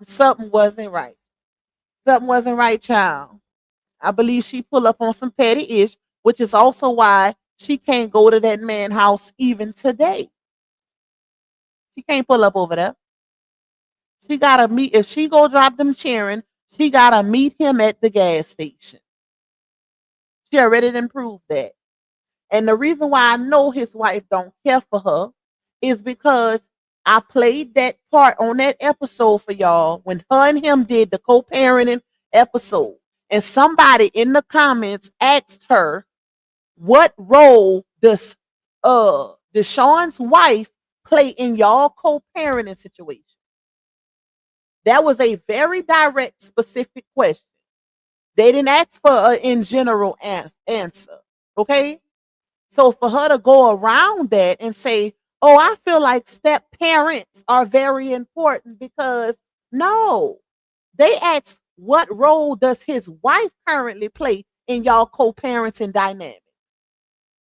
something wasn't right. Something wasn't right, child. I believe she pulled up on some petty ish, which is also why she can't go to that man's house even today. She can't pull up over there. She gotta meet, if she go drop them cheering, she gotta meet him at the gas station. She already done proved that. And the reason why I know his wife don't care for her is because I played that part on that episode for y'all when her and him did the co-parenting episode. And somebody in the comments asked her, what role does Deshaun's wife play in y'all co-parenting situation? That was a very direct, specific question. They didn't ask for an in general answer. Okay? So for her to go around that and say, oh, I feel like step parents are very important, because no, they asked, what role does his wife currently play in y'all co-parenting dynamic?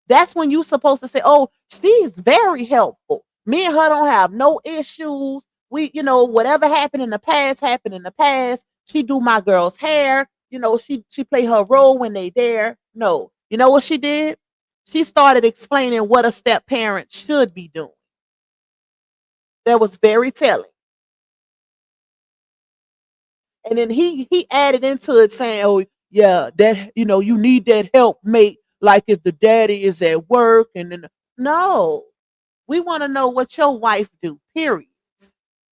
That's when you're supposed to say, oh, she's very helpful. Me and her don't have no issues. We, whatever happened in the past happened in the past. She do my girl's hair. She play her role when they there. No. You know what she did? She started explaining what a step parent should be doing. That was very telling. And then he added into it saying, oh, yeah, that, you need that help, mate. Like if the daddy is at work and then, no, we want to know what your wife do, period.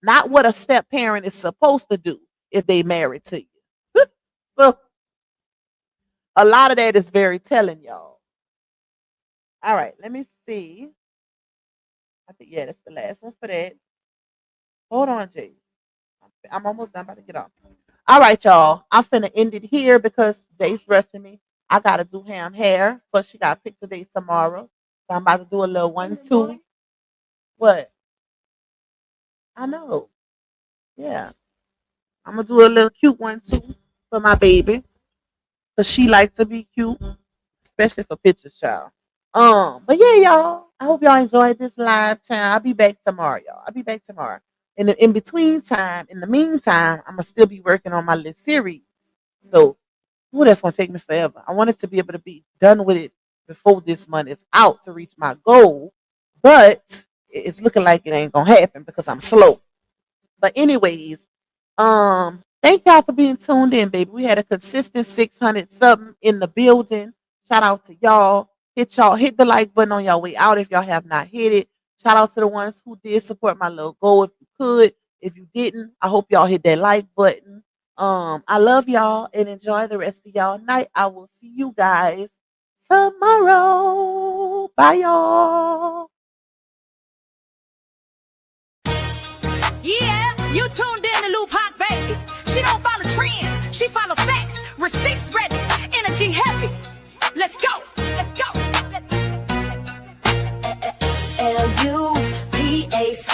Not what a step parent is supposed to do if they married to you. So a lot of that is very telling, y'all. All right, let me see. I think, yeah, that's the last one for that. Hold on, Jay. I'm almost done. I'm about to get off. All right, y'all. I'm finna end it here because Jay's rushing me. I gotta do ham hair, but she got a picture date tomorrow. So I'm about to do a little 1-2. What? I know. Yeah. I'm gonna do a little cute 1-2 for my baby. Cause she likes to be cute, especially for pictures, child. But yeah, y'all. I hope y'all enjoyed this live, child. I'll be back tomorrow, y'all. I'll be back tomorrow. In the meantime, I'm gonna still be working on my little series. So, that's gonna take me forever. I wanted to be able to be done with it before this month is out to reach my goal, but it's looking like it ain't gonna happen because I'm slow. But anyways, thank y'all for being tuned in, baby. We had a consistent 600 something in the building. Shout out to y'all. Hit the like button on y'all way out if y'all have not hit it. Shout out to the ones who did support my little goal if you could. If you didn't, I hope y'all hit that like button. I love y'all and enjoy the rest of y'all night. I will see you guys tomorrow. Bye, y'all. Yeah, you tuned in to Loop Hawk, baby. She don't follow trends, she follow facts. Receipts ready, energy heavy. Let's go, let's go.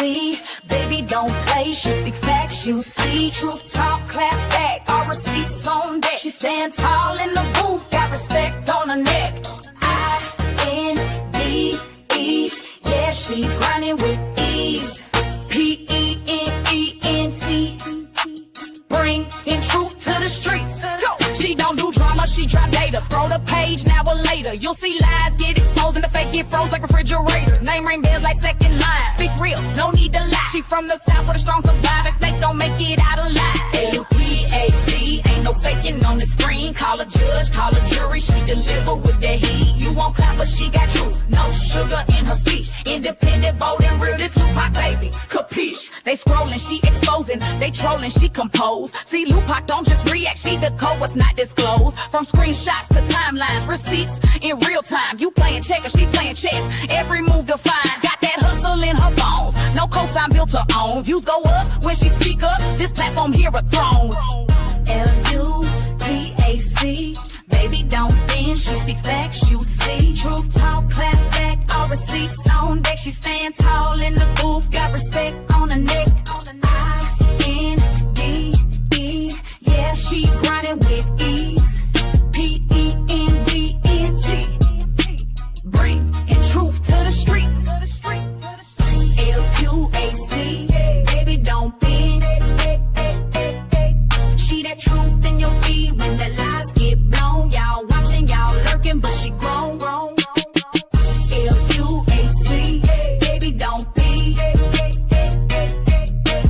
Baby, don't play, she speak facts, you see. Truth talk, clap back, all receipts on deck. She stand tall in the booth, got respect on her neck. I-N-D-E, yeah, she grinding with ease. P-E-N-E-N-T, bringing truth to the streets. Go. She don't do drama, she drop data. Scroll the page, now or later. You'll see lies get exposed and the fake get froze like refrigerators. Name ring bells like second line. Speak real, no need to lie. She from the south with a strong survivor. Snakes don't make it out alive. L-U-P-A-C, ain't no faking on the screen. Call a judge, call a jury. She deliver with that heat. You won't clap, but she got truth. No sugar in her speech. Independent, bold and real. This Lupac baby, capiche? They scrolling, she exposing. They trolling, she compose. See, Lupac don't just react. She the code what's not disclosed. From screenshots to timelines, receipts in real time. You playing checkers, she playing chess. Every move defined. Got that hustle in her bones. No cosign built to own. Views go up when she speak up. This platform here a throne. L-U-P-A-C, baby don't bend, she speak facts, you see. Truth talk, clap back, all receipts on deck. She stand tall in the booth, got respect on her neck. I-N-D-E, yeah, she grinding with ease. P-E-N-D-E-N-T, bringing truth to the streets. L-U-A-C, baby don't bend. She that truth in your feed when the lies get blown. Y'all watching, y'all lurking, but she grown. L-U-A-C, baby don't be.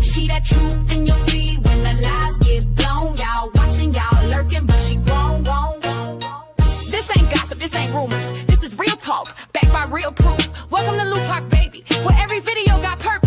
She that truth in your feed when the lies get blown. Y'all watching, y'all lurking, but she grown. This ain't gossip, this ain't rumors. This is real talk, backed by real proof. Welcome to Lupac, baby, where every video got purpose.